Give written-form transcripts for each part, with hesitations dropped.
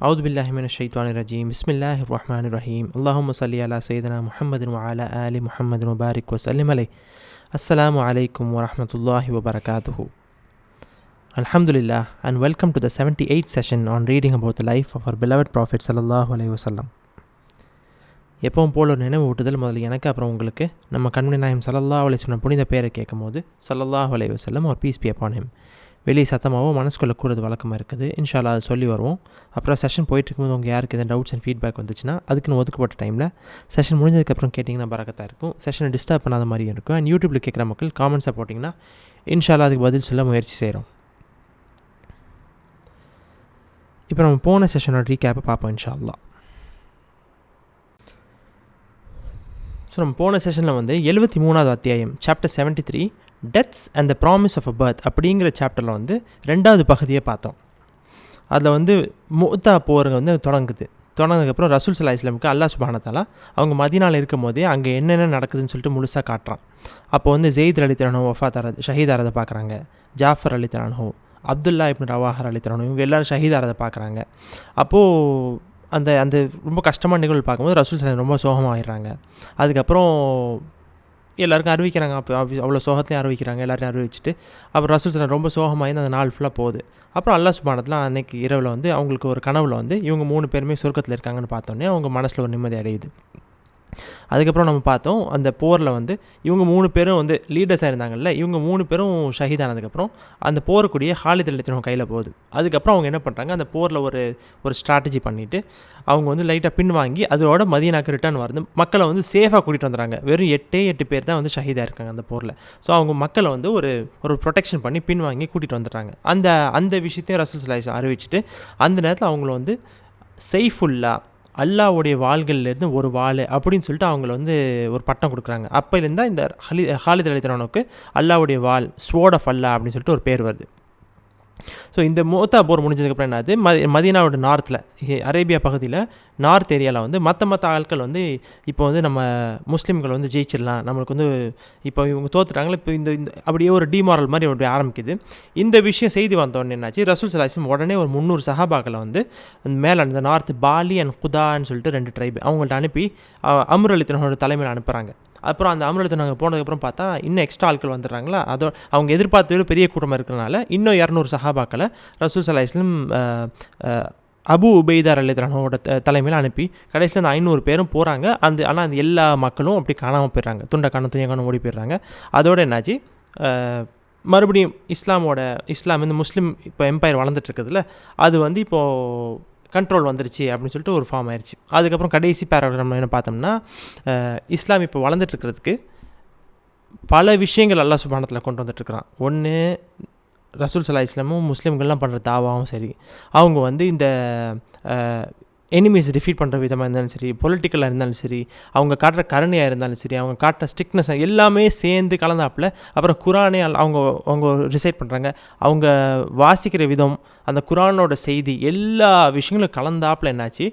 أعوذ بالله من الشيطان الرجيم. بسم الله الرحمن الرحيم. اللهم صل على سيدنا محمد وعلى آل محمد وبارك وسلم عليه. السلام عليكم ورحمة الله وبركاته. Alhamdulillah, and welcome to the 78th session on reading about the life of our beloved Prophet sallallahu alaihi wasallam. எப்பவும் போல் ஒரு நினைவு ஊட்டுதல், முதல்ல எனக்கு அப்புறம் உங்களுக்கு. நம்ம கண்மணி நாயம் ஸல்லல்லாஹு அலைஹி வஸல்லம் புனித பேரை கேட்கும் போது ஸல்லல்லாஹு அலைஹி வஸல்லம் ஒரு பீஸ் பி அப்பான் ஹிம் வெளியே சத்தமாகவும் மனசுக்குள்ளே கூறது வழக்கமாக இருக்குது. இன்ஷால்லா அது சொல்லி வருவோம். அப்புறம் செஷன் போயிட்டு இருக்கும்போது உங்கள் யாருக்கு எதாவது டவுட்ஸ் அண்ட் ஃபீட்பேக் வந்துச்சுன்னா அதுக்குன்னு ஒதுக்கப்பட்ட டைமில் செஷன் முடிஞ்சதுக்கப்புறம் கேட்டிங்கன்னா பரக்கத்தாக இருக்கும். செஷனை டிஸ்டர்ப் பண்ணாத மாதிரி இருக்கும். அண்ட் யூடியூப்பில் கேட்குற மக்கள் காமெண்ட்ஸை போட்டிங்கன்னா இன்ஷால்லா அதுக்கு பதில் சொல்ல முயற்சி செய்கிறோம். இப்போ நம்ம போன செஷனோட ரீகேப்பை பார்ப்போம் இன்ஷால்லா. ஸோ நம்ம போன செஷனில் 73வது அத்தியாயம் chapter 73 deaths and the promise of a birth அப்படிங்கிற சாப்டரில் 2வது பகுதியை பார்த்தோம். அதில் மூத்தா போருங்க தொடங்கினதுக்கப்புறம் ரசூல் ஸல்லல்லாஹு அலைஹி வஸல்லம் அல்லாஹ் சுப்ஹானஹு வ தஆலா அவங்க மதீனாவில் இருக்கும் போதே அங்கே என்னென்ன நடக்குதுன்னு சொல்லிட்டு முழுசாக காட்டுறான். அப்போ ஜெயித் ரலியல்லாஹு அன்ஹு வஃபாத் ஆகிறது ஷஹீதாரதை பார்க்குறாங்க. ஜாஃபர் ரலியல்லாஹு அன்ஹு, அப்துல்லா இப்னு ரவாஹா ரலியல்லாஹு அன்ஹு, இவங்க எல்லோரும் ஷஹீதாரதை பார்க்குறாங்க. அப்போது அந்த ரொம்ப கஷ்டமான நிகழ்வு பார்க்கும்போது ரசூல் ஸல்லல்லாஹு அலைஹி வஸல்லம் ரொம்ப சோகமாகிடுறாங்க. அதுக்கப்புறம் எல்லாருக்கும் அறிவிக்கிறாங்க. அப்போ அவ்வளோ சோகத்தையும் அறிவிக்கிறாங்க. எல்லாரையும் அறிவிச்சிட்டு அப்புறம் ரசூல் ஸல்லல்லாஹு அலைஹி வஸல்லம் ரொம்ப சோகமாகி அந்த நாள் ஃபுல்லாக போகுது. அப்புறம் அல்லாஹ் சுப்ஹானஹு வ தஆலா அன்றைக்கி இரவில் அவங்களுக்கு ஒரு கனவில் இவங்க 3 பேருமே சொர்க்கத்தில் இருக்காங்கன்னு பார்த்தோன்னே அவங்க மனசில் ஒரு நிம்மதி அடையுது. அதுக்கப்புறம் நம்ம பார்த்தோம் அந்த போரில் இவங்க 3 பேரும் லீடர்ஸாக இருந்தாங்கல்ல, இவங்க 3 பேரும் ஷஹீதானதுக்கப்புறம் அந்த போரக்கூடிய ஹாலித் ரலியல்லாஹு அன்ஹு கையில் போகுது. அதுக்கப்புறம் அவங்க என்ன பண்ணுறாங்க, அந்த போரில் ஒரு ஸ்ட்ராட்டஜி பண்ணிவிட்டு அவங்க லைட்டாக பின் வாங்கி அதோட மதீனாக்கு ரிட்டர்ன் வருது. மக்களை சேஃபாக கூட்டிகிட்டு வந்துடுறாங்க. வெறும் 8 பேர் தான் ஷஹீதாக இருக்காங்க அந்த போரில். ஸோ அவங்க மக்களை ஒரு ப்ரொடெக்ஷன் பண்ணி பின் வாங்கி கூட்டிகிட்டு வந்துடுறாங்க. அந்த விஷயத்தையும் ரசூல் ஸல்லல்லாஹு அலைஹி வஸல்லம் அறிவிச்சிட்டு அந்த நேரத்தில் அவங்கள சைஃபுல்லா, அல்லாஹ்வுடைய வாள்கள்லேருந்து ஒரு வாள் அப்படின்னு சொல்லிட்டு அவங்கள ஒரு பட்டம் கொடுக்குறாங்க. அப்போலேருந்து தான் இந்த ஹாலித் ரலியல்லாஹு அன்ஹுக்கு அல்லாஹ்வுடைய வாள், ஸ்வோர்ட் ஆஃப் அல்லாஹ் அப்படின்னு சொல்லிட்டு ஒரு பேர் வருது. ஸோ இந்த மூத்தா போர் முடிஞ்சதுக்கப்புறம் என்னது, மதீனாவோட நார்த்தில், அரேபியா பகுதியில் நார்த் ஏரியாவில் மற்ற ஆட்கள் இப்போ நம்ம முஸ்லீம்கள் ஜெயிச்சிடலாம், நம்மளுக்கு இப்போ இவங்க தோற்றுட்டாங்களே, இப்போ இந்த அப்படியே ஒரு டிமாரல் மாதிரி அப்படி ஆரம்பிக்குது. இந்த விஷயம் செய்தி வந்தோடனே என்னாச்சு, ரசூல் ஸல்லல்லாஹு அலைஹி வஸல்லம் உடனே ஒரு 300 சஹாபாக்களை மேலே அந்த நார்த் பாலி அண்ட் குதான்னு சொல்லிட்டு 2 ட்ரைபு அவங்கள்ட்ட அனுப்பி அம்ர் ரலியல்லாஹு அன்ஹு தலைமையில் அனுப்புகிறாங்க. அப்புறம் அந்த அம்ர் ரலியல்லாஹு அன்ஹு போனதுக்கப்புறம் பார்த்தா இன்னும் எக்ஸ்ட்ரா ஆட்கள் வந்துடுறாங்களா. அவங்க எதிர்பார்த்தது பெரிய கூட்டமாக இருக்கிறனால இன்னும் 200 சஹாபாக்களை ரசூல் ஸல்லல்லாஹு அலைஹி வஸல்லம் அபு உபைதா ரலியல்லாஹு அன்ஹுவோட தலைமையில் அனுப்பி கடைசியில் அந்த 500 பேரும் போகிறாங்க. ஆனால் அந்த எல்லா மக்களும் அப்படி காணாமல் போயிடுறாங்க. துண்டை ஓடி போயிடுறாங்க. அதோடு என்னாச்சு, மறுபடியும் இஸ்லாம் இந்த முஸ்லீம் இப்போ எம்பையர் வளர்ந்துட்டுருக்குதுல, அது இப்போது கண்ட்ரோல் வந்துருச்சு அப்படின்னு சொல்லிட்டு ஒரு ஃபார்ம் ஆயிடுச்சு. அதுக்கப்புறம் கடைசி பேராகிராஃப் நம்ம என்ன பார்த்தோம்னா, இஸ்லாம் இப்போ வளர்ந்துட்டுருக்கிறதுக்கு பல விஷயங்கள் அல்லாஹ் சுப்ஹானஹு வ தஆலா கொண்டு வந்துட்டுருக்கிறான். ஒன்று, ரசூல் ஸல்லல்லாஹு அலைஹி வஸல்லம் முஸ்லீம்கள்லாம் பண்ணுற தாவாவும் சரி, அவங்க இந்த எனிமீஸ் டிஃபீட் பண்ணுற விதமாக இருந்தாலும் சரி, பொலிட்டிக்கலாக இருந்தாலும் சரி, அவங்க காட்டுற கருணையாக இருந்தாலும் சரி, அவங்க காட்டுற ஸ்ட்ரிக்ட்னஸ் எல்லாமே சேர்ந்து கலந்தாப்பில். அப்புறம் குரானே அவங்க ரிசைட் பண்ணுறாங்க. அவங்க வாசிக்கிற விதம், அந்த குரானோட செய்தி, எல்லா விஷயங்களும் கலந்தாப்பில் என்னாச்சு,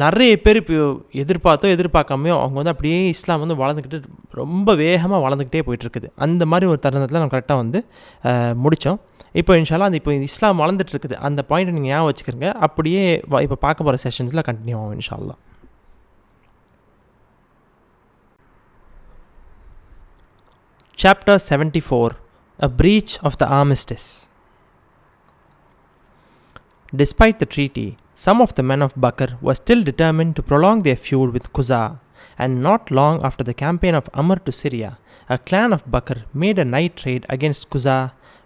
நிறைய பேர் இப்போ எதிர்பார்க்காமையோ அவங்க அப்படியே இஸ்லாம் வளர்ந்துக்கிட்டு ரொம்ப வேகமாக வளர்ந்துக்கிட்டே போயிட்டுருக்குது. அந்த மாதிரி ஒரு தருணத்தில் நம்ம கரெக்டாக முடித்தோம். இப்போ இன்ஷால்லா இப்போ இஸ்லாம் வளர்ந்துட்டுருக்குது, அந்த பாயிண்ட்டை நீங்கள் ஞாபகம் வச்சுக்கிறங்க. அப்படியே இப்போ பார்க்க போகிற செஷன்ஸில் கண்டினியூ ஆகும் இன்ஷால்லா. Chapter 74 A Breach of the Armistice. Despite the treaty, some of the men of Bakr were still determined to prolong their feud with Quza, and not long after the campaign of Amr to Syria, a clan of Bakr made a night raid against Quza,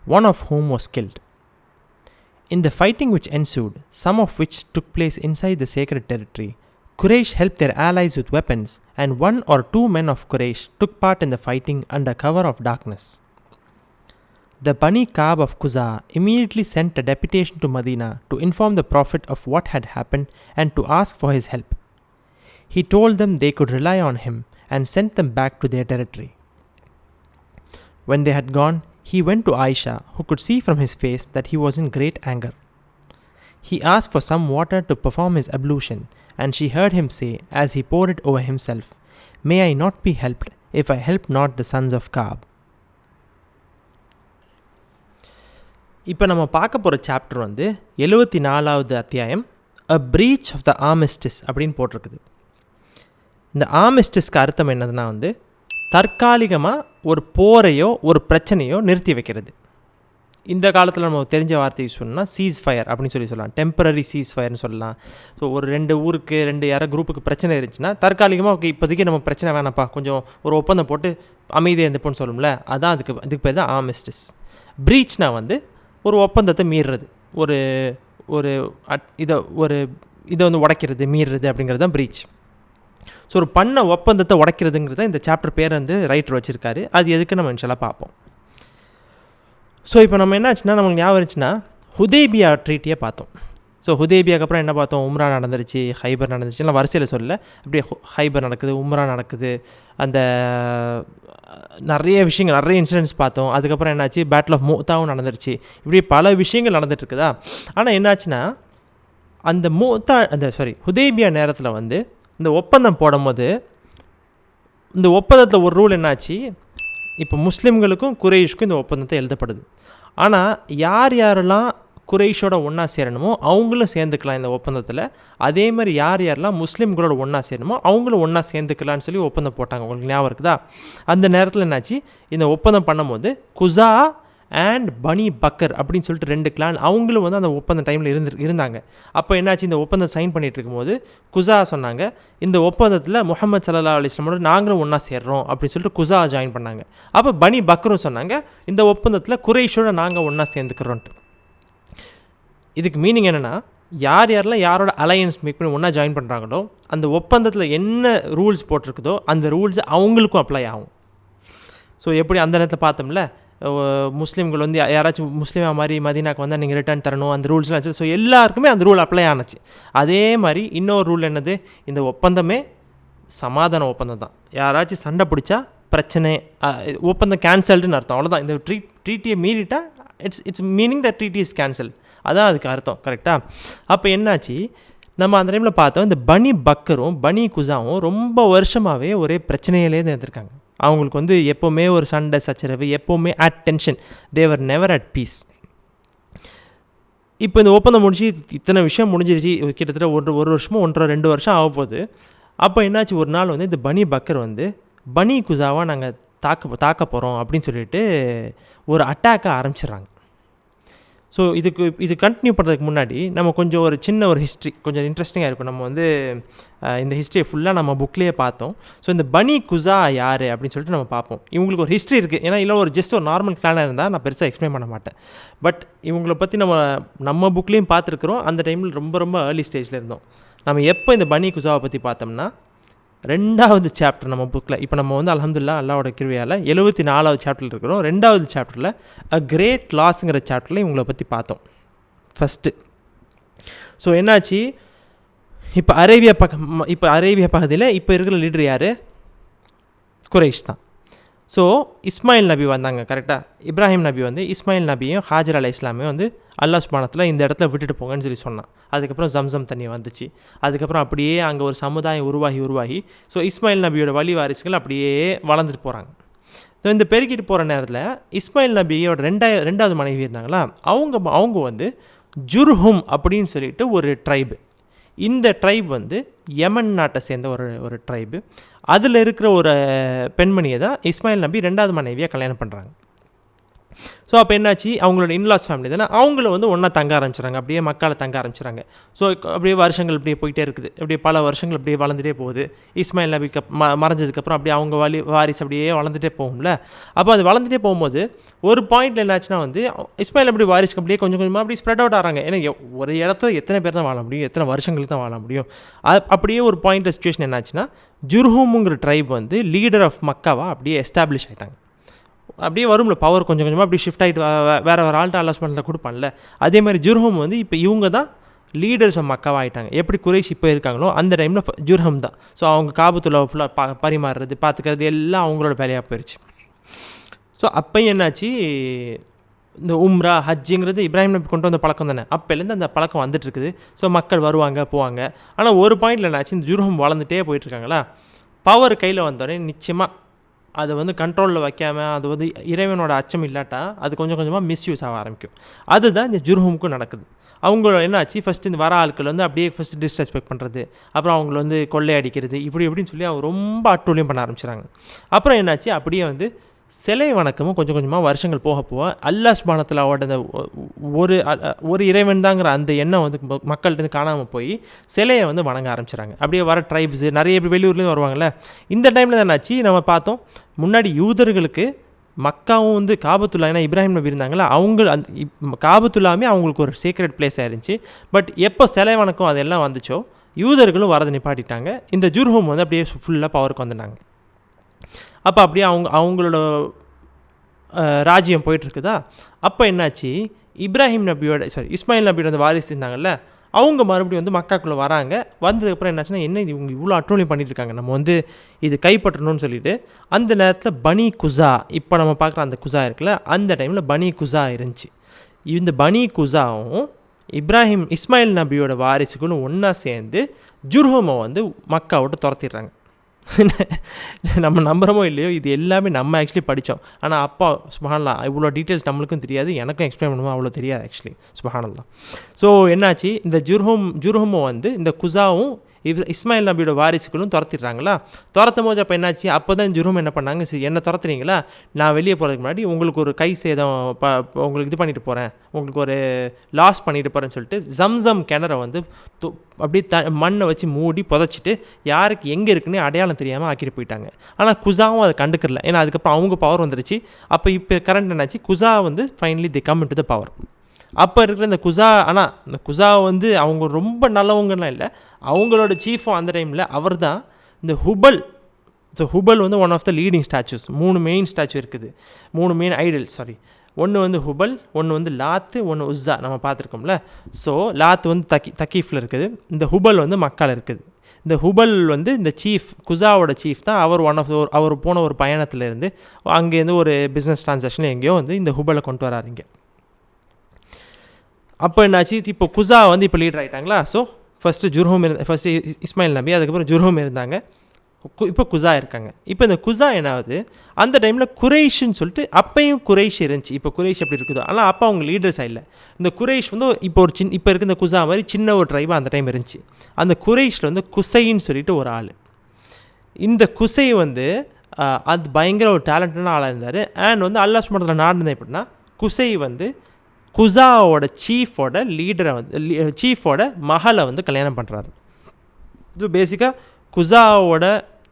one of whom was killed. In the fighting which ensued, some of which took place inside the sacred territory, Quraysh helped their allies with weapons, and 1 or 2 men of Quraysh took part in the fighting under cover of darkness. The Bani Ka'b of Quza immediately sent a deputation to Medina to inform the Prophet of what had happened and to ask for his help. He told them they could rely on him and sent them back to their territory. When they had gone, he went to Aisha, who could see from his face that he was in great anger. He asked for some water to perform his ablution, and she heard him say, as he poured it over himself, "May I not be helped if I help not the sons of Ka'b." இப்போ நம்ம பார்க்க போகிற chapter 74வது அத்தியாயம் அ breach of the ஆர்மிஸ்டிஸ் அப்படின்னு போட்டிருக்குது. இந்த ஆர்மிஸ்டிஸ்க்கு அர்த்தம் என்னதுன்னா வந்து தற்காலிகமாக ஒரு போரையோ ஒரு பிரச்சனையோ நிறுத்தி வைக்கிறது. இந்த காலத்தில் நம்ம தெரிஞ்ச வார்த்தை யூஸ் பண்ணால் சீஸ் ஃபயர் அப்படின்னு சொல்லலாம், டெம்பரரி சீஸ் ஃபயர்னு சொல்லலாம். ஸோ ஒரு 2 ஊருக்கு 2 யாரோ குரூப்புக்கு பிரச்சனை இருந்துச்சுன்னா தற்காலிகமாக ஓகே இப்போதைக்கு நம்ம பிரச்சனை வேணாப்பா, கொஞ்சம் ஒரு ஒப்பந்தம் போட்டு அமைதியாக இருந்துப்போன்னு சொல்லும்ல, அதான் அதுக்கு பேர் தான் ஆர்மிஸ்டிஸ். ப்ரீச்னா வந்து ஒரு ஒப்பந்தத்தை மீறுறது, ஒரு ஒரு இதை வந்து உடைக்கிறது, மீறுறது அப்படிங்கிறது தான் ப்ரீச். ஸோ ஒரு பண்ண ஒப்பந்தத்தை உடைக்கிறதுங்கிறத இந்த சாப்டர் பேர் வந்து ரைட்டர் வச்சுருக்காரு. அது எதுக்கு நம்ம இன்ஷால்லா பார்ப்போம். ஸோ இப்போ நம்ம என்ன ஆச்சுன்னா, நமக்கு ஞாபகம் இருந்துச்சுன்னா ஹுதைபியா ட்ரீட்டியை பார்த்தோம். ஸோ ஹுதைபியாக்கு அப்புறம் என்ன பார்த்தோம், உம்ரா நடந்துருச்சு, ஹைபர் நடந்துருச்சு, எல்லாம் வரிசையில் சொல்ல அப்படியே ஹைபர் நடக்குது, உம்ரா நடக்குது, அந்த நிறைய விஷயங்கள், நிறைய இன்சிடென்ட்ஸ் பார்த்தோம். அதுக்கப்புறம் என்னாச்சு, பேட்டில் ஆஃப் மூத்தாவும் நடந்துருச்சு. இப்படி பல விஷயங்கள் நடந்துகிட்ருக்குதா. ஆனால் என்னாச்சுன்னா அந்த ஹுதைபியா நேரத்தில் வந்து இந்த ஒப்பந்தம் போடும்போது இந்த ஒப்பந்தத்தில் ஒரு ரூல் என்னாச்சு, இப்போ முஸ்லீம்களுக்கும் குறைஷுக்கும் இந்த ஒப்பந்தத்தை எழுதப்படுது. ஆனால் யாரெல்லாம் குறைஷோட ஒன்றா சேரணுமோ அவங்களும் சேர்ந்துக்கலாம் இந்த ஒப்பந்தத்தில். அதே மாதிரி யாரெல்லாம் முஸ்லீம்களோட ஒன்றா சேரணுமோ அவங்களும் ஒன்றா சேர்ந்துக்கலான்னு சொல்லி ஒப்பந்தம் போட்டாங்க. உங்களுக்கு ஞாபகம் இருக்குதா? அந்த நேரத்தில் என்னாச்சு, இந்த ஒப்பந்தம் பண்ணும்போது குசா அண்ட் பனி பக்கர் அப்படின்னு சொல்லிட்டு 2 கிளான் அவங்களும் வந்து அந்த ஒப்பந்த டைமில் இருந்தாங்க. அப்போ என்னாச்சு, இந்த ஒப்பந்தம் சைன் பண்ணிகிட்டு இருக்கும்போது குசா சொன்னாங்க, இந்த ஒப்பந்தத்தில் முஹம்மது ஸல்லல்லாஹு அலைஹி வஸல்லம் நாங்களும் ஒன்றா சேர்றோம் அப்படின்னு சொல்லிட்டு குசா ஜாயின் பண்ணாங்க. அப்போ பனி பக்கரும் சொன்னாங்க, இந்த ஒப்பந்தத்தில் குறைஷோட நாங்கள் ஒன்றா சேர்ந்துக்கிறோன்ட்டு. இதுக்கு மீனிங் என்னென்னா, யாரெல்லாம் யாரோட அலையன்ஸ் மேக் பண்ணி ஒன்றா ஜாயின் பண்ணுறாங்களோ அந்த ஒப்பந்தத்தில் என்ன ரூல்ஸ் போட்டிருக்குதோ அந்த ரூல்ஸ் அவங்களுக்கும் அப்ளை ஆகும். ஸோ எப்படி அந்த நேரத்தில் பார்த்தோம்ல, முஸ்லீம்கள் வந்து யாராச்சும் முஸ்லீமாக மாதிரி மதீனாக்கு வந்தால் நீங்கள் ரிட்டர்ன் தரணும், அந்த ரூல்ஸ்லாம் வச்சு. ஸோ எல்லாருக்குமே அந்த ரூல் அப்ளை ஆனச்சு. அதே மாதிரி இன்னொரு ரூல் என்னது, இந்த ஒப்பந்தமே சமாதான ஒப்பந்தம் தான். யாராச்சும் சண்டை பிடிச்சா பிரச்சனை, ஒப்பந்தம் கேன்சல்டுன்னு அர்த்தம், அவ்வளோதான். இந்த ட்ரீட்டியை மீறிட்டா it's meaning the treaty is cancel, அதான் அதுக்கு அர்த்தம். கரெக்டாக? அப்போ என்னாச்சு, நம்ம அந்த டைமில் பார்த்தோம், இந்த பனி பக்கரும் பனி குசாவும் ரொம்ப வருஷமாகவே ஒரே பிரச்சனையிலே தான் இருந்திருக்காங்க. அவங்களுக்கு வந்து எப்போவுமே ஒரு சண்டை சச்சரவு, எப்போவுமே at tension, they're never at peace. இப்போ இந்த ஒப்பந்தம் முடிச்சு இத்தனை விஷயம் முடிஞ்சிருச்சு, கிட்டத்தட்ட ஒரு வருஷமோ 1.5-2 வருஷம் ஆக போகுது. அப்போ என்னாச்சு, ஒரு நாள் வந்து இந்த பனி பக்கர் வந்து பனி குசாவாக நாங்கள் தாக்க போகிறோம் அப்படின்னு சொல்லிட்டு ஒரு அட்டாக்கை ஆரம்பிச்சிடுறாங்க. ஸோ இது கண்டினியூ பண்ணுறதுக்கு முன்னாடி நம்ம கொஞ்சம் ஒரு சின்ன ஒரு ஹிஸ்ட்ரி, கொஞ்சம் இன்ட்ரெஸ்டிங்காக இருக்கும். நம்ம வந்து இந்த ஹிஸ்ட்ரியை ஃபுல்லாக நம்ம புக்லேயே பார்த்தோம். ஸோ இந்த பனி குசா யார் அப்படின்னு சொல்லிட்டு நம்ம பார்ப்போம். இவங்களுக்கு ஒரு ஹிஸ்ட்ரி இருக்குது. ஏன்னா இல்லை ஒரு ஜஸ்ட் ஒரு நார்மல் கிளானாக இருந்தால் நான் பெருசாக எக்ஸ்பிளைன் பண்ண மாட்டேன். பட் இவங்களை பற்றி நம்ம புக்லேயும் பார்த்துருக்குறோம். அந்த டைமில் ரொம்ப ஏர்லி ஸ்டேஜில் இருந்தோம். நம்ம எப்போ இந்த பனி குசாவை பற்றி பார்த்தோம்னா 2வது சாப்டர் நம்ம புக்கில். இப்போ நம்ம வந்து அல்ஹம்துலில்லாஹ் அல்லாஹ்வோட கிருபையால் 74வது சாப்டரில் இருக்கிறோம். 2வது சாப்டரில் அ கிரேட் லாஸுங்கிற சாப்டரில் இவங்களை பற்றி பார்த்தோம் ஃபஸ்ட்டு. ஸோ என்னாச்சு, இப்போ அரேபியா பகுதியில் இப்போ இருக்கிற லீடர் யார், குரைஷ் தான். ஸோ இஸ்மாயில் நபி வந்தாங்க. கரெக்டாக? இப்ராஹிம் நபி வந்து இஸ்மாயில் நபியும் ஹாஜர் அலைஹிஸ்ஸலாமையும் வந்து அல்லாஹ் சுப்ஹானஹு இந்த இடத்துல விட்டுட்டு போங்கன்னு சொல்லி சொன்னான். அதுக்கப்புறம் ஜம்சம் தண்ணி வந்துச்சு. அதுக்கப்புறம் அப்படியே அங்கே ஒரு சமுதாயம் உருவாகி ஸோ இஸ்மாயில் நபியோட வழி வாரிசுகள் அப்படியே வளர்ந்துட்டு போகிறாங்க. ஸோ இந்த பெருக்கிட்டு போகிற நேரத்தில் இஸ்மாயில் நபியோட 2வது மனைவி இருந்தாங்களா, அவங்க வந்து ஜுர்ஹும் அப்படின்னு சொல்லிட்டு ஒரு ட்ரைபு. இந்த ட்ரைப் வந்து யமன் நாட்டை சேர்ந்த ஒரு ட்ரைபு. அதில் இருக்கிற ஒரு பெண்மணியை தான் இஸ்மாயில் நபி 2வது மனைவியாக கல்யாணம் பண்ணுறாங்க. ஸோ அப்போ என்னாச்சு, அவங்களோட இன்லாஸ் ஃபேமிலி தானே, அவங்கள வந்து ஒன்றா தங்க ஆரம்பிச்சுறாங்க, அப்படியே மக்களை தங்க ஆரம்பிச்சுறாங்க. ஸோ அப்படியே வருஷங்கள் இப்படியே போயிட்டே இருக்குது. அப்படியே பல வருஷங்கள் அப்படியே வளர்ந்துட்டே போகுது. இஸ்மாயில் நபிக்கு மறைஞ்சதுக்கப்புறம் அப்படியே அவங்க வாரிசு அப்படியே வளர்ந்துட்டே போகும்ல. அப்போ அது வளர்ந்துட்டே போகும்போது ஒரு பாயிண்டில் என்னாச்சுன்னா வந்து இஸ்மாயில் அப்படி வாரிசுக்கு அப்படியே கொஞ்சம் கொஞ்சமாக அப்படி ஸ்ப்ரெட் அவுட் ஆகிறாங்க. ஏன்னா ஒரு இடத்துல எத்தனை பேர் தான் வாழ முடியும், எத்தனை வருஷங்களுக்கு தான் வாழ முடியும். அப்படியே ஒரு பாயிண்ட் சிச்சுவேஷன் என்னாச்சுன்னா, ஜுர்ஹூமுங்கிற ட்ரைப் வந்து லீடர் ஆஃப் மக்காவாக அப்படியே எஸ்டாப்ளிஷ் ஆகிட்டாங்க. அப்படியே வரும்ல பவர், கொஞ்சம் கொஞ்சமாக அப்படி ஷிஃப்ட் ஆகிட்டு வேறு ஆள்கிட்ட அலாஸ்மெண்ட்டில் கொடுப்பான்ல. அதே மாதிரி ஜுர்ஹும் வந்து இப்போ இவங்க தான் லீடர்ஸ் ஆஃப் மக்காவாக ஆகிட்டாங்க. எப்படி குறைஷ் இப்போ இருக்காங்களோ அந்த டைமில் ஜுர்ஹம் தான். ஸோ அவங்க காபத்துல்லா ஃபுல்லாக பரிமாறுறது பார்த்துக்கிறது எல்லாம் அவங்களோட வேலையாக போயிடுச்சு. ஸோ அப்போ என்னாச்சு, இந்த உம்ரா ஹஜ்ஜுங்கிறது இப்ராஹிம் நபி கொண்டு வந்த பழக்கம் தானே, அப்போலேருந்து அந்த பழக்கம் வந்துட்டுருக்குது. ஸோ மக்கள் வருவாங்க போவாங்க. ஆனால் ஒரு பாயிண்டில் என்னாச்சு, இந்த ஜுர்ஹம் வளர்ந்துட்டே போயிட்டுருக்காங்களா, பவர் கையில் வந்தோடனே நிச்சயமாக அதை வந்து கண்ட்ரோலில் வைக்காமல், அது வந்து இறைவனோட அச்சம் இல்லாட்டா அது கொஞ்சம் கொஞ்சமாக மிஸ்யூஸ் ஆக ஆரம்பிக்கும். அதுதான் இந்த ஜுர்ஹுமுக்கும் நடக்குது. அவங்க என்னாச்சு, ஃபஸ்ட்டு இந்த வர ஆட்கள் வந்து அப்படியே ஃபஸ்ட்டு டிஸ்ரெஸ்பெக்ட் பண்ணுறது, அப்புறம் அவங்கள வந்து கொள்ளை அடிக்கிறது, இப்படின்னு சொல்லி அவங்க ரொம்ப அட்டூழியம் பண்ண ஆரம்பிச்சிடுறாங்க. அப்புறம் என்னாச்சு, அப்படியே வந்து சிலை வணக்கமும் கொஞ்சம் கொஞ்சமாக வருஷங்கள் போக போக அல்லாஹ் சுப்ஹானஹு வ தஆலாவோட அந்த ஒரு இறைவன் தாங்கிற அந்த எண்ணம் வந்து மக்கள்கிட்ட காணாமல் போய் சிலையை வந்து வணங்க ஆரம்பிச்சிடறாங்க. அப்படியே வர ட்ரைப்ஸு நிறைய வெளியூர்லேருந்து வருவாங்கள்ல, இந்த டைமில் தான் என்னாச்சு, நம்ம பார்த்தோம் முன்னாடி யூதர்களுக்கு மக்காவும் வந்து காபத்துல்லா, ஏன்னா இப்ராஹிம் நபி இருந்தாங்களா, அவங்க காபத்துல்லாமே அவங்களுக்கு ஒரு சீக்ரெட் பிளேஸ் ஆயிருந்துச்சு. பட் எப்போ சிலை வணக்கம் அதெல்லாம் வந்துச்சோ யூதர்களும் வரதை நிப்பாட்டிட்டாங்க. இந்த ஜுர்ஹும் வந்து அப்படியே ஃபுல்லாக பவருக்கு வந்துட்டாங்க. அப்போ அப்படியே அவங்களோட ராஜ்யம் போயிட்டுருக்குதா. அப்போ என்னாச்சு, இஸ்மாயில் நபியோட அந்த வாரிசு இருந்தாங்கல்ல, அவங்க மறுபடியும் வந்து மக்காக்குள்ளே வராங்க. வந்ததுக்கப்புறம் என்னாச்சுன்னா, என்ன இது இவங்க இவ்வளோ அட்டூழியம் பண்ணிட்டு இருக்காங்க, நம்ம வந்து இது கைப்பற்றணும்னு சொல்லிட்டு அந்த நேரத்தில் பனி குசா, இப்போ நம்ம பார்க்குற அந்த குசா இருக்குல்ல, அந்த டைமில் பனி குசா இருந்துச்சு. இந்த பனி குசாவும் இஸ்மாயில் நபியோட வாரிசுகளும் ஒன்றா சேர்ந்து ஜுர்ஹுமை வந்து மக்காவோட துரத்திடுறாங்க. நம்ம நம்புகிறோமோ இல்லையோ, இது எல்லாமே நம்ம ஆக்சுவலி படித்தோம். ஆனால் அப்பா சுப்ஹானல்லாஹ் இவ்வளோ டீட்டெயில்ஸ் நம்மளுக்கும் தெரியாது, எனக்கும் எக்ஸ்பிளைன் பண்ணுவோம் அவ்வளோ தெரியாது ஆக்சுவலி. சுப்ஹானல்லாஹ். ஸோ என்னாச்சு, இந்த ஜுர்ஹுமை வந்து இந்த குசாவும் இஸ்மாயில் நபியோட வாரிசுகளும் துரத்திடுறாங்களா. துரத்தும் போது அப்போ என்னாச்சு, அப்போ தான் ஜுர்ஹும் என்ன பண்ணாங்க, சரி என்ன துரத்துறீங்களா, நான் வெளியே போகிறதுக்கு முன்னாடி உங்களுக்கு ஒரு கை சேதம் உங்களுக்கு இது பண்ணிட்டு போகிறேன், உங்களுக்கு ஒரு லாஸ் பண்ணிட்டு போகிறேன்னு சொல்லிட்டு ஜம்சம் கிணறை வந்து அப்படியே மண்ணை வச்சு மூடி புதைச்சிட்டு யாருக்கு எங்கே இருக்குன்னு அடையாளம் தெரியாமல் ஆக்கிட்டு போயிட்டாங்க. ஆனால் குசாவும் அதை கண்டுக்கல, ஏன்னா அதுக்கப்புறம் அவங்க பவர் வந்துருச்சு. அப்போ இப்போ கரண்ட் என்னாச்சு, குசா வந்து finally the come into the power. அப்போ இருக்கிற இந்த குசா, ஆனால் இந்த குசா வந்து அவங்க ரொம்ப நல்லவங்கலாம் இல்லை, அவங்களோட சீஃபும் அந்த டைமில் அவர் தான் இந்த ஹுபல். ஸோ ஹுபல் வந்து one of the leading statues. 3 main statue இருக்குது, 3 மெயின் ஐடல், ஒன்று வந்து ஹுபல், ஒன்று வந்து லாத்து, ஒன்று உஸ்ஸா, நம்ம பார்த்துருக்கோம்ல. ஸோ லாத்து வந்து தக்கீஃபில் இருக்குது, இந்த ஹுபல் வந்து மக்கால் இருக்குது. இந்த ஹுபல் வந்து இந்த சீஃப், குசாவோட சீஃப் தான் அவர். அவர் போன ஒரு பயணத்தில் இருந்து அங்கேருந்து ஒரு பிஸ்னஸ் ட்ரான்சாக்ஷன் எங்கேயோ வந்து இந்த ஹுபலை கொண்டு வராருங்க. அப்போ என்னாச்சு, இப்போ குசா வந்து இப்போ லீடர் ஆகிட்டாங்களா. ஸோ ஃபஸ்ட்டு இஸ்மாயில் நபி, அதுக்கப்புறம் ஜுர்ஹும் இருந்தாங்க, இப்போ குசா இருக்காங்க. இப்போ இந்த குசா என்னாவது, அந்த டைமில் குரைஷ்ன்னு சொல்லிட்டு அப்பையும் குரைஷ் இருந்துச்சு. இப்போ குரைஷ் எப்படி இருக்குதோ, ஆனால் அப்போ அவங்க லீடர்ஸாக இல்லை. இந்த குரைஷ் வந்து இப்போ இப்போ இருக்க இந்த குசா மாதிரி சின்ன ஒரு ட்ரைபாக அந்த டைம் இருந்துச்சு. அந்த குரைஷில் வந்து குசைன்னு சொல்லிட்டு ஒரு ஆள். இந்த குசை வந்து அது பயங்கர ஒரு டேலண்டான ஆளாக இருந்தார். அண்ட் வந்து அல்லாஹ் சுப்ஹானஹு வ தஆலா நாடுனது எப்படின்னா, குசை வந்து குசாவோட சீஃபோட லீடரை வந்து சீஃபோட மகளை வந்து கல்யாணம் பண்ணுறாரு. இது பேசிக்காக குசாவோட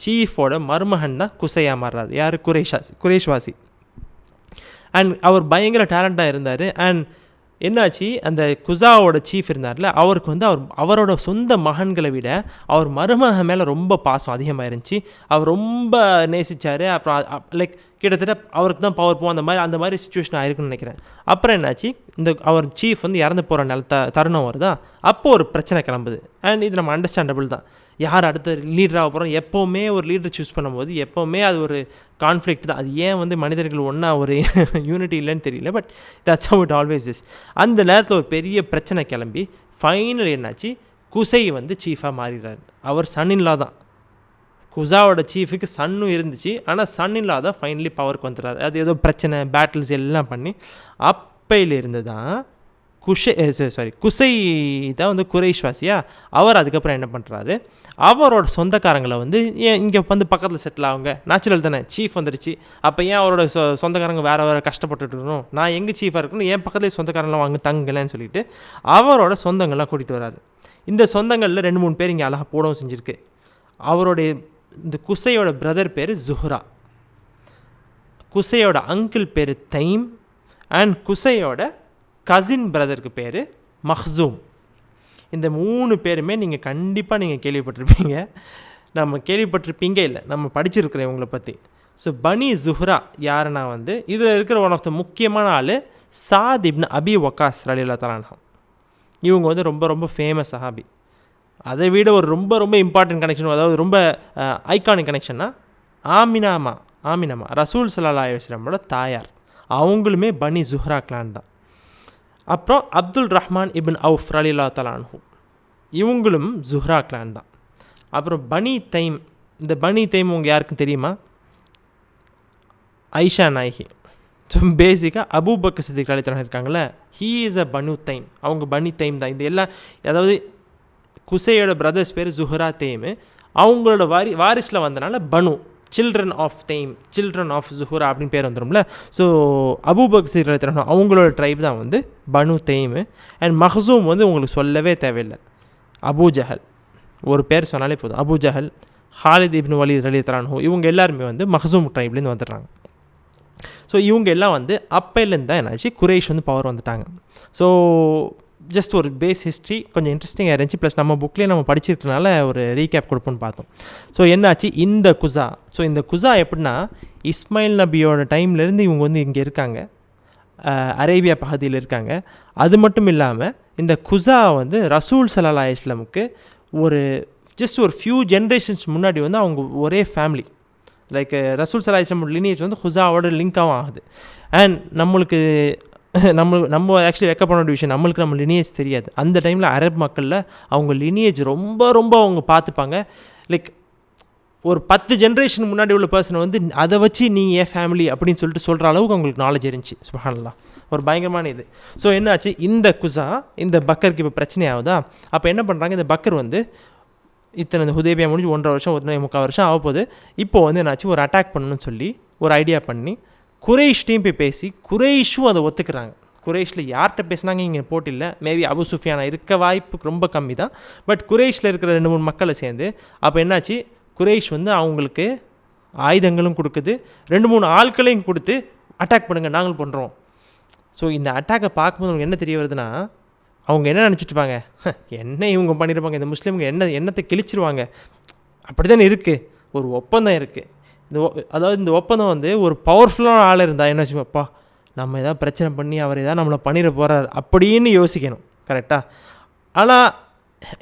சீஃபோட மருமகன் தான் குசையாக மாறுறாரு. யார், குரேஷ்வாசி. அண்ட் அவர் பயங்கர டேலண்டாக இருந்தார். அண்ட் என்னாச்சு, அந்த குசாவோட சீஃப் இருந்தார்ல, அவருக்கு வந்து அவரோட சொந்த மகன்களை விட அவர் மருமகன் மேலே ரொம்ப பாசம் அதிகமாக இருந்துச்சு. அவர் ரொம்ப நேசித்தார். அப்புறம் லைக் கிட்டத்தட்ட அவருக்கு தான் பவர் போகும், அந்த மாதிரி சுச்சுவேஷன் ஆயிருக்குன்னு நினைக்கிறேன். அப்புறம் என்னாச்சு, அவர் சீஃப் வந்து இறந்து போகிற தருணம் வருதா, அப்போது ஒரு பிரச்சனை கிளம்புது. அண்ட் இது நம்ம அண்டர்ஸ்டாண்டபிள் தான், யார் அடுத்த லீடராக போகிறோம். எப்போவுமே ஒரு லீடர் சூஸ் பண்ணும்போது எப்போவுமே அது ஒரு கான்ஃப்ளிக்ட் தான். அது ஏன் வந்து மனிதர்கள் ஒன்றா ஒரு யூனிட்டி இல்லைன்னு தெரியல, but that's how it always is. அந்த நேரத்தில் ஒரு பெரிய பிரச்சனை கிளம்பி ஃபைனல் என்னாச்சு, குசை வந்து சீஃபாக மாறிடுறாரு. அவர் சன்னின்லா தான். குசாவோட சீஃபுக்கு சன்னும் இருந்துச்சு, ஆனால் சன்னின்லா தான் ஃபைனலி பவருக்கு வந்துடுறாரு. அது ஏதோ பிரச்சனை, பேட்டில்ஸ் எல்லாம் பண்ணி அப்பையிலிருந்து தான் குசை தான் வந்து குரைஷ்வாசியா. அவர் அதுக்கப்புறம் என்ன பண்ணுறாரு, அவரோட சொந்தக்காரங்களை வந்து ஏன் இங்கே வந்து பக்கத்தில் செட்டில் ஆகுங்க, நேச்சுரல் தானே, சீஃப் வந்துடுச்சு, அப்போ ஏன் அவரோட சொந்தக்காரங்க வேறு கஷ்டப்பட்டுட்டு இருக்கணும், நான் எங்கே சீஃபாக இருக்கணும், ஏன் பக்கத்துலேயே சொந்தக்காரங்களாம் வாங்க தங்கலன்னு சொல்லிட்டு அவரோட சொந்தங்கள்லாம் கூட்டிகிட்டு வராரு. இந்த சொந்தங்களில் 2-3 பேர் இங்கே அழகாக போடவும் செஞ்சுருக்கு. அவருடைய இந்த குசையோட பிரதர் பேர் ஜுஹ்ரா, குசையோட அங்கிள் பேர் தைம், அண்ட் குசையோட கசின் பிரதருக்கு பேர் மஹ்சூம். இந்த 3 பேருமே நீங்கள் கண்டிப்பாக கேள்விப்பட்டிருப்பீங்க. நம்ம கேள்விப்பட்டிருப்பீங்க இல்லை, நம்ம படிச்சிருக்கிறோம் இவங்களை பற்றி. ஸோ பனி ஜுஹ்ரா யாருன்னா வந்து இதில் இருக்கிற ஒன் ஆஃப் த முக்கியமான ஆள் சாத் இப்னு அபி வக்காஸ் ரலியல்லாஹு தஆலா அன்ஹு. இவங்க வந்து ரொம்ப ரொம்ப ஃபேமஸ் சஹாபி. அதை விட ஒரு ரொம்ப ரொம்ப இம்பார்ட்டன்ட் கனெக்ஷன், அதாவது ரொம்ப ஐகானிக் கனெக்ஷன்னா ஆமினாமா ரசூல் ஸல்லல்லாஹு அலைஹி வஸல்லமோட தாயார். அவங்களுமே பனி ஜுஹ்ரா கிளான் தான். அப்புறம் அப்துல் ரஹ்மான் இப்னு அவுஃப் ரலியல்லாஹு தஆலா அன்ஹு, இவங்களும் ஜுஹ்ரா கிளான் தான். அப்புறம் பனி தைம், இந்த பனி தைம் உங்கள் யாருக்கும் தெரியுமா, ஐஷா நாயகி. ஸோ பேசிக்காக அபூபக்கர் சித்திக் ரலியல்லாஹு இருக்காங்களே, ஹீ இஸ் அ பனு தைம். அவங்க பனி தைம் தான். இந்த எல்லாம் அதாவது குசையோட பிரதர்ஸ் பேர் ஜுஹரா தேமு. அவங்களோட வாரிசில் வந்தனால பனு, சில்ட்ரன் ஆஃப் தெய்ம், சில்ட்ரன் ஆஃப் ஜுஹுரா அப்படின்னு பேர் வந்துடும்ல. ஸோ அபூபக்கர் சித்திக் ரலியல்லாஹு அவங்களோட ட்ரைப் தான் வந்து பனு தெய்மு. அண்ட் மஹ்சூம் வந்து உங்களுக்கு சொல்லவே தேவையில்லை. அபூ ஜஹல் ஒரு பேர் சொன்னாலே போதும். அபூ ஜஹல், ஹாலித் இப்னு வலீத் ரலியல்லாஹு அன்ஹு இவங்க எல்லாருமே வந்து மஹ்சூம் ட்ரைப்லேருந்து வந்துடுறாங்க. ஸோ இவங்க எல்லாம் வந்து அப்பையிலேருந்து தான் என்னாச்சு குறைஷ் வந்து பவர் வந்துட்டாங்க. ஸோ ஜஸ்ட் ஒரு பேஸ் ஹிஸ்ட்ரி கொஞ்சம் இன்ட்ரெஸ்டிங்காக இருந்துச்சு. ப்ளஸ் நம்ம புக்லேயே நம்ம படிச்சிருக்கனால ஒரு ரீகேப் கொடுப்போன்னு பார்த்தோம். ஸோ என்னாச்சு இந்த குசா. ஸோ இந்த குசா எப்படின்னா இஸ்மாயில் நபியோட டைம்லேருந்து இவங்க வந்து இங்கே இருக்காங்க, அரேபியா பகுதியில் இருக்காங்க. அது மட்டும் இல்லாமல் இந்த குசா வந்து ரசூல் ஸல்லல்லாஹு அலைஹி வஸல்லமுக்கு ஜஸ்ட் ஒரு ஃபியூ ஜென்ரேஷன்ஸ் முன்னாடி வந்து அவங்க ஒரே ஃபேமிலி. லைக் ரசூல் ஸல்லல்லாஹு அலைஹி வஸல்லம் லினியேஜ் வந்து குசாவோட லிங்காகவும் ஆகுது. அண்ட் நம்ம ஆக்சுவலி வெக்கப்பட வேண்டிய விஷயம், நம்ம லினியேஜ் தெரியாது. அந்த டைமில் அரபு மக்களில் அவங்க லினியேஜ் ரொம்ப ரொம்ப அவங்க பார்த்துப்பாங்க. லைக் ஒரு 10 ஜென்ரேஷன் முன்னாடி உள்ள பர்சனை வந்து அதை வச்சு நீ ஏன் ஃபேமிலி அப்படின்னு சொல்லிட்டு சொல்கிற அளவுக்கு அவங்களுக்கு நாலேஜ் இருந்துச்சு. சுப்ஹானல்லாஹ், ஒரு பயங்கரமான இது. ஸோ என்னாச்சு இந்த குசா, இந்த பக்கருக்கு இப்போ பிரச்சனை ஆகுதா. அப்போ என்ன பண்ணுறாங்க, இந்த பக்கர் வந்து இந்த ஹுதைபியா முடிஞ்சு 1.5 வருஷம் 1.25 வருஷம் ஆகப்போகுது. இப்போது வந்து என்னாச்சு ஒரு அட்டாக் பண்ணணும்னு சொல்லி ஒரு ஐடியா பண்ணி குறைஷ்டையும் போய் பேசி குறைஷும் அதை ஒத்துக்கிறாங்க. குறைஷில் யார்கிட்ட பேசினாங்க இங்கே போட்டில்லை, மேபி அபு சுஃபியானா இருக்க வாய்ப்பு ரொம்ப கம்மி தான். பட் குறைஷில் இருக்கிற 2-3 மக்களை சேர்ந்து அப்போ என்னாச்சு குறைஷ் வந்து அவங்களுக்கு ஆயுதங்களும் கொடுக்குது, 2-3 ஆட்களையும் கொடுத்து அட்டாக் பண்ணுங்கள் நாங்கள் பண்ணுறோம். ஸோ இந்த அட்டாக்கை பார்க்கும்போது உங்களுக்கு என்ன தெரிய வருதுன்னா, அவங்க என்ன நினச்சிட்டுப்பாங்க, என்ன இவங்க பண்ணியிருப்பாங்க, இந்த முஸ்லீம்கள் எண்ணத்தை கிழிச்சிருவாங்க. அப்படி தானே இருக்குது, ஒரு ஒப்பந்தம் இருக்குது. அதாவது இந்த ஒப்பந்தம் வந்து ஒரு பவர்ஃபுல்லான ஆள் இருந்தால் என்ன வச்சுப்பா, நம்ம எதாவது பிரச்சனை பண்ணி அவர் எதாவது நம்மளை பண்ணிட போகிறார் அப்படின்னு யோசிக்கணும். கரெக்டாக? ஆனால்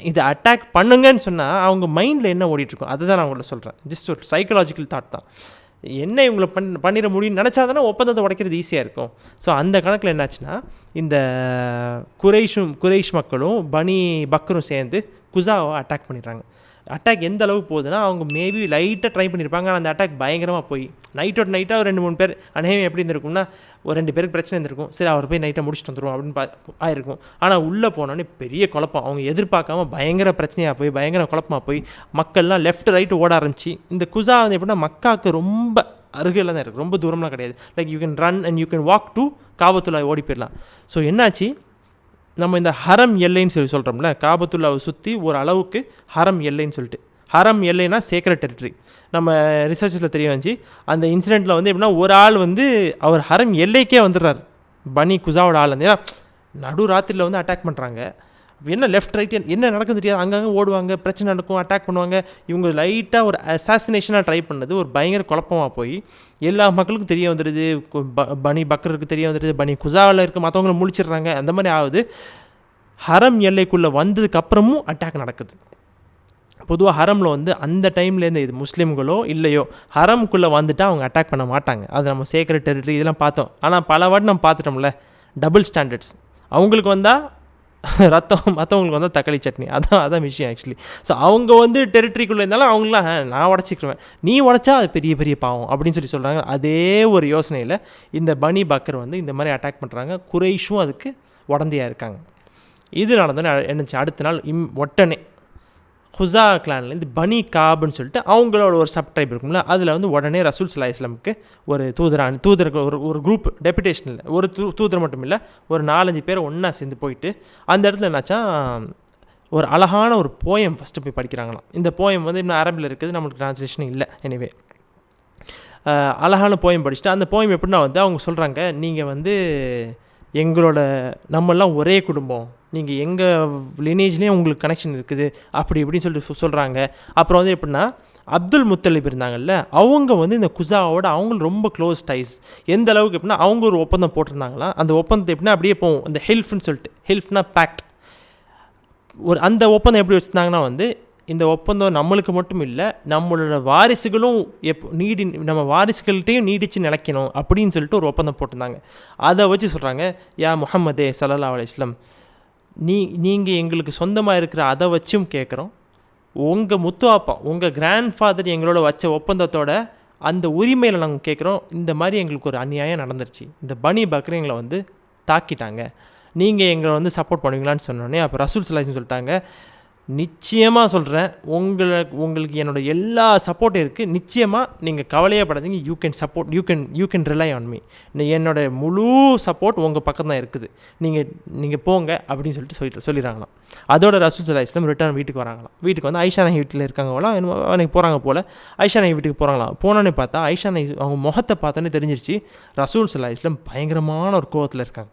இதை அட்டாக் பண்ணுங்கன்னு சொன்னால் அவங்க மைண்டில் என்ன ஓடிட்டுருக்கோம் அதை தான் நான் உங்களை சொல்கிறேன். ஜஸ்ட் ஒரு சைக்கலாஜிக்கல் தாட் தான். என்ன இவங்களை பண்ணிட முடியும்னு நினச்சா தானே ஒப்பந்தத்தை உடைக்கிறது ஈஸியாக இருக்கும். ஸோ அந்த கணக்கில் என்னாச்சுன்னா இந்த குறைஷ் மக்களும் பனி பக்கரும் சேர்ந்து குசாவை அட்டாக் பண்ணிடுறாங்க. அட்டாக் எந்த அளவுக்கு போகுதுன்னா, அவங்க மேபி லைட்டாக ட்ரை பண்ணியிருப்பாங்க, ஆனால் அந்த அட்டாக் பயங்கரமாக போய் நைட்டோட நைட்டாக ஒரு 2-3 பேர் அநேகம் எப்படி இருந்திருக்கும்னா, ஒரு 2 பேருக்கு பிரச்சனை இருந்திருக்கும். சரி அவர் போய் நைட்டை முடிச்சுட்டு வந்துடுவோம் அப்படின்னு ஆயிருக்கும். ஆனால் உள்ளே போனோடனே பெரிய குழப்பம், அவங்க எதிர்பார்க்காம பயங்கர பிரச்சனையாக போய் பயங்கர குழப்பமாக போய் மக்கள்லாம் லெஃப்ட் ரைட்டு ஓட ஆரம்பிச்சு. இந்த குசா வந்து எப்படின்னா மக்காவுக்கு ரொம்ப அருகில் தான் இருக்குது, ரொம்ப தூரம்லாம் கிடையாது. Like you can run and you can walk to காபத்துல்லா ஓடி போயிடலாம். ஸோ என்னாச்சு, நம்ம இந்த ஹரம் எல்லைன்னு சொல்கிறோம்ல, காபத்துல்லாவை சுற்றி ஒரு அளவுக்கு ஹரம் எல்லைன்னு சொல்லிட்டு, ஹரம் எல்லைனா சேக்ரெட் டெரிட்டரி. நம்ம ரிசர்ச்சில் தெரிய வந்துச்சு அந்த இன்சிடெண்ட்டில் வந்து எப்படின்னா ஒரு ஆள் வந்து அவர் ஹரம் எல்லைக்கே வந்துடுறாரு, பனி குசாவோட ஆள் வந்து. ஏன்னா நடு ராத்திரியில் வந்து அட்டாக் பண்ணுறாங்க, என்ன லெஃப்ட் ரைட் என்ன நடக்குது தெரியாது, அங்கங்கே ஓடுவாங்க, பிரச்சனை நடக்கும், அட்டாக் பண்ணுவாங்க. இவங்க லைட்டாக ஒரு அசாசினேஷனாக ட்ரை பண்ணது ஒரு பயங்கர குழப்பமாக போய் எல்லா மக்களுக்கும் தெரிய வந்துடுது, பனி பக்கருக்கு தெரிய வந்துடுது, பனி குசாவில் இருக்க மற்றவங்களை முழிச்சிடுறாங்க. அந்த மாதிரி ஆகுது. ஹரம் எல்லைக்குள்ளே வந்ததுக்கப்புறமும் அட்டாக் நடக்குது. பொதுவாக ஹரமில் வந்து அந்த டைம்லேருந்து இது முஸ்லீம்களோ இல்லையோ ஹரம்குள்ளே வந்துட்டால் அவங்க அட்டாக் பண்ண மாட்டாங்க. அது நம்ம சேக்ரெட் டெரிட்டரி இதெல்லாம் பார்த்தோம். ஆனால் பல வாட்டி நம்ம பார்த்துட்டோம்ல டபுள் ஸ்டாண்டர்ட்ஸ். அவங்களுக்கு வந்தால் ரத்தம், மற்றவங்களுக்கு வந்தால் தக்காளி சட்னி. அதான் விஷயம் ஆக்சுவலி. ஸோ அவங்க வந்து டெரிட்டரிக்குள்ளே இருந்தாலும் அவங்களாம் நான் உடச்சிக்கிருவேன், நீ உடச்சா அது பெரிய பெரிய பாவம் அப்படின்னு சொல்கிறாங்க. அதே ஒரு யோசனையில் இந்த பனி பக்கர் வந்து இந்த மாதிரி அட்டாக் பண்ணுறாங்க. குறைஷும் அதுக்கு உடந்தையாக இருக்காங்க. இது நடந்தோன்னே என்னச்சு, அடுத்த நாள் ஒட்டனே ஹுசா கிளான்லேருந்து பனி காப்னு சொல்லிட்டு அவங்களோட ஒரு சப்ட்ரைப் இருக்கும்ல, அதில் வந்து உடனே ரசூல் ஸல்லல்லாஹு அலைஹி வஸல்லமுக்கு ஒரு தூதருக்கு ஒரு குரூப் டெபுடேஷனில் ஒரு தூதர் மட்டும் இல்லை, ஒரு 4-5 பேர் ஒன்றா சேர்ந்து போயிட்டு அந்த இடத்துல என்னாச்சா ஒரு அழகான ஒரு போயம் ஃபஸ்ட்டு போய் படிக்கிறாங்களாம். இந்த போயம் வந்து இன்னும் அரபில் இருக்குது, நம்மளுக்கு ட்ரான்ஸ்லேஷன் இல்லை. எனிவே அழகான போயம் படிச்சுட்டு அந்த போயம் எப்படின்னா வந்து அவங்க சொல்கிறாங்க, நீங்கள் வந்து எங்களோட நம்மெல்லாம் ஒரே குடும்பம், நீங்கள் எங்கள் லினேஜ்லேயும் உங்களுக்கு கனெக்ஷன் இருக்குது அப்படி இப்படின்னு சொல்லிட்டு சொல்கிறாங்க. அப்புறம் வந்து எப்படின்னா அப்துல் முத்தலிப் இருந்தாங்கல்ல, அவங்க வந்து இந்த குசாவோட அவங்களுக்கு ரொம்ப க்ளோஸ் டைஸ். எந்த அளவுக்கு எப்படின்னா அவங்க ஒரு ஒப்பந்தம் போட்டிருந்தாங்களாம். அந்த ஒப்பந்தத்தை எப்படின்னா அப்படியே போகும், இந்த ஹெல்ஃப்னு சொல்லிட்டு, ஹெல்ஃப்னா பேக்ட். அந்த ஒப்பந்தம் எப்படி வச்சுருந்தாங்கன்னா வந்து இந்த ஒப்பந்தம் நம்மளுக்கு மட்டும் இல்லை, நம்மளோட வாரிசுகளும் நம்ம வாரிசுகள்கிட்டையும் நீடித்து நிலைக்கணும் அப்படின்னு சொல்லிட்டு ஒரு ஒப்பந்தம் போட்டிருந்தாங்க. அதை வச்சு சொல்கிறாங்க, யா முஹம்மதே ஸல்லல்லாஹு அலைஹி வஸல்லம், நீங்கள் எங்களுக்கு சொந்தமாக இருக்கிற அதை வச்சும் கேட்குறோம், உங்கள் முத்துவாப்பா உங்கள் கிராண்ட் ஃபாதர் எங்களோட வச்ச ஒப்பந்தத்தோட அந்த உரிமையில் நாங்கள் கேட்குறோம், இந்த மாதிரி எங்களுக்கு ஒரு அநியாயம் நடந்துருச்சு, இந்த பனி பக்ரீங்களை வந்து தாக்கிட்டாங்க, நீங்கள் எங்களை வந்து சப்போர்ட் பண்ணுவீங்களான்னு சொன்னோடனே அப்போ ரசூல் ஸல்லல்லாஹு அலைஹி வஸல்லம் சொல்லிட்டாங்க, நிச்சயமாக சொல்கிறேன், உங்களுக்கு என்னோட எல்லா சப்போர்ட்டும் இருக்குது, நிச்சயமாக நீங்கள் கவலையே படாதீங்க, you can rely on me, என்னோட முழு சப்போர்ட் உங்கள் பக்கம் தான் இருக்குது, நீங்கள் போங்க அப்படின்னு சொல்லிடுறாங்களாம். அதோட ரசூல் ஸல்லல்லாஹு அலைஹி வஸல்லம் ரிட்டர்ன் வீட்டுக்கு வராங்களாம். வீட்டுக்கு வந்து ஐஷா நாயகி வீட்டில் இருக்காங்களாம், அன்றைக்கி போகிறாங்க போல், ஐஷா நாயகி வீட்டுக்கு போகிறாங்களாம். போனோன்னே பார்த்தா ஐஷா நாயகி அவங்க முகத்தை பார்த்தோன்னே தெரிஞ்சிருச்சு ரசூல் ஸல்லல்லாஹு அலைஹி வஸல்லம் பயங்கரமான ஒரு கோவத்தில் இருக்காங்க.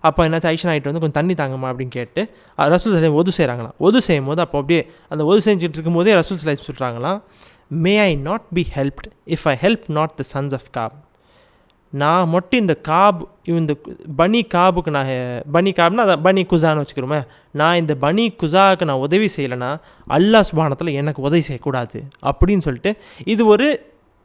அப்போ என்னாச்சு, ஐஷா நாயிட்டு வந்து கொஞ்சம் தண்ணி தாங்கம்மா அப்படின்னு கேட்டு ரசூல் ஸல்லல்லாஹு ஒது செய்கிறாங்களாம். ஒது செய்யும் போது அப்போ அப்படியே அந்த ஒது செஞ்சுட்டு இருக்கும்போதே ரசூல் ஸல்லல்லாஹு அலைஹி சொல்கிறாங்களாம், may I not be helped if I help not the sons of காப். நான் மட்டும் இந்த பனி காபுக்கு நான் பனி காப்னா அதை பனி குசான்னு வச்சுக்கிறோமே, நான் இந்த பனி குசாவுக்கு நான் உதவி செய்யலைன்னா அல்லாஹ் சுப்ஹானஹு எனக்கு உதவி செய்யக்கூடாது அப்படின்னு சொல்லிட்டு, இது ஒரு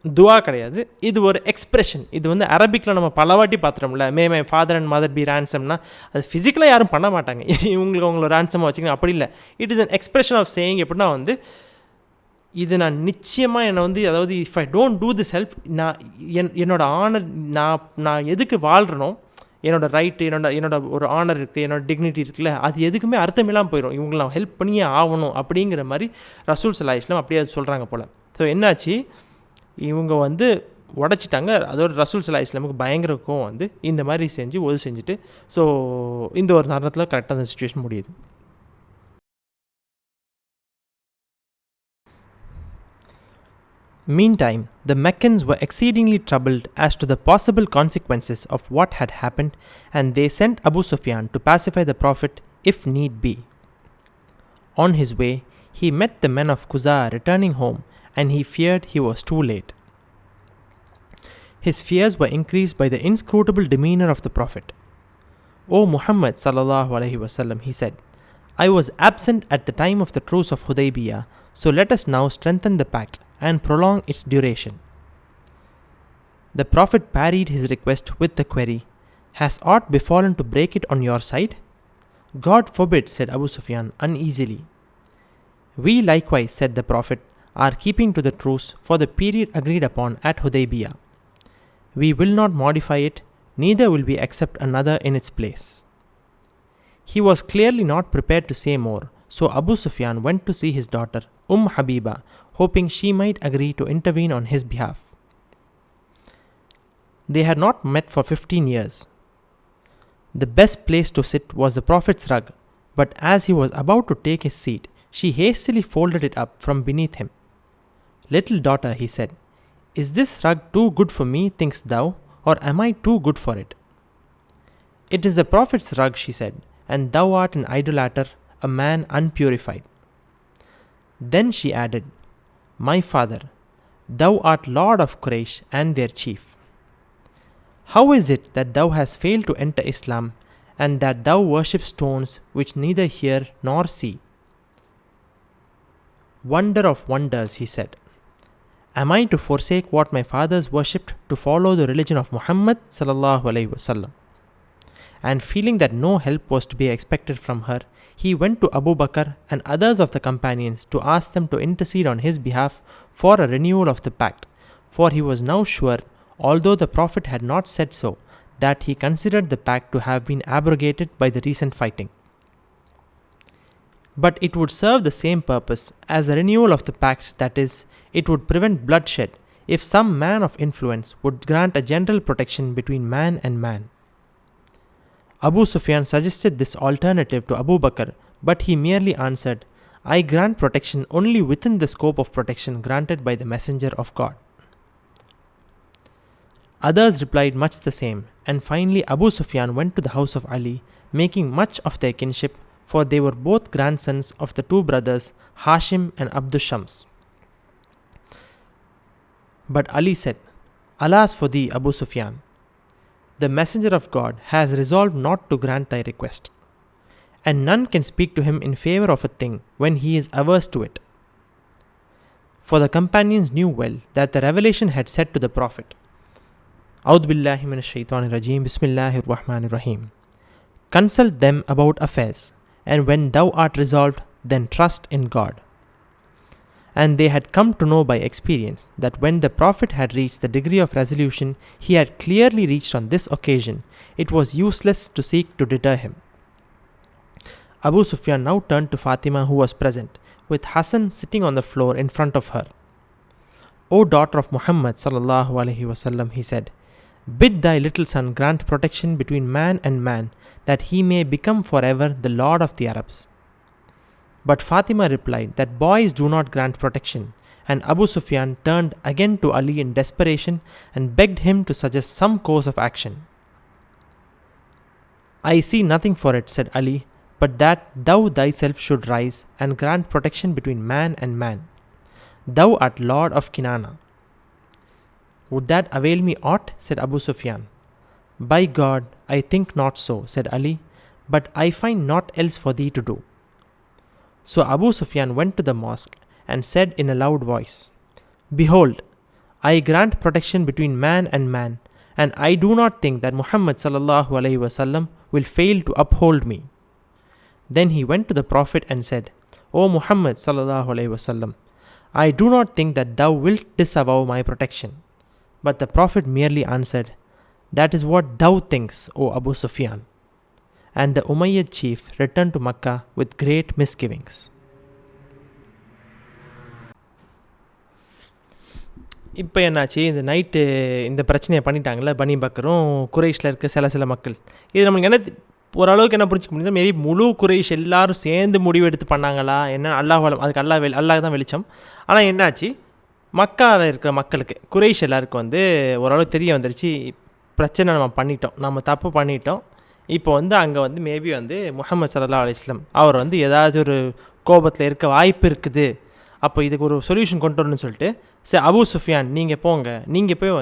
துவா கிடையாது, இது ஒரு எக்ஸ்ப்ரெஷன். இது வந்து அரபிக்கில் நம்ம பலவாட்டி பார்த்துட்டோம்ல, may my father and mother be ரேன்சம்னா அது ஃபிசிக்கலாக யாரும் பண்ண மாட்டாங்க, இவங்களுக்கு அவங்கள ரேன்சமாக வச்சுக்கணும், அப்படி இல்லை. It is an expression of saying. எப்படின்னா வந்து இது நான் நிச்சயமாக என்னை வந்து, அதாவது if I don't do this help, என்னோட ஆனர், நான் எதுக்கு வாழ்கிறனோ, என்னோடய ரைட்டு, என்னோட ஒரு ஆனர் இருக்குது, என்னோடய டிக்னிட்டி இருக்குல்ல, அது எதுக்குமே அர்த்தமில்லாமல் போயிடும், இவங்களை நான் ஹெல்ப் பண்ணியே ஆகணும் அப்படிங்கிற மாதிரி ரசூல் ஸல்லல்லாஹு அலைஹி வஸல்லம் அப்படியே சொல்கிறாங்க போல். ஸோ என்னாச்சு, இவங்க வந்து உடச்சிட்டாங்க. அதோட ரசூல் ஸல்லல்லாஹு அலைஹி வஸல்லமுக்கு பயங்கரக்கும் வந்து இந்த மாதிரி செஞ்சுட்டு, ஸோ இந்த ஒரு நேரத்தில் கரெக்டாக அந்த சுச்சுவேஷன் முடியுது. Meantime, the Meccans were exceedingly troubled as to the possible consequences of what had happened, and they sent Abu Sufyan to pacify the Prophet if need be. On his way, he met the men of Khuzaa returning home, and he feared he was too late. His fears were increased by the inscrutable demeanor of the Prophet. "O Muhammad sallallahu alaihi wasallam," he said, "I was absent at the time of the truce of Hudaybiyah, so let us now strengthen the pact and prolong its duration." The Prophet parried his request with the query, "Has aught befallen to break it on your side?" "God forbid," said Abu Sufyan uneasily. "We likewise," said the Prophet, "are keeping to the truce for the period agreed upon at Hudaybiyah. We will not modify it, neither will we accept another in its place." He was clearly not prepared to say more, so Abu Sufyan went to see his daughter, Habiba, hoping she might agree to intervene on his behalf. They had not met for 15 years. The best place to sit was the Prophet's rug, but as he was about to take his seat, she hastily folded it up from beneath him. "Little daughter," he said, "is this rug too good for me, thinkst thou, or am I too good for it?" "It is the Prophet's rug," she said, "and thou art an idolater, a man unpurified." Then she added, "My father, thou art lord of Quraysh and their chief. How is it that thou hast failed to enter Islam, and that thou worship stones which neither hear nor see?" "Wonder of wonders," he said, "am I to forsake what my fathers worshipped to follow the religion of Muhammad sallallahu alaihi wasallam?" And feeling that no help was to be expected from her, he went to Abu Bakr and others of the companions to ask them to intercede on his behalf for a renewal of the pact, for he was now sure, although the Prophet had not said so, that he considered the pact to have been abrogated by the recent fighting. But it would serve the same purpose as a renewal of the pact, that is, it would prevent bloodshed if some man of influence would grant a general protection between man and man. Abu Sufyan suggested this alternative to Abu Bakr, but he merely answered, "I grant protection only within the scope of protection granted by the Messenger of God." Others replied much the same, and finally Abu Sufyan went to the house of Ali, making much of their kinship, for they were both grandsons of the two brothers Hashim and Abdus Shams. But Ali said, "Alas for thee, Abu Sufyan! The Messenger of God has resolved not to grant thy request, and none can speak to him in favor of a thing when he is averse to it." For the companions knew well that the revelation had said to the Prophet, "A'udhu billahi minash shaitanir rajim, bismillahir rahmanir rahim. Consult them about affairs, and when thou art resolved, then trust in God." And they had come to know by experience that when the Prophet had reached the degree of resolution he had clearly reached on this occasion, it was useless to seek to deter him. Abu Sufyan now turned to Fatima, who was present, with Hassan sitting on the floor in front of her. O daughter of Muhammad sallallahu alaihi wasallam, he said, bid thy little son grant protection between man and man, that he may become forever the lord of the Arabs. But Fatima replied that boys do not grant protection, and Abu Sufyan turned again to Ali in desperation and begged him to suggest some course of action. I see nothing for it, said Ali, but that thou thyself should rise and grant protection between man and man. Thou art lord of Kinana. Would that avail me aught? Said Abu Sufyan. By God, I think not so, said Ali, but I find naught else for thee to do. So Abu Sufyan went to the mosque and said in a loud voice, behold, I grant protection between man and man, and I do not think that Muhammad sallallahu alaihi wasallam will fail to uphold me. Then he went to the Prophet and said, O Muhammad sallallahu alaihi wasallam, I do not think that thou wilt disavow my protection. But the Prophet merely answered, that is what thou thinks, O Abu Sufyan. And the Umayyad chief returned to Makkah with great misgivings. இப்போ என்னாச்சு, இந்த night இந்த பிரச்சனையை பண்ணிட்டாங்களே பனி பக்கரும் குறைஷில் இருக்க சில மக்கள். இது நம்மளுக்கு என்ன ஓரளவுக்கு என்ன புரிஞ்சிக்க முடியுது, மேபி முழு குறைஷ் எல்லாரும் சேர்ந்து முடிவு எடுத்து பண்ணாங்களா என்ன, அதுக்கு அல்லாஹ் தான் வெளிச்சம். ஆனால் என்னாச்சு, மக்காவில் இருக்கிற மக்களுக்கு குறைஷ் எல்லாருக்கும் ஓரளவு தெரிய வந்துருச்சு, பிரச்சனை நம்ம பண்ணிட்டோம், நம்ம தப்பு பண்ணிட்டோம். இப்போ அங்கே மேபி முஹம்மது ஸல்லல்லாஹு அலைஹி வஸல்லம் அவர் ஏதாச்சும் ஒரு கோபத்தில் இருக்க வாய்ப்பு இருக்குது, அப்போ இதுக்கு ஒரு சொல்யூஷன் கொண்டு வரணும்னு சொல்லிட்டு, சரி அபு சுஃபியான் நீங்கள் போங்க, நீங்கள் போய்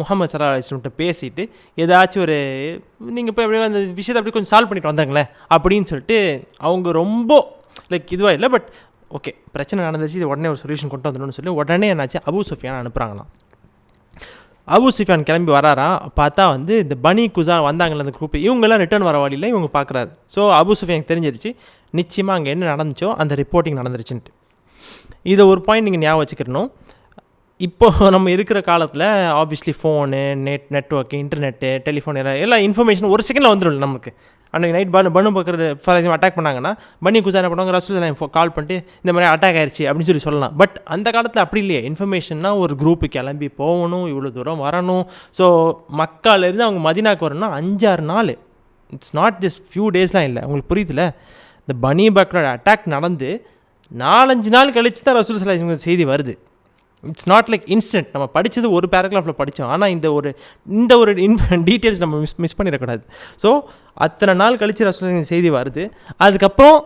முஹம்மது ஸல்லல்லாஹு அலைஹி வஸல்லம் பேசிட்டு ஏதாச்சும் ஒரு நீங்கள் போய் அப்படியே அந்த விஷயத்தை அப்படி கொஞ்சம் சால்வ் பண்ணிட்டு வந்தாங்களேன் அப்படின்னு சொல்லிட்டு அவங்க ரொம்ப இதுவாக இல்லை, பட் ஓகே பிரச்சனை நடந்துச்சு, இது உடனே ஒரு சொல்யூஷன் கொண்டு வந்துடணும்னு சொல்லி உடனே என்னாச்சு அபு சுஃபியான் அனுப்புகிறாங்களாம். அபு சுஃபியான் கிளம்பி வராராம், பார்த்தா இந்த பனி குசா வந்தாங்களே அந்த குரூப், இவங்கெல்லாம் ரிட்டர்ன் வர வழியில் இவங்க பார்க்குறாரு. ஸோ அபு சுஃபியானுக்கு தெரிஞ்சிருச்சு நிச்சயமாக அங்கே என்ன நடந்துச்சோ அந்த ரிப்போர்ட்டிங் நடந்துருச்சுன்ட்டு. இதை ஒரு பாயிண்ட் நீங்கள் ஞாபகம் வச்சுக்கிறணும். இப்போது நம்ம இருக்கிற காலத்தில் obviously phone, network, internet, telephone எல்லா இன்ஃபர்மேஷன் ஒரு செகண்டில் வந்துடும் நமக்கு. அன்றைக்கி night Banu Bakr for example attack பண்ணாங்கன்னா பனி குசா என்ன பண்ணுவாங்க, ரசூலுல்லாஹி கால் பண்ணிட்டு இந்த மாதிரி அட்டாக் ஆயிடுச்சு அப்படின்னு சொல்லலாம். பட் அந்த காலத்தில் அப்படி இல்லையே, இன்ஃபர்மேஷன்னா ஒரு குரூப்பு கிளம்பி போகணும், இவ்வளோ தூரம் வரணும். ஸோ மக்காலேருந்து அவங்க மதினாக்கு வரணும்னா 5-6 நாள், இட்ஸ் நாட் ஜஸ்ட் ஃபியூ டேஸ்லாம் இல்லை. உங்களுக்கு புரியுதுல, இந்த பனி பக்கரோட அட்டாக் நடந்து 4-5 நாள் கழித்து தான் ரசூலுல்லாஹி ஸல்லல்லாஹு செய்தி வருது. It's not like instant. நம்ம படித்தது ஒரு பேராகிராஃபில் படித்தோம், ஆனால் இந்த ஒரு டீட்டெயில்ஸ் நம்ம மிஸ் பண்ணிடக்கூடாது. ஸோ அத்தனை நாள் கழித்து ரசூலுல்லாஹி செய்தி வருது. அதுக்கப்புறம்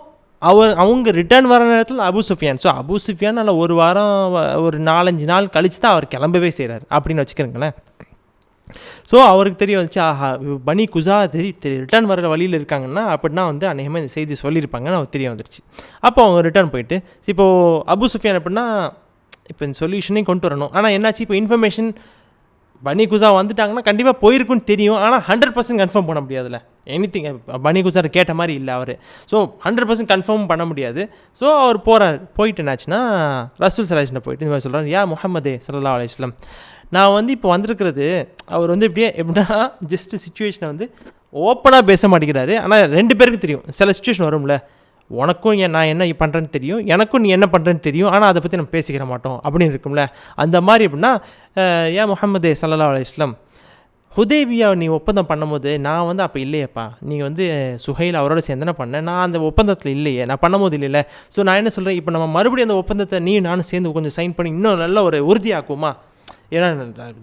அவங்க ரிட்டர்ன் வர நேரத்தில் அபு சுஃபியான், ஸோ அபு சுஃபியான் நல்ல ஒரு வாரம் ஒரு 4-5 நாள் கழித்து தான் அவர் கிளம்பவே செய்கிறார் அப்படின்னு வச்சுக்கிறீங்களேன். ஸோ அவருக்கு தெரிய வந்துச்சு, ஆஹா பனி குசா ரிட்டர்ன் வர வழியில் இருக்காங்கன்னா அப்படின்னா அநேகமாக இந்த செய்தி சொல்லியிருப்பாங்கன்னு அவர் தெரிய வந்துருச்சு. அப்போ அவங்க ரிட்டர்ன் போயிட்டு இப்போது அபு சுஃபியான் எப்படின்னா இப்போ இந்த சொல்யூஷனையும் கொண்டு வரணும். ஆனால் என்னாச்சு, இப்போ இன்ஃபர்மேஷன் பனி குசா வந்துட்டாங்கன்னா கண்டிப்பாக போயிருக்குன்னு தெரியும், ஆனால் 100% கன்ஃபார்ம் பண்ண முடியாதுல்ல. எனிதிங் பனி குசார் கேட்ட மாதிரி இல்லை அவர், ஸோ 100% கன்ஃபார்ம் பண்ண முடியாது. ஸோ அவர் போகிறார். போயிட்டு என்னாச்சுன்னா ரசூல் ஸல்லல்லாஹு போயிட்டு இந்த மாதிரி சொல்கிறார், யா முஹம்மதே ஸல்லல்லாஹு அலைஹி வஸல்லம், நான் இப்போ வந்திருக்கிறது, அவர் இப்படியே எப்படின்னா ஜஸ்ட்டு சிச்சுவேஷனை ஓப்பனாக பேச மாட்டேங்கிறாரு. ஆனால் 2 பேருக்கு தெரியும் சில சுச்சுவேஷன் வரும்ல, உனக்கும் நான் என்ன பண்ணுறேன்னு தெரியும், எனக்கும் நீ என்ன பண்ணுறேன்னு தெரியும், ஆனால் அதை பற்றி நம்ம பேசிக்கிற மாட்டோம் அப்படின்னு இருக்கும்ல. அந்த மாதிரி எப்படின்னா, ஏன் முஹம்மதே ஸல்லல்லாஹு அலைஹி வஸல்லம், ஹுதைபியா நீ ஒப்பந்தம் பண்ணும்போது நான் அப்போ இல்லையப்பா, நீங்கள் சுஹைல் அவரோட சேர்ந்து என்ன பண்ணேன், நான் அந்த ஒப்பந்தத்தில் இல்லையே, நான் பண்ணும்போது இல்லைல்ல. ஸோ நான் என்ன சொல்கிறேன், இப்போ நம்ம மறுபடியும் அந்த ஒப்பந்தத்தை நானும் சேர்ந்து கொஞ்சம் சைன் பண்ணி இன்னும் நல்ல ஒரு உறுதியாக்குமா, ஏன்னா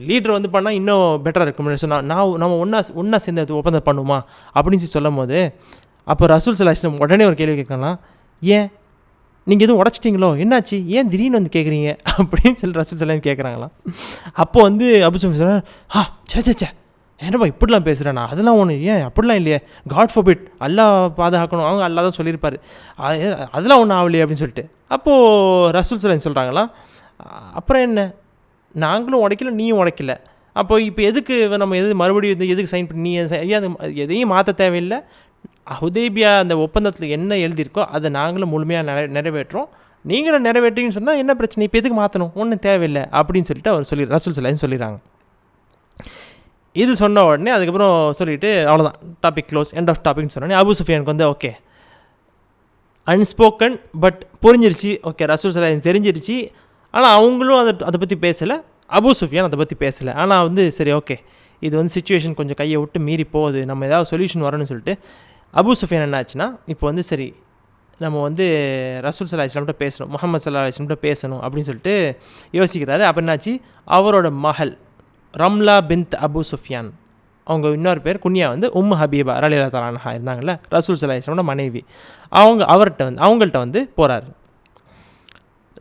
லீடர் பண்ணால் இன்னும் பெட்டராக இருக்கும். ஸோ நம்ம ஒன்றா சேர்ந்து அது ஒப்பந்தம் பண்ணுமா அப்படின்னு சொல்லும் போது, அப்போ ரசூல் ஸல்லல்லாஹு அலைஹி வஸல்லம் உடனே ஒரு கேள்வி கேட்கலாம், ஏன் நீங்கள் எதுவும் உடச்சிட்டிங்களோ, என்னாச்சு, ஏன் திடீர்னு கேட்குறீங்க அப்படின்னு சொல்லி ரசூல் ஸல்லல்லாஹு அலைஹி கேட்குறாங்களாம். அப்போ அபு சுஃபியான் சே என்னப்பா இப்படிலாம் பேசுகிறேன், நான் அதெல்லாம் ஒன்று, ஏன் அப்படிலாம் இல்லையே, காட் ஃபோர்பிட், அல்லாஹ் பாதுகாக்கணும், அவங்க அல்லாஹ் தான் சொல்லியிருப்பார், அதெல்லாம் ஒன்றும் ஆகலையே அப்படின்னு சொல்லிட்டு. அப்போது ரசூல் ஸல்லல்லாஹு அலைஹி சொல்கிறாங்களாம், அப்புறம் என்ன, நாங்களும் உடைக்கல நீயும் உடைக்கல, அப்போ இப்போ எதுக்கு நம்ம மறுபடியும் எதுக்கு சைன் பண்ணி எதையும் மாற்ற தேவையில்லை, ஹுதைபியா அந்த ஒப்பந்தத்தில் என்ன எழுதியிருக்கோ அதை நாங்களும் முழுமையாக நிறைவேற்றோம், நீங்களும் நிறைவேற்றிங்கன்னு சொன்னால் என்ன பிரச்சனை, இப்போ எதுக்கு மாற்றணும், ஒன்றும் தேவையில்லை அப்படின்னு சொல்லிட்டு அவர் ரசூல் ஸல்லல்லாஹு சொல்லிடுறாங்க. இது சொன்ன உடனே அதுக்கப்புறம் சொல்லிவிட்டு அவ்வளோதான், டாபிக் க்ளோஸ், எண்ட் ஆஃப் டாபிக்னு சொன்னோடனே அபு சுஃபியானுக்கு வந்து ஓகே அன்ஸ்போக்கன் பட் புரிஞ்சிருச்சு, ஓகே ரசூல் ஸல்லல்லாஹு தெரிஞ்சிருச்சு. ஆனால் அவங்களும் அதை பற்றி பேசலை, அபு சுஃபியான் அதை பற்றி பேசலை. ஆனால் வந்து சரி ஓகே இது வந்து சிச்சுவேஷன் கொஞ்சம் கையை விட்டு மீறி போகுது, நம்ம ஏதாவது சொல்யூஷன் வரணும்னு சொல்லிட்டு அபு சுஃபியான் என்ன ஆச்சுன்னா, இப்போ வந்து சரி நம்ம வந்து ரசூல் ஸல்லல்லாஹு அலைஹி வஸல்லம் பேசணும், முஹம்மது ஸல்லல்லாஹு அலைஹி வஸல்லம் பேசணும் அப்படின்னு சொல்லிட்டு யோசிக்கிறாரு. அப்போ என்னாச்சு, அவரோட மகள் ரம்லா பின்த் அபு சுஃபியான், அவங்க இன்னொரு பேர் குன்யா வந்து ஹபீபா ரலியல்லாஹு தஆலா அன்ஹா இருந்தாங்கல்ல, ரசூல் ஸல்லல்லாஹு அலைஹி வஸல்லம் மனைவி, அவங்கள்ட்ட வந்து போகிறாரு.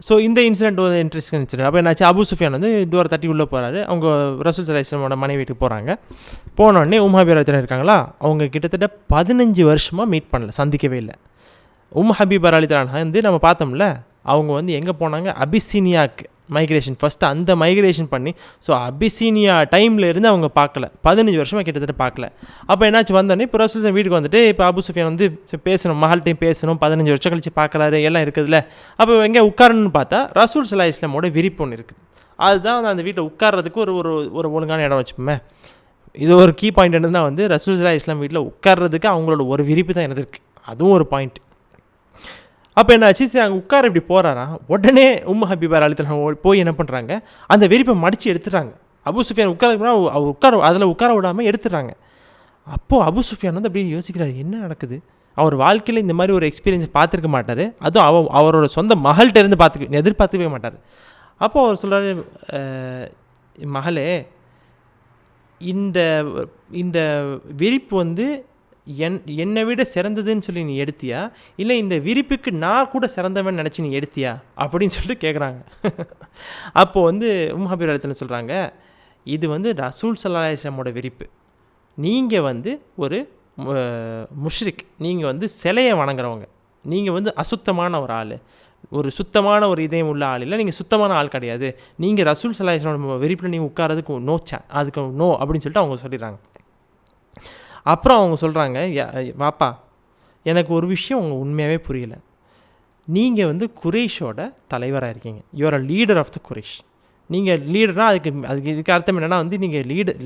ஸோ இந்த இன்சிடென்ட் ஒரு இன்ட்ரெஸ்டிங் இன்சிடென்ட். அப்போ என்னாச்சு, அபு சுஃபியான் வந்து தூர தட்டி உள்ளே போகிறாரு. அவங்க ரசூல் ஸல்லல்லாஹு அலைஹி வஸல்லம் மனைவி வீட்டுக்கு போகிறாங்க. போனோடனே ஹபீபா இருக்காங்களா, அவங்க கிட்டத்தட்ட 15 வருஷமாக மீட் பண்ணல, சந்திக்கவே இல்லை. ஹபீபா ரலியல்லாஹு தஆலா அன்ஹா வந்து நம்ம பார்த்தோம்ல, அவங்க வந்து எங்கே போனாங்க, அபிசீனியாவுக்கு மைக்ரேஷன், ஃபஸ்ட்டு அந்த மைக்ரேஷன் பண்ணி, ஸோ அபிசீனியா டைமில் இருந்து அவங்க பார்க்கல, 15 வருஷமாக கிட்டத்தட்ட பார்க்கல. அப்போ என்னாச்சு, வந்தோடனே இப்போ ரசூல் வீட்டுக்கு வந்துட்டு இப்போ அபு சுஃபியான் வந்து பேசணும், மகள்கிட்டையும் பேசணும், 15 வருஷம் கழிச்சு பார்க்குறாரு, எல்லாம் இருக்குதுல்ல. அப்போ எங்கே உட்காரணும்னு பார்த்தா ரசூல் ஸல்லல்லாஹு அலைஹி வஸல்லமோட விரிப்பு ஒன்று இருக்குது. அதுதான் அந்த வீட்டில் உட்கார்றதுக்கு ஒரு ஒழுங்கான இடம் வச்சுப்போமே. இது ஒரு கீ பாயிண்ட் என்னன்னா வந்து ரசூல் ஸல்லல்லாஹு அலைஹி வஸல்லம் வீட்டில் உட்கார்றதுக்கு அவங்களோட ஒரு விரிப்பு தான் இருந்திருக்கு, அதுவும் ஒரு பாயிண்ட். அப்போ என்னாச்சு, சரி அங்கே உட்கார இப்படி போகிறாராம். உடனே ஹபீபா ரலியல்லாஹு போய் என்ன பண்ணுறாங்க, அந்த விரிப்பை மடித்து எடுத்துடுறாங்க. அபு சுஃபியான் உட்கார விடாமல் எடுத்துடுறாங்க. அப்போது அபு சுஃபியான் வந்து அப்படியே யோசிக்கிறார், என்ன நடக்குது. அவர் வாழ்க்கையில் இந்த மாதிரி ஒரு எக்ஸ்பீரியன்ஸ் பார்த்துருக்க மாட்டார், அதுவும் அவரோட சொந்த மகள்கிட்ட இருந்து எதிர்பார்த்துக்கவே மாட்டார். அப்போது அவர் சொல்கிறாரு, மகளே இந்த விரிப்பு வந்து என்னை விட சிறந்ததுன்னு சொல்லி நீ எடுத்தியா, இல்லை இந்த விரிப்புக்கு நான் கூட சிறந்தவன் நினச்சி நீ எடுத்தியா அப்படின்னு சொல்லிட்டு கேட்குறாங்க. அப்போது வந்து ஹபீபா ரலியல்லாஹு சொல்கிறாங்க, இது வந்து ரசூல் ஸல்லல்லாஹு அலைஹி வஸல்லமோட விரிப்பு, நீங்கள் வந்து ஒரு முஷ்ரிக், நீங்கள் வந்து சிலையை வணங்குறவங்க, நீங்கள் வந்து அசுத்தமான ஒரு ஆள், ஒரு சுத்தமான ஒரு இதயம் உள்ள ஆள் இல்லை, நீங்கள் சுத்தமான ஆள் கிடையாது, நீங்கள் ரசூல் ஸல்லல்லாஹு அலைஹி வஸல்லம் விரிப்பில் நீங்கள் உட்காரதுக்கு அதுக்கு நோ அப்படின்னு சொல்லிட்டு அவங்க சொல்லிடுறாங்க. அப்புறம் அவங்க சொல்கிறாங்க, வாப்பா எனக்கு ஒரு விஷயம் உங்கள் உண்மையாகவே புரியலை, நீங்கள் வந்து குறைஷோட தலைவராக இருக்கீங்க, you are a leader of the Quraysh. நீங்கள் லீடர்னால் இதுக்கு அர்த்தம் என்னென்னா வந்து நீங்கள் leader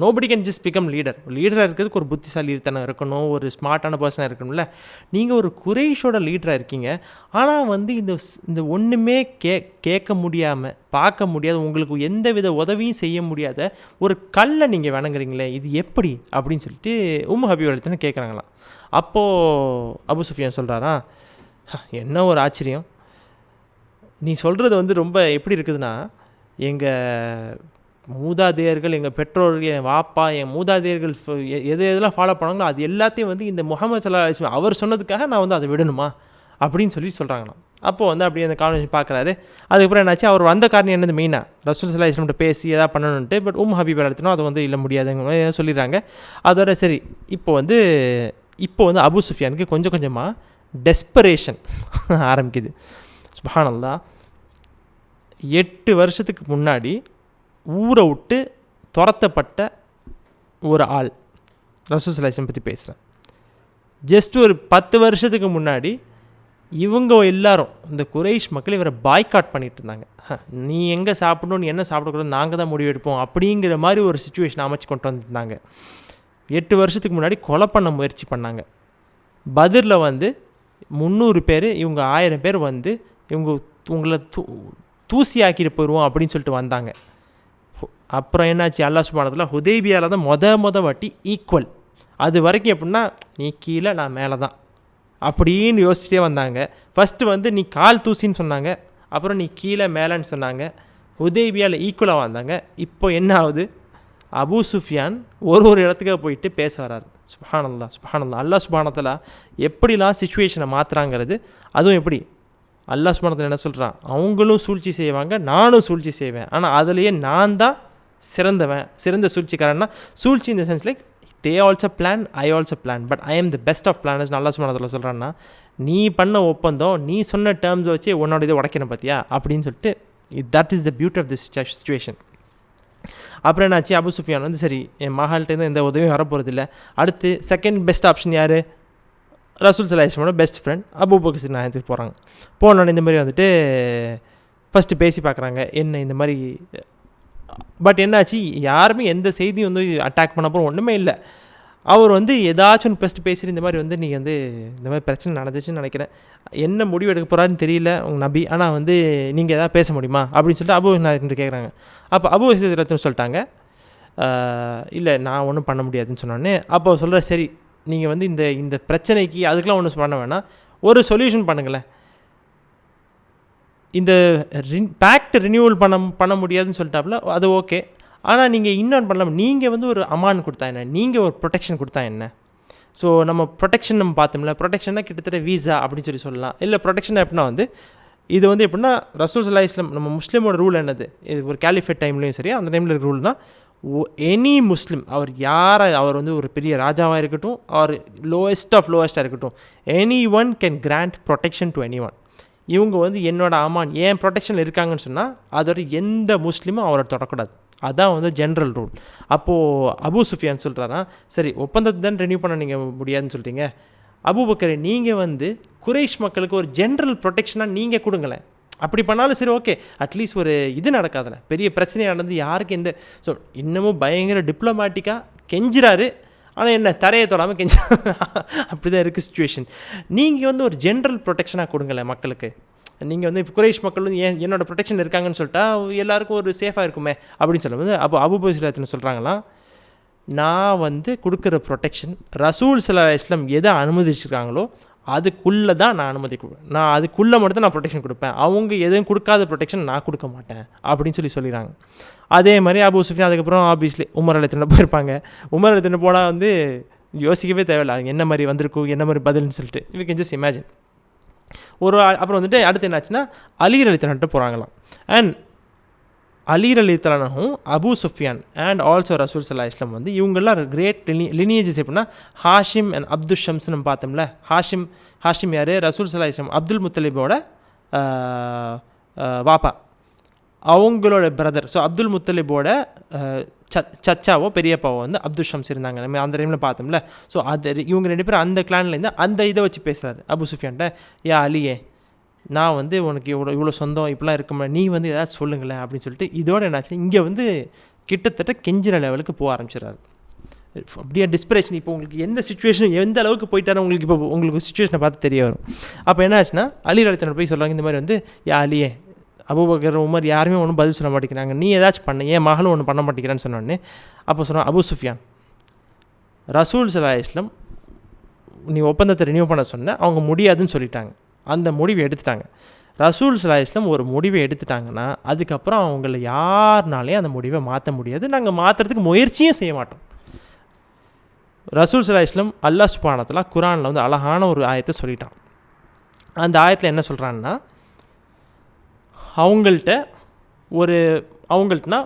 nobody can just become லீடராக இருக்கிறதுக்கு ஒரு புத்திசாலித்தனம் இருக்கணும், ஒரு ஸ்மார்ட்டான பர்சனாக இருக்கணும்ல. நீங்கள் ஒரு குறைஷோட லீடராக இருக்கீங்க, ஆனால் வந்து இந்த ஒன்றுமே கேட்க முடியாமல் பார்க்க முடியாத, உங்களுக்கு எந்த வித உதவியும் செய்ய முடியாத ஒரு கல்லை நீங்கள் வணங்குறீங்களே, இது எப்படி அப்படின்னு சொல்லிட்டு ஹபீபா ரலியல்லாஹு கேட்குறாங்களாம். அப்போது அபு சுஃபியான் சொல்கிறாரா, என்ன ஒரு ஆச்சரியம், நீ சொல்கிறது வந்து ரொம்ப எப்படி இருக்குதுன்னா, எங்கள் மூதாதையர்கள், எங்கள் பெற்றோர்கள், என் வாப்பா, என் மூதாதையர்கள் எதெல்லாம் ஃபாலோ பண்ணாங்களோ அது எல்லாத்தையும் வந்து இந்த முஹம்மது ஸல்லல்லாஹு அலைஹி வஸல்லம் அவர் சொன்னதுக்காக நான் வந்து அதை விடணுமா அப்படின்னு சொல்கிறாங்களாம். அப்போது வந்து அப்படியே அந்த கான்வர்சேஷன் பார்க்குறாரு. அதுக்கப்புறம் என்னாச்சு, அவர் வந்த காரணம் என்னது, மெயினாக ரசூல் ஸல்லல்லாஹு அலைஹி வஸல்லம் பேசி எதாவது பண்ணணுன்ட்டு. பட் ஹபீபா ரலியல்லாஹு அது வந்து இல்லை முடியாதுங்க சொல்லிடுறாங்க. அதோட சரி இப்போ வந்து அபு சுஃபியானுக்கு கொஞ்சம் கொஞ்சமாக டெஸ்பரேஷன் ஆரம்பிக்குது. சுப்ஹானல்லாஹ், 8 வருஷத்துக்கு முன்னாடி ஊரை விட்டு துரத்தப்பட்ட ஒரு ஆள் ரசூல் ஸல்லல்லாஹு அலைஹி வஸல்லம் பற்றி பேசுகிறேன். ஜஸ்ட் ஒரு 10 வருஷத்துக்கு முன்னாடி இவங்க எல்லாரும், இந்த குறைஷ் மக்கள் இவரை பாய்காட் பண்ணிகிட்டு இருந்தாங்க. நீ எங்கே சாப்பிடணும், நீ என்ன சாப்பிடக்கூடாது, நாங்கள் தான் முடிவு எடுப்போம் அப்படிங்கிற மாதிரி ஒரு சிச்சுவேஷன் அமைச்சு கொண்டு வந்துருந்தாங்க. 8 வருஷத்துக்கு முன்னாடி கொலை பண்ண முயற்சி பண்ணாங்க. பத்ரில் வந்து 300 பேர், இவங்க 1000 பேர் வந்து உங்களை தூசி ஆக்கிட்டு போயிடுவோம் அப்படின்னு சொல்லிட்டு வந்தாங்க. அப்புறம் என்னாச்சு, அல்லாஹ் சுப்ஹானஹு வ தஆலா ஹுதைபியாவில் தான் மொத வாட்டி ஈக்குவல். அது வரைக்கும் எப்படின்னா, நீ கீழே நான் மேலே தான் அப்படின்னு யோசிச்சுட்டே வந்தாங்க. ஃபஸ்ட்டு வந்து நீ கால் தூசின்னு சொன்னாங்க, அப்புறம் நீ கீழே மேலேன்னு சொன்னாங்க. ஹுதைபியாவில் ஈக்குவலாக வந்தாங்க. இப்போ என்ன ஆகுது, அபு சுஃபியான் ஒரு இடத்துக்காக போயிட்டு பேச வராரு. சுப்ஹானல்லாஹ் சுப்ஹானல்லாஹ். அல்லாஹ் சுப்ஹானஹு வ தஆலா எப்படிலாம் சிச்சுவேஷனை மாற்றுறாங்கிறது, அதுவும் எப்படி அல்லாஹ் சுப்ஹானஹு வ தஆலா என்ன சொல்கிறான், அவங்களும் சூழ்ச்சி செய்வாங்க, நானும் சூழ்ச்சி செய்வேன், ஆனால் அதுலேயே நான் தான் சிறந்த சூழ்ச்சிக்காரன்னா, சூழ்ச்சி இந்த sense like they also plan, I also plan, but I am the best of planners அல்லாஹ் சுப்ஹானஹு வ தஆலா சொல்கிறான்னா, நீ பண்ண ஒப்பந்தம், நீ சொன்ன டேர்ம்ஸை வச்சு உன்னோட இதை உடைக்கணும் பார்த்தியா அப்படின்னு சொல்லிட்டு, that is the beauty of this situation. அப்புறம் என்னாச்சு, அபு சுஃபியான் வந்து சரி என் மகள்கிட்டேருந்து எந்த உதவியும் வரப்போகிறது இல்லை, அடுத்து செகண்ட் பெஸ்ட் ஆப்ஷன் யார், ரசூல் ஸல்லல்லாஹு அலைஹி வஸல்லம் பெஸ்ட் ஃப்ரெண்ட் அபூபக்கர் சித்திக் போகிறாங்க. போனோடனே இந்த மாதிரி வந்துட்டு ஃபஸ்ட்டு பேசி பார்க்குறாங்க என்ன இந்த மாதிரி. பட் என்னாச்சு, யாருமே எந்த செய்தியும் வந்து அட்டாக் பண்ண போகிறோம் ஒன்றுமே இல்லை. அவர் வந்து ஏதாச்சும் ஃபஸ்ட்டு பேசிட்டு இந்த மாதிரி வந்து நீங்கள் வந்து இந்த மாதிரி பிரச்சனை நடந்துச்சுன்னு நினைக்கிறேன், என்ன முடிவு எடுக்க போகிறாருன்னு தெரியல உங்கள் நபி, ஆனால் வந்து நீங்கள் எதாவது பேச முடியுமா அப்படின்னு சொல்லிட்டு அபூ கேட்குறாங்க. அப்போ அபூ ஹுரைரா சொல்லிட்டாங்க, இல்லை நான் ஒன்றும் பண்ண முடியாதுன்னு சொன்னோடனே அப்போ சொல்கிற, சரி நீங்கள் வந்து இந்த பிரச்சனைக்கு அதுக்கெலாம் ஒன்றும் பண்ண வேணாம், ஒரு சொல்யூஷன் பண்ணுங்களேன். இந்த பேக்ட் ரினியூவல் பண்ண முடியாதுன்னு சொல்லிட்டாப்புல, அது ஓகே. ஆனால் நீங்கள் இன்னொன்று பண்ணலாம், நீங்கள் வந்து ஒரு அமான் கொடுத்தா என்ன, நீங்கள் ஒரு ப்ரொடெக்ஷன் கொடுத்தா என்ன. ஸோ நம்ம ப்ரொடெக்ஷன் நம்ம பார்த்தோம்ல, ப்ரொடெக்ஷன்னா கிட்டத்தட்ட வீசா அப்படின்னு சொல்லலாம். இல்லை ப்ரொடெக்ஷன் எப்படின்னா வந்து இது வந்து எப்படின்னா ரசூல் ஸல்லல்லாஹு அலைஹி வஸல்லம் நம்ம முஸ்லீமோட ரூல் என்னது, இது ஒரு கேலிஃபேட் டைம்லேயும் சரி அந்த டைமில் இருக்க ரூல்னா, எனி முஸ்லீம் அவர் வந்து ஒரு பெரிய ராஜாவாக இருக்கட்டும், அவர் லோவஸ்ட்டாக இருக்கட்டும், any one can grant protection to any one. இவங்க வந்து என்னோட அமான் என் ப்ரொடெக்ஷனில் இருக்காங்கன்னு சொன்னால் அதோட எந்த முஸ்லீமும் அவரை தொடக்கூடாது. அதான் வந்து ஜென்ரல் ரூல். அப்போது அபூ சுஃபியான் சொல்கிறாரா, சரி ஒப்பந்தத்தை தான் ரெனியூ பண்ண நீங்கள் முடியாதுன்னு சொல்லிட்டீங்க, அபூபக்கர் நீங்கள் வந்து குறைஷ் மக்களுக்கு ஒரு ஜென்ரல் ப்ரொடெக்ஷனாக நீங்கள் கொடுங்களேன். அப்படி பண்ணாலும் சரி ஓகே, அட்லீஸ்ட் ஒரு இது நடக்காதுல, பெரிய பிரச்சனையாக நடந்து யாருக்கு எந்த. ஸோ இன்னமும் பயங்கர டிப்ளமேட்டிக்காக கெஞ்சுறாரு, ஆனால் என்ன தரையை தொடாமல் கெஞ்ச அப்படி தான் இருக்குது சுச்சுவேஷன். நீங்கள் வந்து ஒரு ஜென்ரல் ப்ரொடெக்ஷனாக கொடுங்களேன் மக்களுக்கு. நீங்கள் வந்து இப்போ குறைஷ் மக்கள் வந்து என்னோட ப்ரொடெக்ஷன் இருக்காங்கன்னு சொல்லிட்டா எல்லாருக்கும் ஒரு சேஃபாக இருக்குமே அப்படின்னு சொல்லும்போது, அப்போ அபூ ஹுரைரா சொல்கிறாங்களாம், நான் வந்து கொடுக்குற ப்ரொடெக்ஷன் ரசூல் ஸல்லல்லாஹு அலைஹி வஸல்லம் எதை அனுமதிச்சிருக்காங்களோ அதுக்குள்ளே தான் நான் அனுமதி கொடுப்பேன், நான் அதுக்குள்ளே மட்டும் தான் நான் ப்ரொடெக்ஷன் கொடுப்பேன், அவங்க எதுவும் கொடுக்காத ப்ரொடெக்ஷன் நான் கொடுக்க மாட்டேன் அப்படின்னு சொல்லிடுறாங்க. அதே மாதிரி அபூ சுஃபியான் அதுக்கப்புறம் ஆப்வியஸ்லி உமர் ரலியல்லாஹு போயிருப்பாங்க. உமர் ரலியல்லாஹு போனால் வந்து யோசிக்கவே தேவையில்லை என்ன மாதிரி வந்திருக்கும் என்ன மாதிரி பதில்னு சொல்லிட்டு, யூ கேன் ஜஸ்ட் இமேஜின். அப்புறம் வந்துட்டு அடுத்து என்னாச்சுன்னா அலி ரலியல்லாஹு போகிறாங்களாம். அண்ட் அலி ரலியல்லாஹு, அபூ சுஃபியான் அண்ட் ஆல்சோ ரசூல் ஸல்லல்லாஹு அலைஹி வஸல்லம் வந்து இவங்கெல்லாம் கிரேட் லினியேஜஸ். எப்படின்னா ஹாஷிம் அண்ட் அப்துல் ஷம்ஸ் நம்ம பார்த்தோம்ல, ஹாஷிம் யார், ரசூல் ஸல்லல்லாஹு அலைஹி வஸல்லம் அப்துல் முத்தலிபோட வாப்பா, அவங்களோட பிரதர். ஸோ அப்துல் முத்தலிபோட சச்சாவோ பெரியப்பாவோ வந்து அப்துல் ஷம்ஸ் இருந்தாங்க, நம்ம அந்த டைமில் பார்த்தோம்ல. ஸோ அது இவங்க ரெண்டு பேரும் அந்த கிளான்லேருந்து அந்த இதை வச்சு பேசுகிறாரு அபூ சுஃபியான்ட்ட, யா அலியே நான் வந்து உனக்கு இவ்வளோ சொந்தம் இப்படிலாம் இருக்குமா, நீ வந்து ஏதாச்சும் சொல்லுங்களேன் அப்படின்னு சொல்லிட்டு. இதோட என்னாச்சு, இங்கே வந்து கிட்டத்தட்ட கெஞ்சிற லெவலுக்கு போக ஆரம்பிச்சிடறாரு. அப்படியே டிஸ்பிரேஷன். இப்போ உங்களுக்கு எந்த சுச்சுவேஷன் எந்த அளவுக்கு போயிட்டாரு உங்களுக்கு சுச்சுவேஷனை பார்த்து தெரிய வரும். அப்போ என்ன ஆச்சுன்னா அலி ரலியல்லாஹு போய் சொல்கிறாங்க, இந்த மாதிரி வந்து யா அலியே அபூபக்கர் உமர் யாருமே ஒன்றும் பதில் சொல்ல மாட்டேங்கிறாங்க, நீ ஏதாச்சும் பண்ண, என் மகளும் ஒன்றும் பண்ண மாட்டேங்கிறான்னு சொன்னோடனே அப்போ சொன்னான் அபூ சுஃபியான், ரசூல் ஸல்லல்லாஹு அலைஹி வஸல்லம் நீ ஒப்பந்தத்தை ரினியூ பண்ண சொன்ன, அவங்க முடியாதுன்னு சொல்லிட்டாங்க, அந்த முடிவை எடுத்துட்டாங்க. ரசூல் ஸல்லல்லாஹு அலைஹி வஸல்லம் ஒரு முடிவை எடுத்துட்டாங்கன்னா அதுக்கப்புறம் அவங்கள யாருனாலையும் அந்த முடிவை மாற்ற முடியாது, நாங்கள் மாற்றுறதுக்கு முயற்சியும் செய்ய மாட்டோம். ரசூல் ஸல்லல்லாஹு அலைஹி வஸல்லம் அல்லாஹ் சுப்ஹானஹு வ தஆலா குர்ஆனில் வந்து அழகான ஒரு ஆயத்தை சொல்லிட்டான். அந்த ஆயத்தில் என்ன சொல்கிறான்னா, அவங்கள்ட்டனா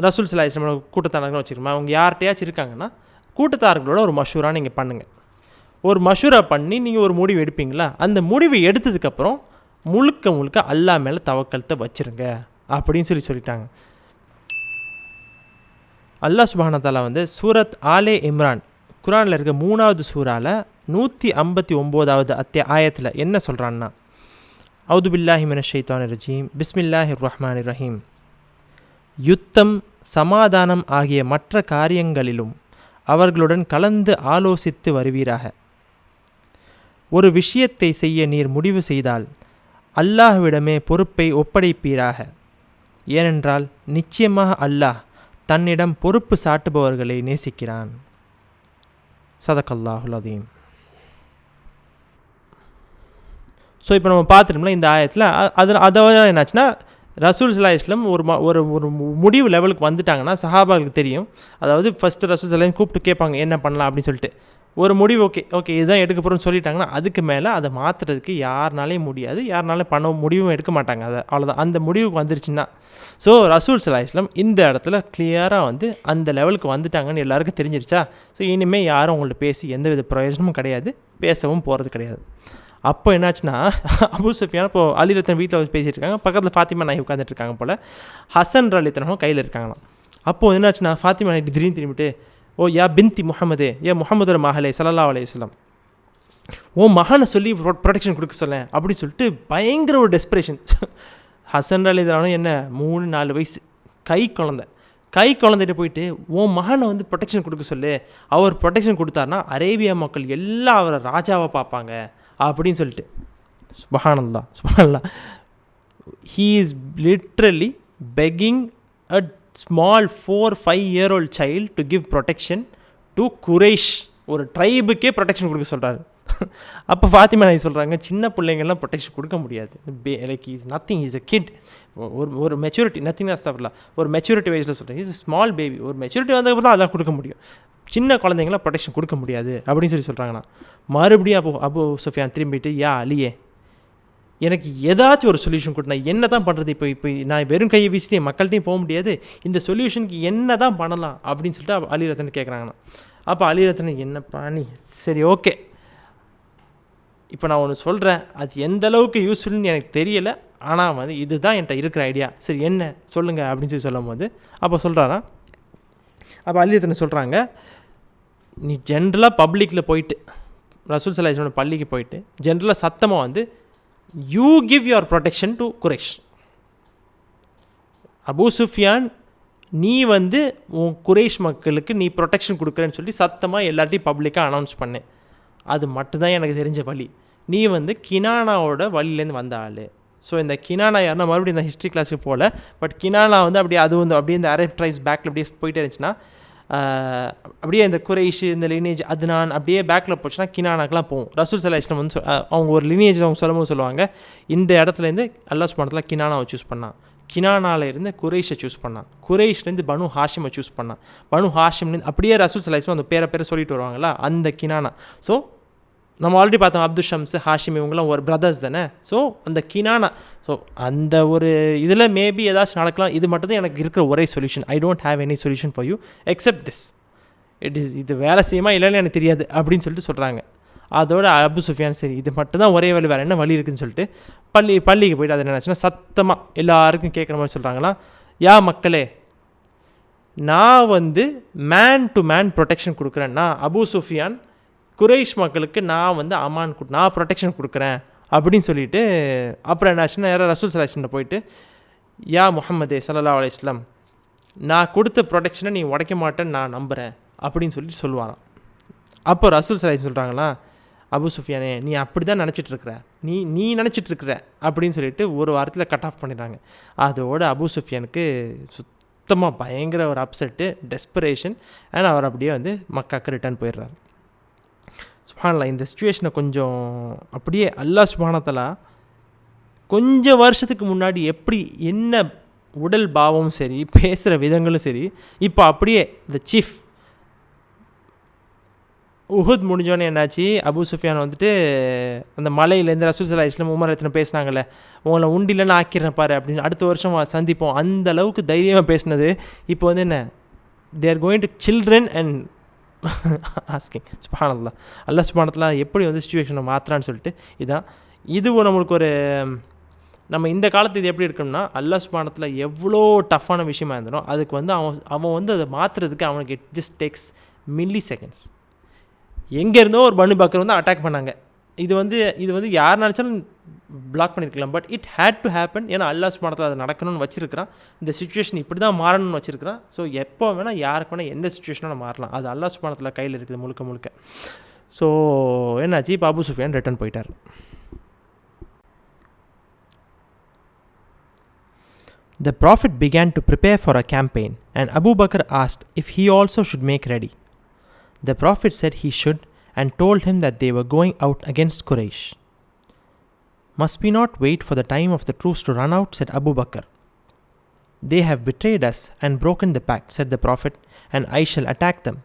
ரசூல் ஸல்லல்லாஹு அலைஹி வஸல்லம் கூட்டத்தாரர்கள் வச்சுருக்கோம், அவங்க யார்கிட்டையாச்சும் இருக்காங்கன்னா கூட்டத்தாரர்களோட ஒரு மஷூரா நீங்கள் பண்ணுங்கள். ஒரு மஷூரா பண்ணி நீங்கள் ஒரு முடிவு எடுப்பீங்களா, அந்த முடிவு எடுத்ததுக்கப்புறம் முழுக்க அல்லாஹ் மேலே தவக்கலத்தை வச்சுருங்க அப்படின்னு சொல்லிட்டாங்க. அல்லாஹ் சுப்ஹானஹு வ தஆலா வந்து சூரத் ஆலே இம்ரான் குர்ஆனில் இருக்க 3வது சூறாவில் 159வது ஆயத்தில் என்ன சொல்கிறான்னா, அவுது பில்லாஹி மினஷ் ஷைத்தானிர் ரஜீம் பிஸ்மில்லாஹிர் ரஹ்மானிர் ரஹீம். யுத்தம் சமாதானம் ஆகிய மற்ற காரியங்களிலும் அவர்களுடன் கலந்து ஆலோசித்து வருவீராக. ஒரு விஷயத்தை செய்ய நீர் முடிவு செய்தால் அல்லாஹ்விடமே பொறுப்பை ஒப்படைப்பீராக. ஏனென்றால் நிச்சயமாக அல்லாஹ் தன்னிடம் பொறுப்பு சாட்டுபவர்களை நேசிக்கிறான். சதகல்லாஹுல் அதீம். ஸோ இப்போ நம்ம பார்த்துட்டோம்னா இந்த ஆயத்தில் அதோட என்னாச்சுன்னா ரசூல் ஸல்லல்லாஹு அலைஹி வஸல்லம் ஒரு முடிவு லெவலுக்கு வந்துட்டாங்கன்னா சஹாபாவுக்கு தெரியும். அதாவது ஃபஸ்ட்டு ரசூல் ஸல்லல்லாஹு அலைஹி வஸல்லம் கூப்பிட்டு கேட்பாங்க என்ன பண்ணலாம் அப்படின்னு சொல்லிட்டு. ஒரு முடிவு ஓகே இதுதான் எடுக்க போகிறோம்னு சொல்லிட்டாங்கன்னா அதுக்கு மேலே அதை மாற்றுறதுக்கு யாருனாலையும் முடியாது, யாருனாலும் முடிவும் எடுக்க மாட்டாங்க. அதை அவ்வளோதான், அந்த முடிவுக்கு வந்துருச்சுன்னா. ஸோ ரசூல் ஸல்லல்லாஹு அலைஹி வஸல்லம் இந்த இடத்துல கிளியராக வந்து அந்த லெவலுக்கு வந்துட்டாங்கன்னு எல்லாருக்கும் தெரிஞ்சிருச்சா. ஸோ இனிமேல் யாரும் அவங்கள்ட்ட பேசி எந்தவித பிரயோஜனமும் கிடையாது, பேசவும் போகிறது கிடையாது. அப்போ என்னாச்சுன்னா அபூ சுஃபியான் இப்போ அலி ரலியல்லாஹு வீட்டில் வச்சு பேசிகிட்டு இருக்காங்க, பக்கத்தில் ஃபாத்திமா நாயகி உட்காந்துட்டு இருக்காங்க போல், ஹசன் ரலியல்லாஹு கையில் இருக்காங்களாம். அப்போது என்னாச்சுன்னா ஃபாத்திமா நாயகி திடீர்னு திரும்பிட்டு, ஓ யா பின்தி முஹம்மதே, ஏ முஹம்மதோட மகளே ஸல்லல்லாஹு அலைஹி வஸல்லம், உன் மகனை சொல்லி ப்ரொடெக்ஷன் கொடுக்க சொல்ல அப்படின்னு சொல்லிட்டு பயங்கர ஒரு டெஸ்பிரேஷன். ஹசன் ரலிதானும் என்ன 3-4 வயசு கை குழந்தைகிட்ட போயிட்டு உன் மகனை வந்து ப்ரொடெக்ஷன் கொடுக்க சொல்லு, அவர் ப்ரொடெக்ஷன் கொடுத்தாருனா அரேபியா மக்கள் எல்லாம் அவரை ராஜாவை பார்ப்பாங்க அப்படின்னு சொல்லிட்டு. சுப்ஹானல்லாஹ். He is literally begging a small 4-5-year-old child to give protection to Quraysh. ஒரு ட்ரைபுக்கே ப்ரொடெக்ஷன் கொடுக்க சொல்கிறாரு. அப்போ ஃபாத்திமா நாய் சொல்கிறாங்க, சின்ன பிள்ளைங்கள்லாம் ப்ரொடெக்ஷன் கொடுக்க முடியாது, like is nothing, is a kid. ஒரு மெச்சூரிட்டி, நத்திங் அஸ்தஃபிருல்லாஹ், ஒரு மெச்சூரிட்டி வயசில் சொல்கிறேன், இஸ் ஸ்மால் பேபி, ஒரு மெச்சூரிட்டி வந்ததுக்கு தான் அதான் கொடுக்க முடியும், சின்ன குழந்தைங்களாம் ப்ரொடெக்ஷன் கொடுக்க முடியாது அப்படின்னு சொல்கிறாங்கண்ணா. மறுபடியும் அபு சுஃபியான் திரும்பிட்டு, யா அலியே, எனக்கு ஏதாச்சும் ஒரு சொல்யூஷன் கொடுத்தா என்ன தான் பண்ணுறது, இப்போ நான் வெறும் கையை வீசிட்டு மக்கள்கிட்டையும் போக முடியாது, இந்த சொல்யூஷனுக்கு என்ன தான் பண்ணலாம் அப்படின்னு சொல்லிட்டு அலிரத்தன் கேட்குறாங்கண்ணா. அப்போ அலிரத்தன், என்னப்பா நீ, சரி ஓகே, இப்போ நான் ஒன்று சொல்கிறேன், அது எந்த அளவுக்கு யூஸ்ஃபுல்னு எனக்கு தெரியலை, ஆனால் வந்து இதுதான் என்கிட்ட இருக்கிற ஐடியா, சரி என்ன சொல்லுங்கள் அப்படின்னு சொல்லும் போது அப்போ சொல்கிறாராம். அப்போ அலிரத்தன் சொல்கிறாங்க, நீ ஜென்ரலாக பப்ளிக்கில் போயிட்டு, ரசூல் ஸல்லல்லாஹு அலைஹி வஸல்லம் பள்ளிக்கு போயிட்டு ஜென்ரலாக சத்தமாக வந்து you give your protection to Quraish. Abu Sufiyan, நீ வந்து உன் குரைஷ் மக்களுக்கு நீ ப்ரொடெக்ஷன் கொடுக்குறேன்னு சொல்லி சத்தமாக எல்லாத்தையும் பப்ளிக்காக அனௌன்ஸ் பண்ணேன். அது மட்டும்தான் எனக்கு தெரிஞ்ச வழி. நீ வந்து கினானாவோட வழியிலேருந்து வந்த ஆள். ஸோ இந்த கினானா யாருன்னா மறுபடியும் இந்த ஹிஸ்ட்ரி கிளாஸுக்கு போகல, பட் கினானா வந்து அப்படியே அது வந்து அப்படியே இந்த அரேப் ட்ரைப்ஸ் பேக்கில் அப்படியே போயிட்டே இருந்துச்சுன்னா, அப்படியே இந்த குரைஷ் இந்த லினேஜ் அதுனான் அப்படியே பேக்கில் போச்சுன்னா கினானாக்கெலாம் போகும். ரசூல் ஸல்லல்லாஹு அலைஹி வஸல்லம் வந்து அவங்க ஒரு லினேஜ் அவங்க சொல்லும்போது சொல்லுவாங்க, இந்த இடத்துலேருந்து அல்லாஹ் சுப்ஹானஹு வ தஆலா கினானாவை சூஸ் பண்ணான், கினானாலேருந்து குரைஷை சூஸ் பண்ணான், குரைஷ்லேருந்து பனு ஹாஷிமை சூஸ் பண்ணான், பனு ஹாஷிம்லேருந்து அப்படியே ரசூல் ஸல்லல்லாஹு அலைஹி வஸல்லம் அந்த பேரை சொல்லிட்டு வருவாங்களா, அந்த கினானா. ஸோ நம்ம ஆல்ரெடி பார்த்தோம், அப்துல் ஷம்ஸ், ஹாஷிம், இவங்களாம் ஒரு பிரதர்ஸ் தானே. ஸோ அந்த கினானா, ஸோ அந்த ஒரு இதில் மேபி ஏதாச்சும் நடக்கலாம். இது மட்டும் தான் எனக்கு இருக்கிற ஒரே solution. I don't have any solution for you accept this. இது வேலை செய்யுமா இல்லைன்னு எனக்கு தெரியாது அப்படின்னு சொல்லிட்டு சொல்கிறாங்க. அதோட அபு சுஃபியான், சரி இது மட்டும் தான் ஒரே வழி, வேறு என்ன வழி இருக்குதுன்னு சொல்லிட்டு பள்ளிக்கு போய்ட்டு அது என்னாச்சுன்னா சத்தமாக எல்லாருக்கும் கேட்குற மாதிரி சொல்கிறாங்களா, யா மக்களே, நான் வந்து மேன் டு மேன் ப்ரொடெக்ஷன் கொடுக்குறேன்னா அபு சுஃபியான் குரைஷ் மக்களுக்கு நான் வந்து நான் ப்ரொடெக்ஷன் கொடுக்குறேன் அப்படின்னு சொல்லிட்டு, அப்புறம் என்னாச்சுன்னா யாரோ ரசூல் ஸல்லல்லாஹு அலைஹி வஸல்லம் போயிட்டு, யா முஹம்மதே ஸல்லல்லாஹு அலைஹி வஸல்லம், நான் கொடுத்த ப்ரொடெக்ஷனை நீ உடைக்க மாட்டேன்னு நான் நம்புகிறேன் அப்படின்னு சொல்லிட்டு சொல்லுவாராம். அப்போ ரசூல் ஸல்லல்லாஹு அலைஹி வஸல்லம் சொல்கிறாங்களா, அபு சுஃபியானே, நீ அப்படி தான் நினச்சிட்ருக்குற, நீ நினச்சிட்ருக்குற அப்படின்னு சொல்லிட்டு ஒரு வாரத்தில் கட் ஆஃப் பண்ணிடுறாங்க. அதோட அபு சுஃபியானுக்கு சுத்தமாக பயங்கர ஒரு அப்செட்டு, டெஸ்பரேஷன், அண்ட் அவர் அப்படியே வந்து மக்காவுக்கு ரிட்டர்ன் போயிடுறாரு. சுப்ஹானல்லாஹ், இந்த சிச்சுவேஷனை கொஞ்சம் அப்படியே அல்லாஹ் சுப்ஹானஹு வ தஆலா கொஞ்சம் வருஷத்துக்கு முன்னாடி எப்படி என்ன உடல் பாவமும் சரி பேசுகிற விதங்களும் சரி, இப்போ அப்படியே இந்த சீஃப் உஹுத் முடிஞ்சோன்னே என்னாச்சு, அபு சுஃபியான் வந்துட்டு அந்த மலையிலேருந்து ரசூல் ஸல்லல்லாஹு அலைஹி வஸல்லம் உமர் எத்தனை பேசினாங்கல்ல, உங்களை உண்டிலன்னு ஆக்கிறேன் பாரு அப்படின்னு, அடுத்த வருஷம் சந்திப்போம், அந்த அளவுக்கு தைரியமாக பேசினது இப்போ வந்து என்ன, they are going to children and asking. சுப்ஹானல்லாஹ், அல்லாஹ் சுப்ஹானஹு வ தஆலா எப்படி வந்து சிச்சுவேஷனை மாற்றுறான்னு சொல்லிட்டு இதான் இது நம்மளுக்கு ஒரு, நம்ம இந்த காலத்து இது எப்படி இருக்கணும்னா, அல்லாஹ் சுப்ஹானஹு வ தஆலா எவ்வளோ டஃப்பான விஷயமா இருந்தாலும் அதுக்கு வந்து அவன் வந்து அதை மாற்றுறதுக்கு அவனுக்கு it just takes milliseconds. எங்கேருந்தோ ஒரு பனு பக்கர் வந்து அட்டாக் பண்ணாங்க, இது வந்து யார் நினச்சாலும் பிளாக் பண்ணியிருக்கலாம், but it had to happen. ஏன்னா அல்லாஹ் சுப்ஹானஹு வ தஆலா அதை நடக்கணும்னு வச்சிருக்கிறான், இந்த சிச்சுவேஷன் இப்படி தான் மாறணும்னு வச்சிருக்கிறான். ஸோ எப்போ வேணால் யாருக்கு வேணால் எந்த சிச்சுவேஷனும் மாறலாம், அது அல்லாஹ் சுப்ஹானஹு வ தஆலா கையில் இருக்குது முழுக்க. ஸோ என்னாச்சு, இப்போ அபு சுஃபியான் ரிட்டர்ன் போயிட்டார். The Prophet began to prepare for a campaign, and Abu Bakr asked if he also should make ready. The Prophet said he should, and told him that they were going out against Quraysh. Must we not wait for the time of the truce to run out, said Abu Bakr. They have betrayed us and broken the pact, said the Prophet, and I shall attack them.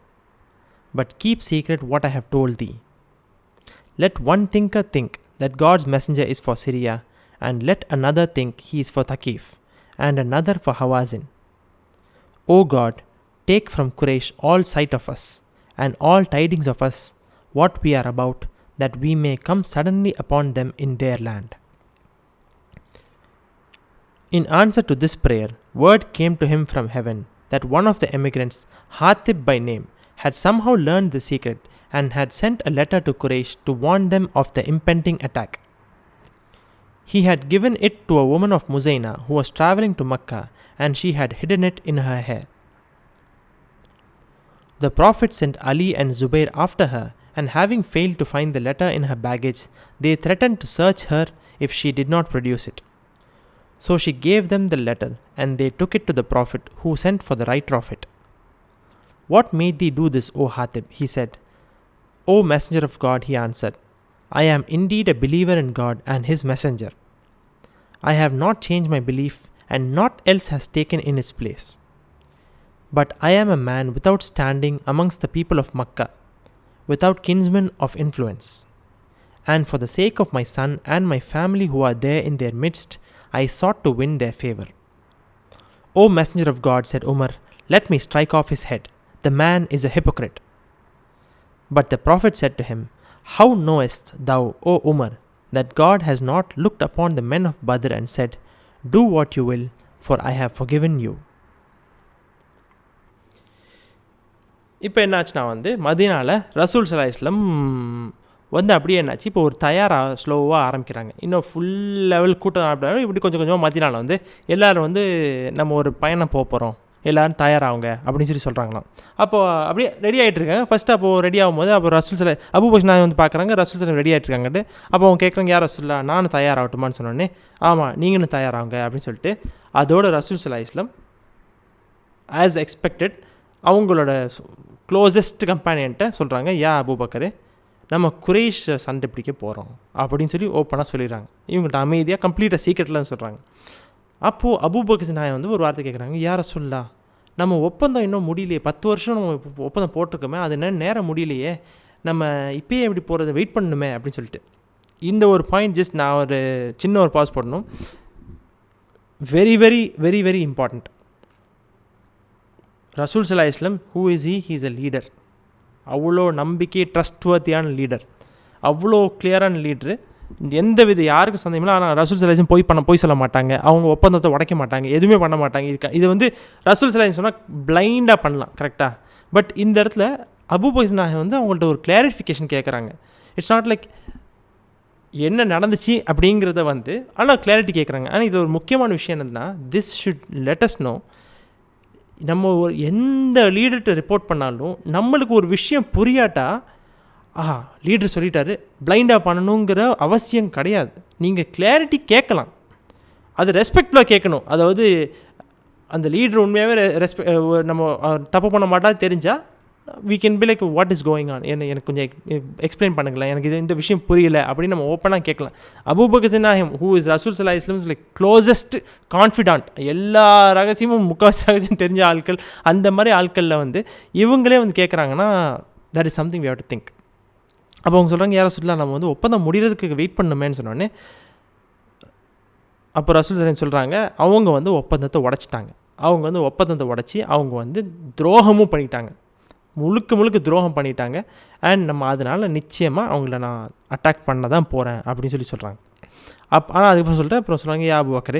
But keep secret what I have told thee. Let one thinker think that God's messenger is for Syria, and let another think he is for Thaqif, and another for Hawazin. O God, take from Quraysh all sight of us, and all tidings of us, what we are about, that we may come suddenly upon them in their land. In answer to this prayer, word came to him from heaven that one of the emigrants, Hatib by name, had somehow learned the secret and had sent a letter to Quraysh to warn them of the impending attack. He had given it to a woman of Muzayna who was travelling to Makkah, and she had hidden it in her hair. The Prophet sent Ali and Zubair after her, and having failed to find the letter in her baggage, they threatened to search her if she did not produce it. So she gave them the letter, and they took it to the Prophet, who sent for the writer of it. "What made thee do this, O Hatib?" he said. "O Messenger of God," he answered, "I am indeed a believer in God and His Messenger. I have not changed my belief, and naught else has taken in its place. But I am a man without standing amongst the people of Makkah, without kinsmen of influence. And for the sake of my son and my family who are there in their midst, I sought to win their favor." "O Messenger of God," said Umar, "let me strike off his head. The man is a hypocrite." But the Prophet said to him, "How knowest thou, O Umar, that God has not looked upon the men of Badr and said, 'Do what you will, for I have forgiven you'?" இப்போ என்னாச்சுன்னா மதீனாவில் ரசூல் ஸல்லல்லாஹு அலைஹி வஸல்லம் அப்படியே என்னாச்சு, இப்போ ஒரு தயாராக ஸ்லோவாக ஆரம்பிக்கிறாங்க. இன்னும் ஃபுல் லெவல் கூட்டம் ஆரம்பிட்டாங்க. இப்படி கொஞ்சம் கொஞ்சமாக மதீனாவில் எல்லோரும் நம்ம ஒரு பயணம் போக போகிறோம், எல்லோரும் தயாராகுங்க அப்படின்னு சொல்கிறாங்களாம். அப்போது அப்படியே ரெடி ஆகிட்டுருக்காங்க. ஃபஸ்ட்டு அப்போது ரெடி ஆகும்போது அப்போ ரசூல் ஸல்லல்லாஹு அபூபக்கர் நான் பார்க்குறாங்க, ரசூல் ஸல்லல்லாஹு ரெடி ஆகிட்டுருக்காங்கட்டு. அப்போ அவங்க கேட்குறாங்க, யார் ரசூலுல்லாஹ், நானும் தயாராகட்டுமான்னு சொன்னோடனே, ஆமாம் நீங்களும் தயாராகுங்க அப்படின்னு சொல்லிட்டு அதோட ரசூல் ஸல்லல்லாஹு அலைஹி வஸல்லம் ஆஸ் எக்ஸ்பெக்டட் அவங்களோட க்ளோசஸ்ட் கம்பேனியன்ட்ட சொல்கிறாங்க, யா அபூபக்கர், நம்ம குறைஷ் சண்டை பிடிக்க போகிறோம் அப்படின்னு ஓப்பனாக சொல்லிடுறாங்க. இவங்கள்ட்ட அமைதியாக கம்ப்ளீட்டாக சீக்கிரட்லாம் சொல்கிறாங்க. அப்போது அபூபக்கர் நாயகம் ஒரு வார்த்தை கேட்குறாங்க, யார் ரசூலுல்லாஹ், நம்ம ஒப்பந்தம் இன்னும் முடியலையே, 10 வருஷம் நம்ம ஒப்பந்தம் போட்டிருக்கோமே, அது என்ன நேரம் முடியலையே, நம்ம இப்போயே எப்படி போகிறது, வெயிட் பண்ணணுமே அப்படின்னு சொல்லிட்டு. இந்த ஒரு பாயிண்ட் ஜஸ்ட் நான் ஒரு சின்ன ஒரு பாஸ் போடணும். Very very very very important. ரசூல் ஸல்லல்லாஹு அலைஹி வஸல்லம் who is he is a leader. அவ்வளோ நம்பிக்கை, ட்ரஸ்ட்வர்த்தியான லீடர், அவ்வளோ கிளியரான லீட்ரு. எந்த வித யாருக்கும் சந்தேகம் இல்லை. ஆனால் ரசூல் ஸல்லல்லாஹு அலைஹி வஸல்லம் போய் சொல்ல மாட்டாங்க, அவங்க ஒப்பந்தத்தை உடைக்க மாட்டாங்க, எதுவுமே பண்ண மாட்டாங்க. இது ரசூல் ஸல்லல்லாஹு அலைஹி வஸல்லம் சொன்னால் பிளைண்டாக பண்ணலாம், கரெக்டாக. பட் இந்த இடத்துல அபூபக்கர் நாயகம் அவங்கள்ட்ட ஒரு கிளாரிஃபிகேஷன் கேட்குறாங்க. இட்ஸ் நாட் லைக் என்ன நடந்துச்சு அப்படிங்கிறத ஆனால் கிளாரிட்டி கேட்குறாங்க. ஆனால் இது ஒரு முக்கியமான விஷயம் என்னதுன்னா, this should let us know, நம்ம ஒரு எந்த லீடர்கிட்ட ரிப்போர்ட் பண்ணாலும் நம்மளுக்கு ஒரு விஷயம் புரியாட்டா, லீடர் சொல்லிட்டாரு பிளைண்டாக பண்ணணுங்கிற அவசியம் கிடையாது. நீங்கள் கிளாரிட்டி கேட்கலாம், அது ரெஸ்பெக்ட்ஃபுல்லாக கேட்கணும். அதாவது அந்த லீடர் உண்மையாகவே நம்ம தப்பு பண்ண மாட்டா தெரிஞ்சால் we can be like, what is going on, எனக்கு கொஞ்சம் எக்ஸ்பிளைன் பண்ணுங்களேன், எனக்கு இந்த விஷயம் புரியல அப்படின்னு நம்ம ஓப்பனாக கேட்கலாம். அபூபக்கர் நாயகம் ஹூ இஸ் ரசூல் ஸல்லல்லாஹு அலைஹி வஸல்லம் லைக் க்ளோசஸ்ட் கான்ஃபிடென்ட், எல்லா ரகசியமும் முக்கால்வாசி ரகசியம் தெரிஞ்ச ஆட்கள், அந்த மாதிரி ஆட்களில் இவங்களே கேட்குறாங்கன்னா, that is something we have to think. அப்போ அவங்க சொல்கிறாங்க, யாரை சொல்லலாம், நம்ம ஒப்பந்தம் முடிகிறதுக்கு வெயிட் பண்ணணுமேன்னு சொன்னோடனே, அப்போ ரசூல் ஸல்லல்லாஹு சொல்கிறாங்க, அவங்க ஒப்பந்தத்தை உடைச்சிட்டாங்க. அவங்க ஒப்பந்தத்தை உடச்சி அவங்க துரோகமும் பண்ணிட்டாங்க, முழுக்க துரோகம் பண்ணிட்டாங்க. அண்ட் நம்ம அதனால் நிச்சயமாக அவங்கள நான் அட்டாக் பண்ண தான் போகிறேன் அப்படின்னு சொல்கிறாங்க. ஆனால் அதுக்கப்புறம் சொல்லிட்டு அப்புறம் சொல்கிறாங்க, யா அபூபக்கர்,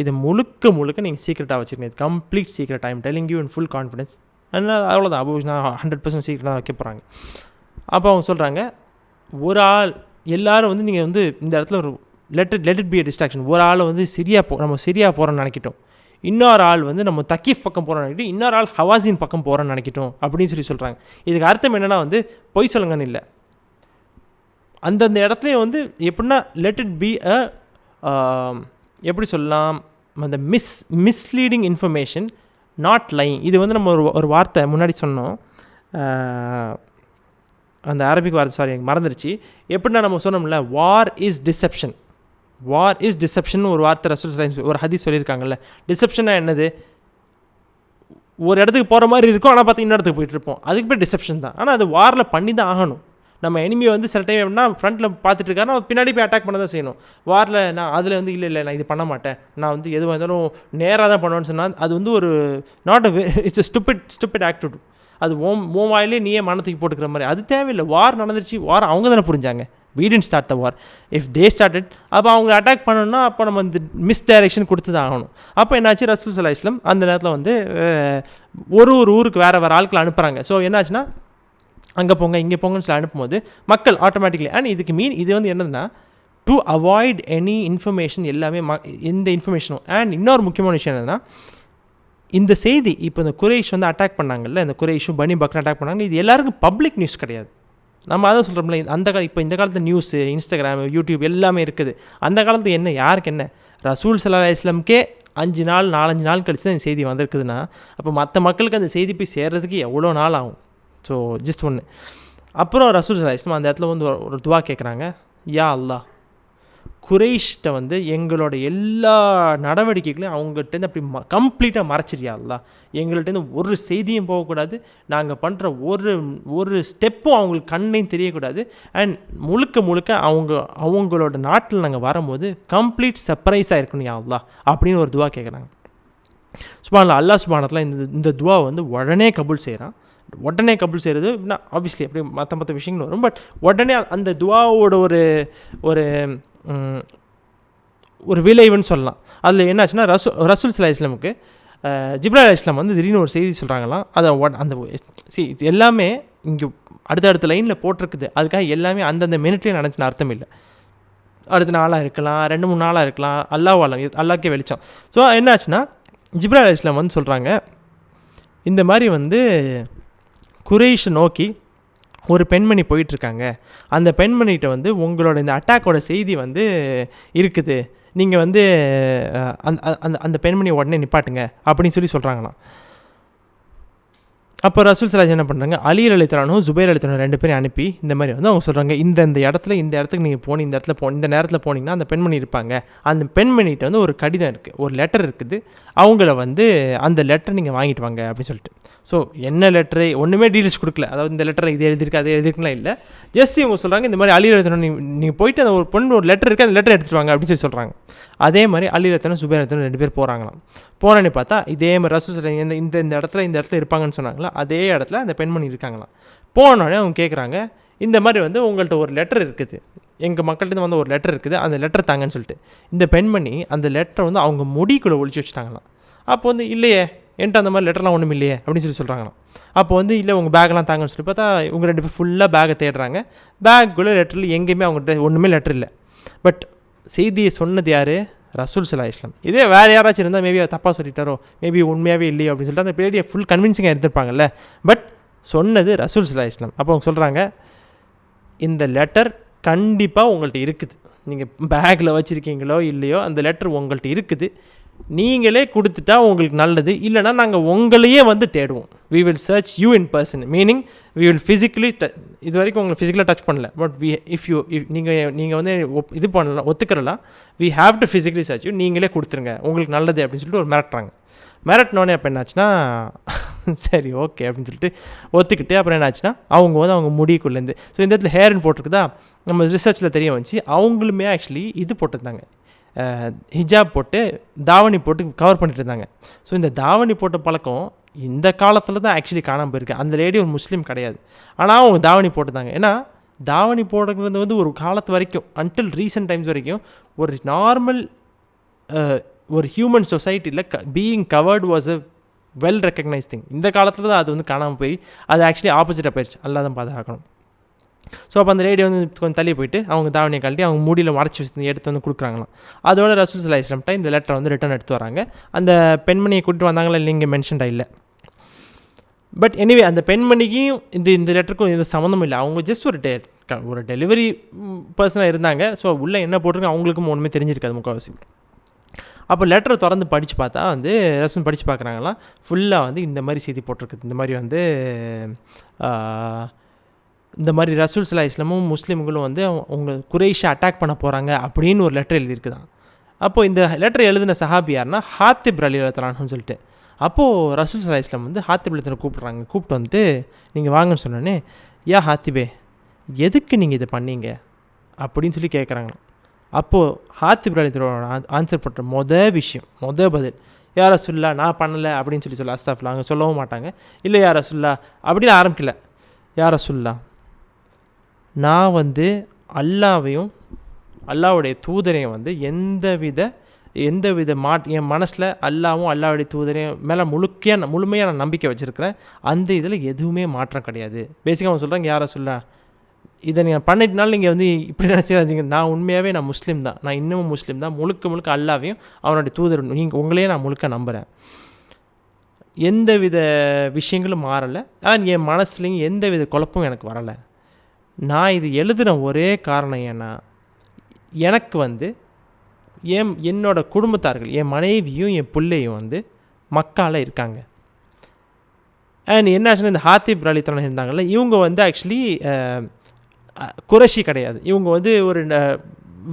இது முழுக்க நீங்கள் சீக்ரெட்டாக வச்சுருக்கீங்க, இது complete secret, I am telling you in full confidence. அதனால் அவ்வளோதான், அபூபக்கர் நான் 100% சீக்ரெட்டாக வைக்க போகிறாங்க. அப்போ அவங்க சொல்கிறாங்க, ஒரு ஆள் எல்லோரும் நீங்கள் இந்த இடத்துல ஒரு let it be a distraction. ஒரு ஆள் நம்ம சிரியா போகிறோன்னு நினைக்கிட்டோம், இன்னொரு ஆள் நம்ம தக்கீஃப் பக்கம் போகிறோன்னு நினைக்கிட்டோம், இன்னொரு ஆள் ஹவாசின் பக்கம் போகிறோன்னு நினைக்கிட்டோம் அப்படின்னு சொல்கிறாங்க. இதுக்கு அர்த்தம் என்னென்னா பொய் சொல்லுங்கன்னு இல்லை, அந்தந்த இடத்துலையும் எப்படின்னா லெட் இட் பி அ எப்படி சொல்லலாம், அந்த மிஸ்லீடிங் இன்ஃபர்மேஷன், நாட் லைங். இது நம்ம ஒரு வார்த்தை முன்னாடி சொன்னோம், அந்த அரபிக் வார்த்தை, சாரி எனக்கு மறந்துருச்சு. எப்படின்னா நம்ம சொன்னோம்ல, war is deception, war is deception ஒரு வார்த்தை ரசூல் ஒரு ஹதீஸ் சொல்லியிருக்காங்கல்ல. டிசெப்ஷனாக என்னது, ஒரு இடத்துக்கு போகிற மாதிரி இருக்கும், ஆனால் பார்த்து இன்னொரு இடத்துக்கு போயிட்டுருப்போம், அதுக்கு பேர் டிசெப்ஷன் தான். ஆனால் அது வாரில் பண்ணி தான் ஆகணும். நம்ம எனிமி சில டைம் எப்படின்னா ஃப்ரண்ட்டில் பார்த்துட்டு இருக்காருன்னா பின்னாடி போய் அட்டாக் பண்ண தான் செய்யணும். வாரில் நான் அதில் இல்லை நான் இது பண்ண மாட்டேன், நான் எதுவாக இருந்தாலும் நேராக தான் பண்ணுவேன்னு சொன்னால் அது ஒரு not a it's stupid activity. அது ஓம் வாயிலே நீயே மனத்துக்கு போட்டுக்கிற மாதிரி, அது தேவையில்லை. வார் நடந்துருச்சு, வார் அவங்க தானே புரிஞ்சாங்க, we didn't start the war, if they started. அப்போ அவங்க அட்டாக் பண்ணணும்னா அப்போ நம்ம மிஸ்டைரெக்ஷன் கொடுத்து தான் ஆகணும். அப்போ என்னாச்சு, ரசூல் ஸல்லல்லாஹு அலைஹி வஸல்லம் அந்த நேரத்தில் ஒரு ஊருக்கு வேறு ஆட்கள் அனுப்புகிறாங்க. ஸோ என்னாச்சுன்னா, அங்கே போங்க இங்கே போங்கன்னு சொல்லி அனுப்பும்போது மக்கள் ஆட்டோமேட்டிக்லி அண்ட் இதுக்கு இது வந்து என்னதுன்னா டு அவாய்ட் எனி இன்ஃபர்மேஷன் எல்லாமே எந்த இன்ஃபர்மேஷனும். அண்ட் இன்னொரு முக்கியமான விஷயம் என்னென்னா இந்த செய்தி இப்போ இந்த குறைஷ் வந்து அட்டாக் பண்ணாங்கல்ல, இந்த குறைஷும் பனி பக்ரா அட்டாக் பண்ணாங்க, இது எல்லாருக்கும் பப்ளிக் நியூஸ் கிடையாது. நம்ம அதான் சொல்கிறோம்ல, இப்போ இந்த காலத்து நியூஸு இன்ஸ்டாகிராம் யூடியூப் எல்லாமே இருக்குது. அந்த காலத்து என்ன யாருக்கு என்ன ரசூல் ஸல்லல்லாஹு அலைஹி வஸல்லம் 5 நாள் 4-5 நாள் கழிச்சு தான் இந்த செய்தி வந்திருக்குதுன்னா அப்போ மற்ற மக்களுக்கு அந்த செய்தி போய் சேர்றதுக்கு எவ்வளோ நாள் ஆகும். ஸோ ஜஸ்ட் ஒன்று. அப்புறம் ரசூல் ஸல்லல்லாஹு அலைஹி வஸல்லம் அந்த இடத்துல வந்து ஒரு துவா கேட்குறாங்க, யா அல்லாஹ் குறைஷ்ட வந்து எங்களோட எல்லா நடவடிக்கைகளையும் அவங்ககிட்டேருந்து அப்படி கம்ப்ளீட்டாக மறைச்சிரியா அல்லா, எங்கள்கிட்டேருந்து ஒரு செய்தியும் போகக்கூடாது, நாங்கள் பண்ணுற ஒரு ஸ்டெப்பும் அவங்களுக்கு கண்ணையும் தெரியக்கூடாது. அண்ட் முழுக்க அவங்களோட நாட்டில் நாங்கள் வரும்போது கம்ப்ளீட் சர்ப்ரைஸாக இருக்கணும் யா அல்லா அப்படின்னு ஒரு துவா கேட்குறாங்க. சுப்ஹானல்லாஹ், அல்லாஹ் சுப்ஹானஹு இந்த துவா வந்து உடனே கபூல் செய்கிறான். உடனே கபூல் செய்கிறது ஆப்வியஸ்லி அப்படி மற்ற விஷயங்கள் வரும். பட் உடனே அந்த துவாவோட ஒரு விளைவுன்னு சொல்லலாம். அதில் என்னாச்சுன்னா ரசூல் ஸல்லல்லாஹு அலைஹி வஸல்லமுக்கு ஜிப்ராயில் அலைஹிஸ்ஸலாம் வந்து திடீர்னு ஒரு செய்தி சொல்கிறாங்களாம். அதை அந்த இது எல்லாமே இங்கே அடுத்தடுத்த லைனில் போட்டிருக்குது. அதுக்காக எல்லாமே அந்தந்த மினிட்லேயே நடந்துச்சுன்னு அர்த்தம் இல்லை. அடுத்த நாளாக இருக்கலாம், 2-3 நாளாக இருக்கலாம், அல்லாஹ்க்கே வெளிச்சம். ஸோ என்னாச்சுன்னா ஜிப்ராயில் அலைஹிஸ்ஸலாம் வந்து சொல்கிறாங்க, இந்த மாதிரி வந்து குறைஷை நோக்கி ஒரு பெண்மணி போயிட்டுருக்காங்க, அந்த பெண்மணிகிட்ட வந்து உங்களோட இந்த அட்டாக்கோட செய்தி வந்து இருக்குது, நீங்கள் வந்து அந்த பெண்மணியை உடனே நிப்பாட்டுங்க அப்படின்னு சொல்கிறாங்களாம். அப்போ ரசூல் ஸல்லல்லாஹு என்ன பண்ணுறாங்க, அலி ரலியல்லாஹு அன்ஹு ஜுபைர் ரலியல்லாஹு அன்ஹு 2 பேரையும் அனுப்பி இந்த மாதிரி வந்து அவங்க சொல்கிறாங்க, இந்த இடத்துக்கு நீங்கள் இந்த நேரத்தில் போனீங்கன்னா அந்த பெண்மணி இருப்பாங்க, அந்த பெண்மணிகிட்ட வந்து ஒரு கடிதம் இருக்குது, ஒரு லெட்டர் இருக்குது, அவங்கள வந்து அந்த லெட்டர் நீங்கள் வாங்கிட்டு வாங்க அப்படின்னு சொல்லிட்டு. ஸோ என்ன லெட்டரு ஒன்றுமே டீட்டெயில்ஸ் கொடுக்கல, அதாவது இந்த லெட்டரை இது எழுதிருக்கு அது எழுதிருக்குலாம் இல்லை, ஜஸ்ட் இவங்க சொல்கிறாங்க இந்த மாதிரி அலி ரலியல்லாஹு அன்ஹு நீங்கள் போயிட்டு அந்த ஒரு பொண்ணு ஒரு லெட்டர் இருக்குது, அந்த லெட்டர் எடுத்துகிட்டு வாங்க அப்படின்னு சொல்கிறாங்க. அதே மாதிரி அலி ரலியல்லாஹு அன்ஹு ஜுபைர் ரலியல்லாஹு அன்ஹு 2 பேர் போகிறாங்களாம். போனோன்னு பார்த்தா இதே மாதிரி ரசூல் ஸல்லல்லாஹு இந்த இடத்துல இருப்பாங்கன்னு சொன்னாங்களா, அதே இடத்துல அந்த பெண்மணி இருக்காங்களாம். போனோடனே அவங்க கேட்குறாங்க, இந்த மாதிரி வந்து உங்கள்கிட்ட ஒரு லெட்டர் இருக்குது, எங்கள் மக்கள்கிட்ட வந்து ஒரு லெட்டர் இருக்குது, அந்த லெட்டர் தாங்கன்னு சொல்லிட்டு. இந்த பெண்மணி அந்த லெட்டரை வந்து அவங்க முடிக்குள்ளே ஒழிச்சு வச்சுட்டாங்களாம். அப்போ வந்து இல்லையே என்கிட்ட அந்த மாதிரி லெட்டர்லாம் ஒன்றும் இல்லையே அப்படின்னு சொல்கிறாங்களாம். அப்போ வந்து இல்லை உங்கள் பேக்கெலாம் தாங்கன்னு சொல்லி பார்த்தா இவங்க 2 பேர் ஃபுல்லாக பேக்கை தேடுறாங்க. பேக்குள்ளே லெட்டரில் எங்கேயுமே அவங்ககிட்ட ஒன்றுமே லெட்டர் இல்லை. பட் செய்தியை சொன்னது யார்? ரசூல் ஸல்லல்லாஹு அலைஹி வஸல்லம். இதே வேறு யாராச்சும் இருந்தால் மேபி தப்பாக சொல்லிட்டாரோ, மேபி உண்மையாகவே இல்லையோ அப்படின்னு சொல்லிட்டு அந்த பேடியை ஃபுல் கன்வின்சிங்காக எடுத்துருப்பாங்கல்ல. பட் சொன்னது ரசூல் ஸல்லல்லாஹு அலைஹி வஸல்லம். அப்போ அவங்க சொல்கிறாங்க, இந்த லெட்டர் கண்டிப்பாக உங்கள்கிட்ட இருக்குது, நீங்கள் பேக்கில் வச்சுருக்கீங்களோ இல்லையோ அந்த லெட்டர் உங்கள்கிட்ட இருக்குது, நீங்களே கொடுத்துட்டா உங்களுக்கு நல்லது, இல்லைனா நாங்கள் உங்களையே வந்து தேடுவோம். We will search you in person, meaning we will physically இது வரைக்கும் உங்களை ஃபிசிக்கலாக டச் பண்ணல, பட் இஃப் நீங்கள் வந்து இது பண்ணலாம் ஒத்துக்கிறலாம், we have to physically search you, நீங்களே கொடுத்துருங்க உங்களுக்கு நல்லது அப்படின்னு சொல்லிட்டு ஒரு மிரட்டுறாங்க. மிரட்டினோடனே அப்போ என்னாச்சுன்னா சரி ஓகே அப்படின்னு சொல்லிட்டு ஒத்துக்கிட்டு அப்புறம் என்னாச்சுன்னா அவங்க வந்து அவங்க முடிக்குள்ளேருந்து ஸோ இந்த இடத்துல ஹேர்னு போட்டிருக்குதா, நம்ம ரிசர்ச்சில் தெரிய வந்துச்சு, அவங்களுமே ஆக்சுவலி இது போட்டிருந்தாங்க, ஹிஜாப் போட்டு தாவணி போட்டு கவர் பண்ணிட்டு இருந்தாங்க. ஸோ இந்த தாவணி போட்ட பழக்கம் இந்த காலத்தில் தான் ஆக்சுவலி காணாமல் போயிருக்கு. அந்த லேடி ஒரு முஸ்லீம் கிடையாது, ஆனால் அவங்க தாவணி போட்டுருந்தாங்க. ஏன்னா தாவணி போடுறது வந்து ஒரு காலத்து வரைக்கும் அன்டில் ரீசெண்ட் டைம்ஸ் வரைக்கும் ஒரு நார்மல் ஒரு ஹியூமன் சொசைட்டியில் being covered was a well recognise thing. இந்த காலத்தில் தான் அது வந்து காணாமல் போய் அது ஆக்சுவலி ஆப்போசிட்டாக போயிடுச்சு, அல்லாஹ் தான் பாதுகாக்கணும். ஸோ அப்போ அந்த லேடி வந்து கொஞ்சம் தள்ளி போயிட்டு அவங்க தாவணியை கழட்டி அவங்க மூடியில் மறைச்சி எடுத்து வந்து கொடுக்குறாங்களாம். அதோட ரசூல் ஸல்லல்லாஹு அலைஹி வஸல்லம் இந்த லெட்டரை வந்து ரிட்டர்ன் எடுத்து வராங்க. அந்த பெண்மணியை கூப்பிட்டு வந்தாங்களா இல்லை இங்கே மென்ஷன்டாக இல்லை. பட் எனிவே அந்த பெண்மணிக்கும் இந்த லெட்டருக்கும் எந்த சம்மந்தமும் இல்லை. அவங்க ஜஸ்ட் ஒரு டெலிவரி பர்சனாக இருந்தாங்க. ஸோ உள்ளே என்ன போட்டிருக்கு அவங்களுக்கும் ஒன்றுமே தெரிஞ்சிருக்காது முக்கால்வாசி. அப்போ லெட்டரை திறந்து படித்து பார்த்தா வந்து ரசூல் படித்து பார்க்குறாங்களாம், ஃபுல்லாக வந்து இந்த மாதிரி செய்தி போட்டிருக்குது, இந்த மாதிரி வந்து இந்த மாதிரி ரசூல் ஸல்லல்லாஹு அலைஹி வஸல்லம் முஸ்லீம்களும் வந்து அவங்க குறைஷை அட்டாக் பண்ண போகிறாங்க அப்படின்னு ஒரு லெட்டர் எழுதியிருக்குதான். அப்போது இந்த லெட்டர் எழுதின சஹாபி யாருன்னா ஹாத்திப் ரலியல்லாஹு அன்ஹுன்னு சொல்லிட்டு. அப்போது ரசூல் ஸல்லல்லாஹு அலைஹி வஸல்லம் வந்து ஹாத்திப் ரலியல்லாஹு கூப்பிட்றாங்க. கூப்பிட்டு வந்துட்டு நீங்கள் வாங்கன்னு சொன்னோன்னே, யா ஹாத்திபே எதுக்கு நீங்கள் இதை பண்ணீங்க அப்படின்னு சொல்லி கேட்குறாங்களாம். அப்போது ஹாத்திப் ரலியல்லாஹு ஆன்சர் பண்ணுற பதில், யா ரசூலுல்லாஹ் நான் பண்ணலை அப்படின்னு சொல்ல அஸ்தக்ஃபிருல்லாஹ் அவங்க சொல்லவும் மாட்டாங்க. இல்லை யா ரசூலுல்லாஹ் அப்படின்னு ஆரம்பிக்கல, யா ரசூலுல்லாஹ் நான் வந்து அல்லாஹ்வையும் அல்லாஹ்வுடைய தூதரையும் வந்து எந்தவித எந்த வித என் மனசில் அல்லாவும் அல்லாவுடைய தூதரையும் மேலே முழுமையாக நான் நம்பிக்கை வச்சுருக்கிறேன். அந்த இதில் எதுவுமே மாற்றம் கிடையாது. பேசிக்காக அவங்க சொல்கிறாங்க, யாரை சொல்ல இதை நீங்கள் பண்ணிட்டனால நீங்கள் வந்து இப்படி நினச்சிடாதீங்க, நான் உண்மையாகவே நான் முஸ்லீம் தான், நான் இன்னமும் முஸ்லீம் தான், முழுக்க அல்லாவையும் அவனுடைய தூதர் உங்களையே நான் முழுக்க நம்புகிறேன். எந்த வித விஷயங்களும் மாறலை. என் மனசுலேயும் எந்த வித குழப்பமும் எனக்கு வரலை. நான் இது எழுதுன ஒரே காரணம் ஏன்னா, எனக்கு வந்து என்னோடய குடும்பத்தார்கள், என் மனைவியும் என் பிள்ளையும் வந்து மக்கால இருக்காங்க. அண்ட் என்ன ஆச்சுன்னா, இந்த ஹாத்திப் அலித்தலான் இருந்தாங்கல்ல, இவங்க வந்து ஆக்சுவலி குறைஷி கிடையாது. இவங்க வந்து ஒரு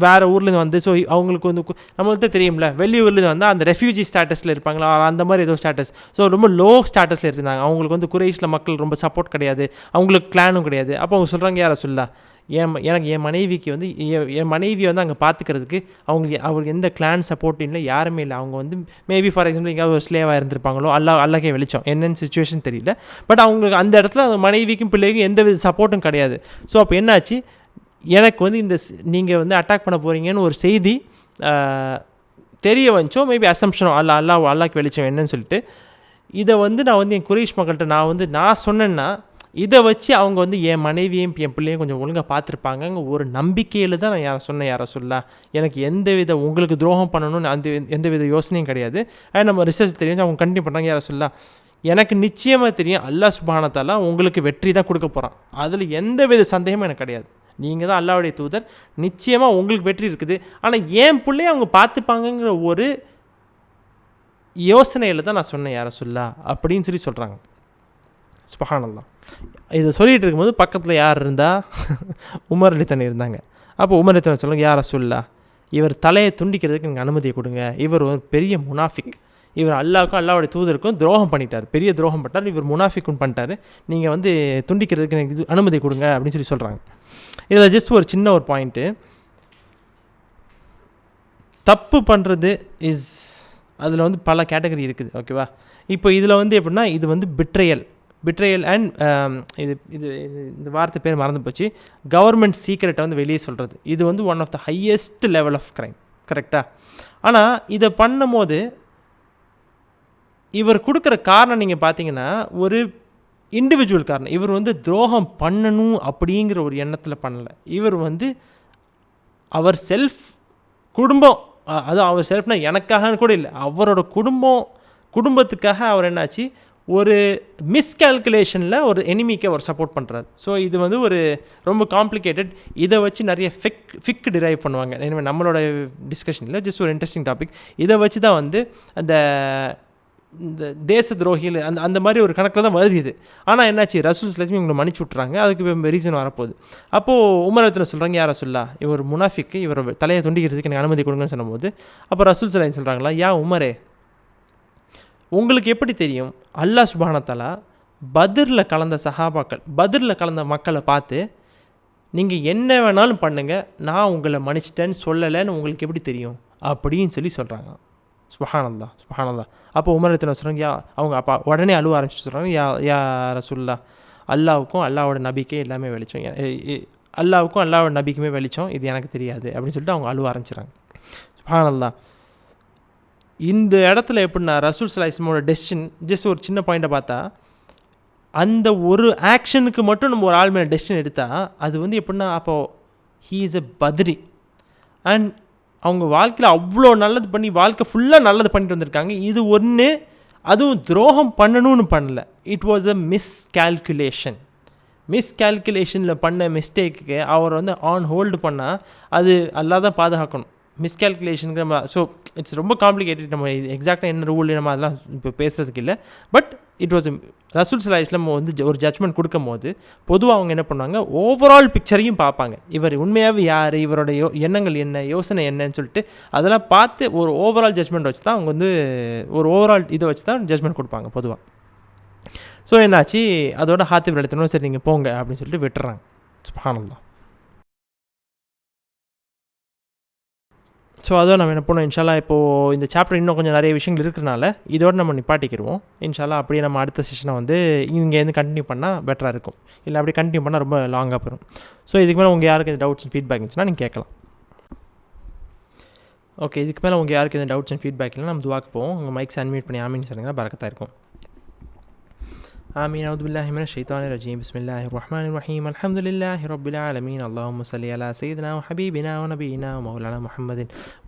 வேறு ஊர்லேருந்து வந்து, ஸோ அவங்களுக்கு வந்து நம்மளுக்கு தெரியும்ல, வெளியூர்லேருந்து வந்து அந்த ரெஃப்யூஜி ஸ்டேட்டஸில் இருப்பாங்களா, அந்த மாதிரி ஏதோ ஸ்டேட்டஸ். ஸோ ரொம்ப லோ ஸ்டேட்டஸில் இருந்தாங்க. அவங்களுக்கு வந்து குறைஷில் மக்கள் ரொம்ப சப்போர்ட் கிடையாது, அவங்களுக்கு கிளானும் கிடையாது. அப்போ அவங்க சொல்கிறாங்க, யாரை சொல்ல எனக்கு என் மனைவிக்கு வந்து என் மனைவியை வந்து அங்கே பார்த்துக்கிறதுக்கு அவங்களுக்கு எந்த கிளான் சப்போர்ட்டும் இல்லை, யாருமே இல்லை. அவங்க வந்து மேபி ஃபார் எக்ஸாம்பிள் எங்கேயாவது ஒரு ஸ்லேவாக இருந்திருப்பாங்களோ, அல்லாக்கே வெளிச்சம் என்னென்னு சுச்சுவேஷன் தெரியல. பட் அவங்களுக்கு அந்த இடத்துல அந்த மனைவிக்கும் பிள்ளைக்கும் எந்த வித சப்போர்ட்டும் கிடையாது. ஸோ அப்போ என்னாச்சு, எனக்கு வந்து இந்த நீங்கள் வந்து அட்டாக் பண்ண போகிறீங்கன்னு ஒரு செய்தி தெரிய வந்துச்சோ, மேபி அசம்ஷனோ, அல்லாக்கு வெளிச்சம் என்னன்னு சொல்லிட்டு, இதை வந்து நான் வந்து என் குறைஷ் மக்கள்கிட்ட நான் சொன்னேன்னா, இதை வச்சு அவங்க வந்து என் மனைவியும் என் பிள்ளையும் கொஞ்சம் ஒழுங்காக பார்த்துருப்பாங்கங்க ஒரு நம்பிக்கையில் தான் நான் யாரை சொல்ல எனக்கு எந்த வித உங்களுக்கு துரோகம் பண்ணணும்னு எந்த வித யோசனையும் கிடையாது. நம்ம ரிசர்ச் தெரியும், அவங்க கண்டினியூ பண்ணுறாங்க, யாரை சொல்ல எனக்கு நிச்சயமாக தெரியும் அல்லாஹ் சுப்ஹானஹு வ தஆலா உங்களுக்கு வெற்றி தான் கொடுக்க போகிறான். அதில் எந்த வித சந்தேகமும் எனக்கு கிடையாது. நீங்கள் தான் அல்லாஹ்வுடைய தூதர், நிச்சயமாக உங்களுக்கு வெற்றி இருக்குது. ஆனால் என் பிள்ளைய அவங்க பார்த்துப்பாங்கங்கிற ஒரு யோசனையில் தான் நான் சொன்னேன் யாரை சொல்ல அப்படின்னு சொல்கிறாங்க. சுப்ஹானல்லாஹ். இதை சொல்லிகிட்டு இருக்கும்போது பக்கத்தில் யார் இருந்தால் உமர் அலித்தன் இருந்தாங்க. அப்போ உமர் அலித்தன் சொல்லுங்க, யாரை சொல்ல இவர் தலையை துண்டிக்கிறதுக்கு எனக்கு அனுமதியை கொடுங்க, இவர் ஒரு பெரிய முனாஃபிக், இவர் அல்லாவுக்கும் அல்லாவுடைய தூதருக்கும் துரோகம் பண்ணிட்டார், பெரிய துரோகம் பண்ணிட்டார், இவர் முனாஃபிக்குன்னு பண்ணிட்டார், நீங்கள் வந்து துண்டிக்கிறதுக்கு எனக்கு இது அனுமதி கொடுங்க அப்படின்னு சொல்கிறாங்க. இதில் ஜஸ்ட் ஒரு சின்ன ஒரு பாயிண்ட்டு, தப்பு பண்ணுறது அதில் வந்து பல கேட்டகரி இருக்குது, ஓகேவா. இப்போ இதில் வந்து எப்படின்னா, இது வந்து பிட்ரையல் அண்ட் இந்த வார்த்தை பேர் மறந்து போச்சு, கவர்மெண்ட் சீக்ரெட்டை வந்து வெளியே சொல்கிறது. இது வந்து one of the highest level of crime, கரெக்டாக. ஆனால் இதை பண்ணும் போது இவர் கொடுக்குற காரணம் நீங்கள் பார்த்தீங்கன்னா ஒரு இண்டிவிஜுவல் காரணம். இவர் வந்து துரோகம் பண்ணணும் அப்படிங்கிற ஒரு எண்ணத்தில் பண்ணலை. இவர் வந்து அவர் குடும்பம், அதுவும் அவர் செல்ஃப்னால் எனக்காகன்னு கூட இல்லை, அவரோட குடும்பத்துக்காக அவர் என்னாச்சு, ஒரு மிஸ்கால்குலேஷனில் ஒரு எனிமிக்கு அவர் சப்போர்ட் பண்ணுறாரு. ஸோ இது வந்து ஒரு ரொம்ப காம்ப்ளிகேட்டட். இதை வச்சு நிறைய ஃபிக் டிரைவ் பண்ணுவாங்க. எனவே நம்மளோட டிஸ்கஷனில் ஜஸ்ட் ஒரு இன்ட்ரெஸ்டிங் டாபிக். இதை வச்சு தான் வந்து இந்த தேச துரோகிகள் அந்த மாதிரி ஒரு கணக்கில் தான் வருது இது. ஆனால் என்னாச்சு, ரசூல் ஸல்லல்லாஹு இவங்களை மன்னிச்சு விட்றாங்க. அதுக்கு ரீசன் வரப்போகுது. அப்போது உமர் ரலியல்லாஹு சொல்கிறாங்க, யார் ரசூல்லா இவர் முனாஃபிக்கு, இவர் தலையை துண்டிக்கிறதுக்கு எனக்கு அனுமதி கொடுங்கன்னு சொல்லும்போது, அப்போ ரசூல் ஸல்லல்லாஹு சொல்கிறாங்களா, உமரே உங்களுக்கு எப்படி தெரியும் அல்லாஹ் சுப்ஹானஹு வ தஆலா பத்ரில் கலந்த சஹாபாக்கள், பத்ரில் கலந்த மக்களை பார்த்து நீங்கள் என்ன வேணாலும் பண்ணுங்கள், நான் உங்களை மன்னிச்சிட்டேன்னு சொல்லலைன்னு உங்களுக்கு எப்படி தெரியும் அப்படின்னு சொல்கிறாங்க. சுப்ஹானல்லாஹ். அப்போ உமர் ரலியல்லாஹு சொல்கிறாங்க, அவங்க அப்பா உடனே அழுவ ஆரம்பிச்சு சொல்கிறாங்க, யா ரசூலுல்லாஹ், அல்லாவுக்கும் அல்லாவோட நபிக்கே எல்லாமே வெளிச்சம், அல்லாவுக்கும் அல்லாவோட நபிக்குமே வெளிச்சம், இது எனக்கு தெரியாது அப்படின்னு சொல்லிட்டு அவங்க அழுவ ஆரம்பிச்சிடறாங்க. சுப்ஹானல்லாஹ். இந்த இடத்துல எப்படின்னா ரசூல் ஸல்லல்லாஹு அலைஹி வஸல்லமோட டெசிஷன், ஜஸ்ட் ஒரு சின்ன பாயிண்ட்டை பார்த்தா, அந்த ஒரு ஆக்ஷனுக்கு மட்டும் நம்ம ஒரு ஆள் மேலே டெசிஷன் எடுத்தால் அது வந்து எப்படின்னா, அப்போது he is a Badri. And அவங்க வாழ்க்கையில் அவ்வளோ நல்லது பண்ணி வாழ்க்கை ஃபுல்லாக நல்லது பண்ணிட்டு வந்திருக்காங்க. இது ஒன்று, அதுவும் துரோகம் பண்ணணும்னு பண்ணல, இட் வாஸ் அ மிஸ்கால்குலேஷனில் பண்ண மிஸ்டேக்கு அவர் வந்து ஆன் ஹோல்டு பண்ணால் அது அல்லாஹ் தான் பாதுகாக்கணும். மிஸ்கால்குலேஷனுக்கு நம்ம, ஸோ இட்ஸ் ரொம்ப காம்ப்ளிகேட்டட். நம்ம எக்ஸாக்டாக என்ன ரூல் நம்ம அதெல்லாம் இப்போ பேசுறதுக்கு இல்லை. பட் இட் வாஸ் ரசூல் ஸல்லல்லாஹு அலைஹி வஸல்லம் வந்து ஒரு ஜட்ஜ்மெண்ட் கொடுக்கும் போது பொதுவாக அவங்க என்ன பண்ணுவாங்க, ஓவரால் பிக்சரையும் பார்ப்பாங்க. இவர் உண்மையாகவே யார், இவரோட எண்ணங்கள் என்ன, யோசனை என்னன்னு சொல்லிட்டு அதெல்லாம் பார்த்து ஒரு ஓவரால் ஜட்ஜ்மெண்ட் வச்சு தான் அவங்க வந்து ஒரு ஓவரால் இதை வச்சு தான் ஜட்ஜ்மெண்ட் கொடுப்பாங்க பொதுவாக. ஸோ என்னாச்சு, அதோட ஹாத்திப் ரலியல்லாஹு சரி நீங்கள் போங்க அப்படின்னு சொல்லிட்டு விட்டுறாங்க. சுப்ஹானல்லாஹ். ஸோ அதோ நம்ம என்ன பண்ணோம், இன்ஷால்லா இப்போது இந்த சாப்டர் இன்னும் கொஞ்சம் நிறைய விஷயங்கள் இருக்கிறனால இதோடு நம்ம நிப்பாட்டிக்கிடுவோம். இன்ஷால்லா அப்படியே நம்ம அடுத்த செஷனை வந்து இங்கேருந்து கண்டினியூ பண்ணால் பெட்டராக இருக்கும். இல்லை அப்படி கண்டினியூ பண்ணால் ரொம்ப லாங்காக போயிடும். ஸோ இதுக்கு மேலே உங்கள் யாருக்கு இந்த டவுட்ஸ் ஃபீட்பேக் இருந்துச்சுன்னா நீங்கள் கேட்கலாம். ஓகே, இதுக்கு மேலே உங்கள் யாருக்கு எந்த டவுட்ஸ் அண்ட் ஃபீட்பேக் இல்லை, நம்ம துவாக்கு போவோம். உங்கள் மைக்ஸ் அன்மியூட் பண்ணி ஆமின்னு சொன்னீங்கன்னா பரக்கத்தாக இருக்கும். آمين. أعوذ بالله من الشيطان الرجيم. بسم الله الرحمن الرحيم. الحمد لله رب العالمين. اللهم صل على سيدنا وحبيبنا ونبينا ومولانا محمد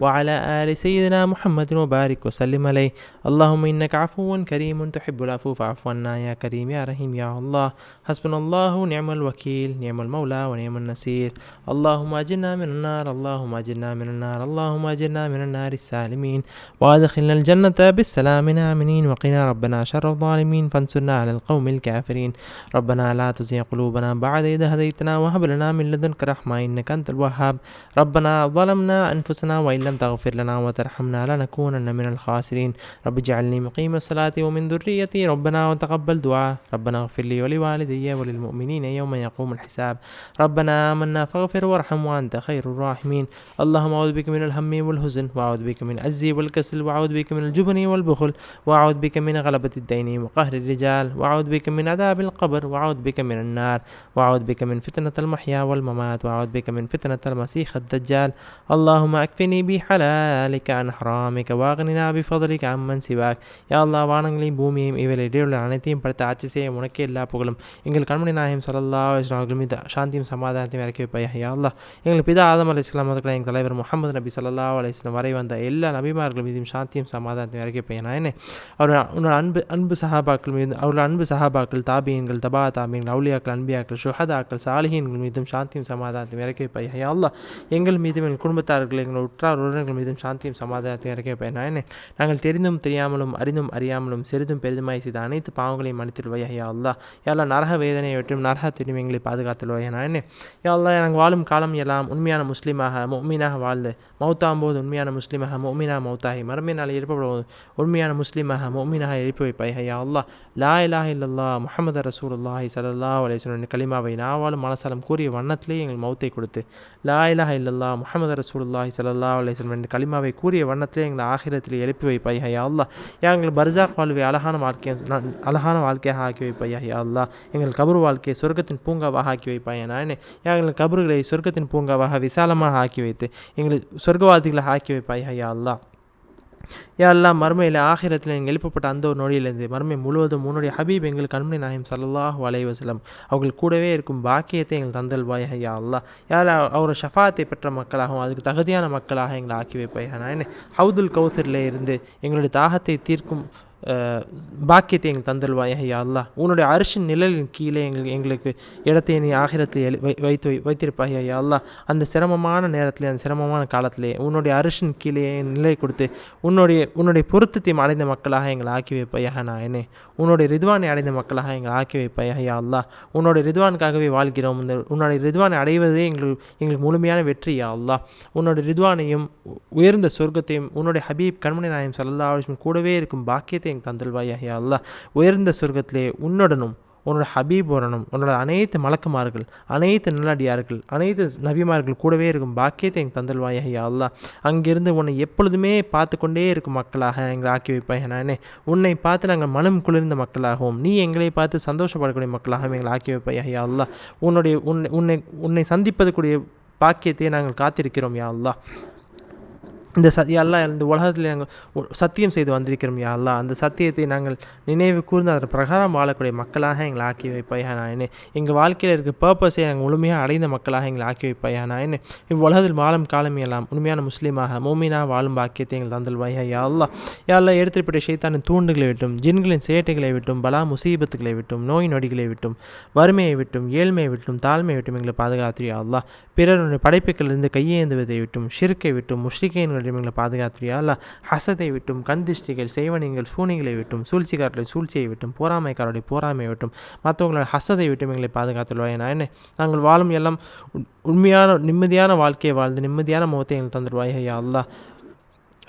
وعلى آل سيدنا محمد وبارك وسلم عليه. اللهم إنك عفو كريم تحب العفو فاعف عنا يا كريم يا رحيم يا الله. حسبنا الله ونعم الوكيل، نعم المولى ونعم النصير. اللهم أجرنا من النار، اللهم أجرنا من النار، اللهم أجرنا من النار السالمين، وأدخلنا الجنة بالسلام آمنين، وقنا ربنا شر الظالمين، فانصرنا على القوم الكافرين. ربنا لا تزغ قلوبنا بعد إذ هديتنا وهب لنا من لدنك رحمة إنك أنت الوهاب. ربنا ظلمنا أنفسنا وإن لم تغفر لنا وترحمنا لنكونن من الخاسرين. رب اجعلني مقيم الصلاة ومن ذريتي ربنا وتقبل دعاء. ربنا اغفر لي ولوالدي وللمؤمنين يوم يقوم الحساب. ربنا آمنا فاغفر وارحم وأنت خير الراحمين. اللهم أعوذ بك من الهم والحزن، وأعوذ بك من العجز والكسل، وأعوذ بك من الجبن والبخل، وأعوذ بك من غلبة الدين وقهر الرجال، وأعوذ بك من عذاب القبر، وأعوذ بك من النار، وأعوذ بك من فتنة المحيا والممات، وأعوذ بك من فتنة المسيح الدجال. اللهم أكفني بحلالك عن حرامك واغننا بفضلك عمن سواك. யா அல்லாஹ், வானங்களையும் பூமியையும் இவையில் இடையுள்ள அனைத்தையும் படுத்த ஆட்சி செய்ய உனக்கே எல்லா புகழும். எங்கள் கண்மணி நாயகம் ஸல்லல்லாஹு அலைஹி வஸல்லம் அவர்கள் மீது சாந்தியும் சமாதானத்தையும் இறக்கி வைப்பாயாக. யா அல்லாஹ், எங்கள் பிதா ஆதம் அலைஹிஸ்ஸலாம் முதல் எங்கள் தலைவர் முஹம்மது நபி ஸல்லல்லாஹு அலைஹி வஸல்லம் வரை வந்த எல்லா நபிமார்கள் மீதும் சாந்தியும் சமாதானத்தையும் இறக்கி வைப்பாயாக. நாயனே, அவரோட அன்பு சஹாபாக்கள் மீது, அவரோட அன்பு சஹாபாக்கள், தாபியன்கள், தபா தாபியன்கள், அவுலியாக்கள், அன்பியாக்கள், ஷுஹதாக்கள், சாலிஹீன்கள் மீதும் சாந்தியும் சமாதானத்தையும் இறக்கி வைப்பாயாக. யா அல்லாஹ், எங்கள் மீதும் எங்கள் குடும்பத்தார்கள், எங்கள் உற்றார் உறவினர்கள் மீதும் சாந்தியும் சமாதானத்தையும் இறக்கி வைப்பாயாக. நாயனே, நாங்கள் தெரிந்தும் தெரியாமலும் அறிந்தும் அறியாமலும் சிறிதும் பெரிதுமாய் செய்த அனைத்து பாவங்களையும் மன்னித்திடுவாயாக. யா அல்லாஹ், யா அல்லாஹ், நரக வேதனையை விட்டும் நரகத்திலும் எங்களை பாதுகாத்துடுவாயாக. நாயனே, யா அல்லாஹ், நாங்கள் வாழும் காலம் எல்லாம் உண்மையான முஸ்லீமாக முஃமினாக வாழ்ந்து மௌத்தாம்போது உண்மையான முஸ்லீமாக முஃமினாக மௌத்தாகி மறுமை நாள் எழுப்பப்படுவது உண்மையான முஸ்லீமாக முஃமினாக எழுப்பி வைப்பாயாக. யா அல்லாஹ், லா இலாஹ இல்லல்லாஹ் முஹம்மது ரசூலுல்லாஹி ஸல்லல்லாஹு அலைஹி வஸல்லம் கலிமாவை நாவாலும் மனசாலும் கூறிய வண்ணத்திலே எங்கள் மௌத்தை கொடுத்து, லா இலாஹ இல்லல்லாஹ் முஹம்மது ரசூலுல்லாஹி ஸல்லல்லாஹு அலைஹி வஸல்லம் என்ற கலிமாவை கூறிய வண்ணத்திலே எங்கள் ஆகிரத்தில் எழுப்பி வைப்பாயாக. யா அல்லாஹ், எங்கள் பர்சாக் வாழ்வை அழகான வாழ்க்கையாக ஆக்கி வைப்பாயாக. யா அல்லாஹ், எங்கள் கபர் வாழ்க்கையை சொர்க்கத்தின் பூங்காவாக ஆக்கி வைப்பாயாக. நானே, எங்கள் கபர்களை சொர்க்கத்தின் பூங்காவாக விசாலமாக ஆக்கி வைத்து எங்களை சொர்க்கவாதிகளாக ஆக்கி வைப்பாயாக. யா அல்லாஹ், யா அல்லாஹ், மறுமையில் ஆகிரத்தில் எங்கள் எழுப்பப்பட்ட அந்த ஒரு நொடியிலிருந்து மறுமை முழுவதும் உன்னுடைய ஹபீப் எங்கள் கண்மணி நாயகம் ஸல்லல்லாஹு அலைஹி வஸல்லம் அவர்கள் கூடவே இருக்கும் பாக்கியத்தை எங்கள் தந்தல்வாயாக. யா அல்லாஹ், யா அல்லாஹ், அவரோட ஷஃபாத்தை பெற்ற மக்களாகவும் அதுக்கு தகுதியான மக்களாக எங்களை ஆக்கி வைப்பாயாக. நானே, ஹவுதுல் கௌசரில் இருந்து எங்களுடைய தாகத்தை தீர்க்கும் பாக்கியத்தை எங்கள் தந்தல்வாயாக. யா அல்லாஹ், உன்னுடைய அரிசின் நிழலின் கீழே எங்களுக்கு இடத்தை நீ ஆகிரத்தில் வைத்திருப்பாயா. யா அல்லாஹ், அந்த சிரமமான நேரத்தில், அந்த சிரமமான காலத்திலே உன்னுடைய அரிசின் கீழே நிலை கொடுத்து உன்னுடைய பொருத்தத்தையும் அடைந்த மக்களாக எங்களை ஆக்கி வைப்பாயாக. நாயனே, உன்னுடைய ரிதுவானை அடைந்த மக்களாக எங்களை ஆக்கி வைப்பாயாக. யா அல்லாஹ், உன்னுடைய ரிதுவானுக்காகவே வாழ்கிறோம். உன்னுடைய ரிதுவானை அடைவதே எங்களுக்கு முழுமையான வெற்றி. யா அல்லாஹ், உன்னுடைய ரிதுவானையும் உயர்ந்த சொர்க்கத்தையும் உன்னுடைய ஹபீப் கண்மணி நாயகம் ஸல்லல்லாஹு அலைஹி வஸல்லம் கூடவே இருக்கும் பாக்கியத்தை எங்கள் தந்தல்வாயாக. யா அல்லாஹ், உயர்ந்த சொர்க்கத்திலே உன்னுடனும் உன்னோட ஹபீபுடனும் உன்னோட அனைத்து மலக்குமார்கள், அனைத்து நல்லடியார்கள், அனைத்து நபிமார்கள் கூடவே இருக்கும் பாக்கியத்தை எங்கள் தந்தல்வாயாக. யா அல்லாஹ், அங்கிருந்து உன்னை எப்பொழுதுமே பார்த்து கொண்டே இருக்கும் மக்களாக எங்களை ஆக்கி வைப்பாயாக. நானே, உன்னை பார்த்து நாங்கள் மனம் குளிர்ந்த மக்களாகவும் நீ எங்களை பார்த்து சந்தோஷப்படக்கூடிய மக்களாகவும் எங்களை ஆக்கி வைப்பாயாக. யா அல்லாஹ், உன்னை சந்திப்பதற்குரிய பாக்கியத்தை நாங்கள் காத்திருக்கிறோம். யா அல்லாஹ், யா அல்லாஹ், இந்த உலகத்தில் நாங்கள் சத்தியம் செய்து வந்திருக்கிறோம். யா அல்லாஹ், அந்த சத்தியத்தை நாங்கள் நினைவு கூர்ந்து அதன் பிரகாரம் வாழக்கூடிய மக்களாக எங்களை ஆக்கி வைப்பாயாக. நாயனே, எங்கள் வாழ்க்கையில் இருக்க பர்பஸை நாங்கள் முழுமையாக அடைந்த மக்களாக எங்களை ஆக்கி வைப்பாயாக. நாயனே, இவ்வுலகத்தில் வாழும் காலம் எல்லாம் உண்மையான முஸ்லீமாக மூமினாக வாழும் பாக்கியத்தை எங்கள் தந்தல்வாயாக. யா அல்லாஹ், யா அல்லாஹ், எடுத்துப்பட்ட ஷைத்தானின் தூண்டுகளை விட்டும், ஜின்களின் சேட்டைகளை விட்டும், பலா முசீபத்துகளை விட்டும், நோய் நொடிகளை விட்டும், வறுமையை விட்டும், ஏழ்மையை விட்டும், தாழ்மையை விட்டும் எங்களை பாதுகாத்து. யா அல்லாஹ், பிறருடைய படைப்புகளிலிருந்து கையேந்துவதை விட்டும், ஷிர்க்கை விட்டும், முஷ்ரிக்கீன்கள் எங்களை பாதுகாத்துறியா. அல்ல, ஹசதை விட்டும், கந்திஷ்டிகள், செய்வனிகள், சூனிகளை விட்டும், சூழ்ச்சிக்காரர்களை சூழ்ச்சியை விட்டும், போராமைக்காரருடைய போராமையை விட்டும், மற்றவங்களோட ஹசதை விட்டும் எங்களை பாதுகாத்துள்ளாய். நாயனே, நாங்கள் வாழும் எல்லாம் உண்மையான நிம்மதியான வாழ்க்கையை வாழ்ந்து நிம்மதியான முகத்தை எங்களுக்கு தந்துடுவாய். யா அல்லாஹ்,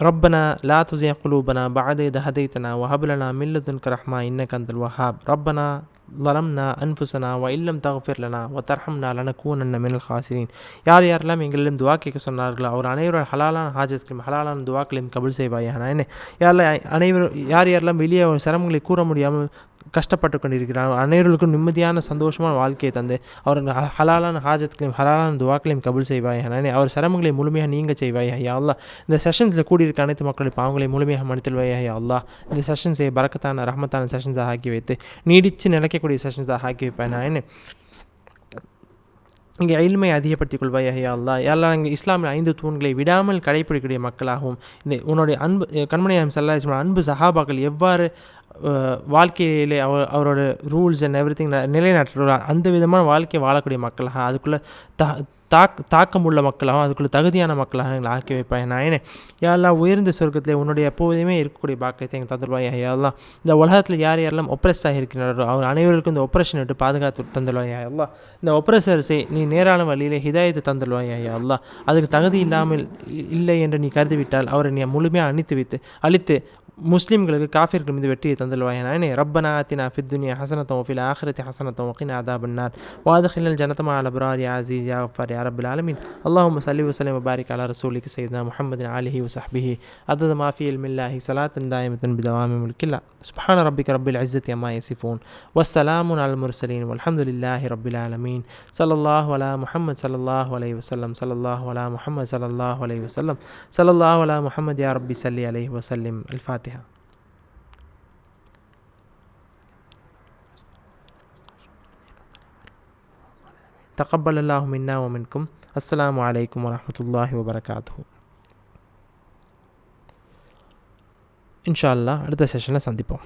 ربنا لا تزغ قلوبنا بعد إذ هديتنا وهب لنا من لدنك رحمة إنك أنت الوهاب. ربنا ظلمنا أنفسنا وإن لم تغفر لنا وترحمنا لنكونن من الخاسرين. யார் யாரெல்லாம் எங்களிடம் துவா கேட்க சொன்னார்களோ அவர் அனைவரும் ஹலாலான ஹாஜத்களையும் ஹலாலான துவாக்களையும் கபுல் செய்வாயாக. நாயனே, யார் யாரெல்லாம் வெளியே சிரமங்களை கூற முடியாமல் கஷ்டப்பட்டு கொண்டிருக்கிறார். அனைவருக்கும் நிம்மதியான சந்தோஷமான வாழ்க்கையை தந்து அவர் ஹலாலான ஹாஜத்களையும் ஹலாலான துவாக்களையும் கபூல் செய்வாய். அவர் சிரமங்களை முழுமையாக நீங்க செய்வாய் யா அல்லாஹ். இந்த செஷன்ஸில் கூடியிருக்க அனைத்து மக்களுடைய பாவங்களை முழுமையாக மன்னித்தல்வாய் யா அல்லாஹ். இந்த செஷன்ஸை பரக்கத்தான ரஹ்மத்தான செஷன்ஸாக ஆக்கி வைத்து நீடித்து நிலைக்கக்கூடிய செஷன்ஸாக ஆக்கி வைப்பேன். நான் இங்கே இல்மை அதிகப்படுத்திக் கொள்வாய் யா அல்லாஹ். எல்லாம் இங்கே இஸ்லாமில் 5 தூண்களை விடாமல் கடைப்பிடிக்கக்கூடிய மக்களாகவும் இந்த உன்னுடைய அன்பு கண்மணியாம் ஸல்லல்லாஹு அன்பு சஹாபாக்கள் எவ்வாறு வாழ்க்கையிலே அவரோட ரூல்ஸ் அண்ட் எவ்ரி திங் நிலைநாட்டுற அந்த விதமான வாழ்க்கையை வாழக்கூடிய மக்களாக, அதுக்குள்ளே தாக்கம் உள்ள மக்களாகவும் அதுக்குள்ளே தகுதியான மக்களாக எங்களை ஆக்கி வைப்பாய். நான் யாரெல்லாம் உயர்ந்த சொர்க்கத்தில் உன்னுடைய எப்போதுமே இருக்கக்கூடிய பாக்கியத்தை எங்கள் தந்துடுவாய் யாரெல்லாம். இந்த உலகத்தில் யாரெல்லாம் ஒப்ரெஸ்டாக இருக்கிறாரோ அவர் அனைவருக்கும் இந்த ஒப்ரெஷன் விட்டு பாதுகாத்து தந்துடுவாய் யாரெல்லாம். இந்த ஒப்ரெசர்ஸை நீ நேரான வழியிலே ஹிதாயத்தை தந்துடுவாய் யாரெல்லாம். அதுக்கு தகுதி இல்லாமல் இல்லை என்று நீ கருதிவிட்டால் அவரை நீ முழுமையாக அழித்து முஸ்லீம்களுக்கு காஃபிர்கள் மீது வெற்றியை தந்துடுவாய். ரப்பனா ஆத்தினா ஃபித் துன்யா ஹஸனத்தன் வஃபில் ஆখিরাতি ஹஸனத்தன் வகினா அஸாபன்னார் வஅத்கில்னல் ஜன்னத மஅல் அப்ரார் யா அஸீஸ் யா கஃபார் யா ரப்பல் ஆலமீன். அல்லாஹும்ம ஸல்லி வஸல்லிம் வபாரிக் அலா ரசூலிக ஸய்யிதினா முஹம்மதின் ஆலிஹி வஸஹ்பிஹி அதத மா ஃபீ இல்மில்லாஹி ஸலாத்தன் தாயிமத்தன் பிதவாமி முல்கில்லா. சுப்ஹான ரப்பிக ரப்பில் இஸ்ஸத்தி அம்மா யசிஃபூன் வஸ்ஸலாமுன் அலல் முர்ஸலீன் வல்ஹம்துலில்லாஹி ரப்பில் ஆலமீன். ஸல்லல்லாஹு அலா முஹம்மத் ஸல்லல்லாஹு அலைஹி வஸல்லம் ஸல்லல்லாஹு அலா முஹம்மத் ஸல்லல்லாஹு அலைஹி வஸல்லம் ஸல்லல்லாஹு அலா முஹம்மத் யா ரப்பி ஸல்லி அலைஹி வஸல்லிம். அல்-ஃபாத்திஹா. தகப்பல் அல்லாஹு மின்னா வ மின்கும். அஸ்ஸலாமு அலைக்கும் வரஹ்மத்துல்லாஹி வபரகாத்துஹு. இன்ஷா அல்லாஹ் அடுத்த செஷனில் சந்திப்போம்.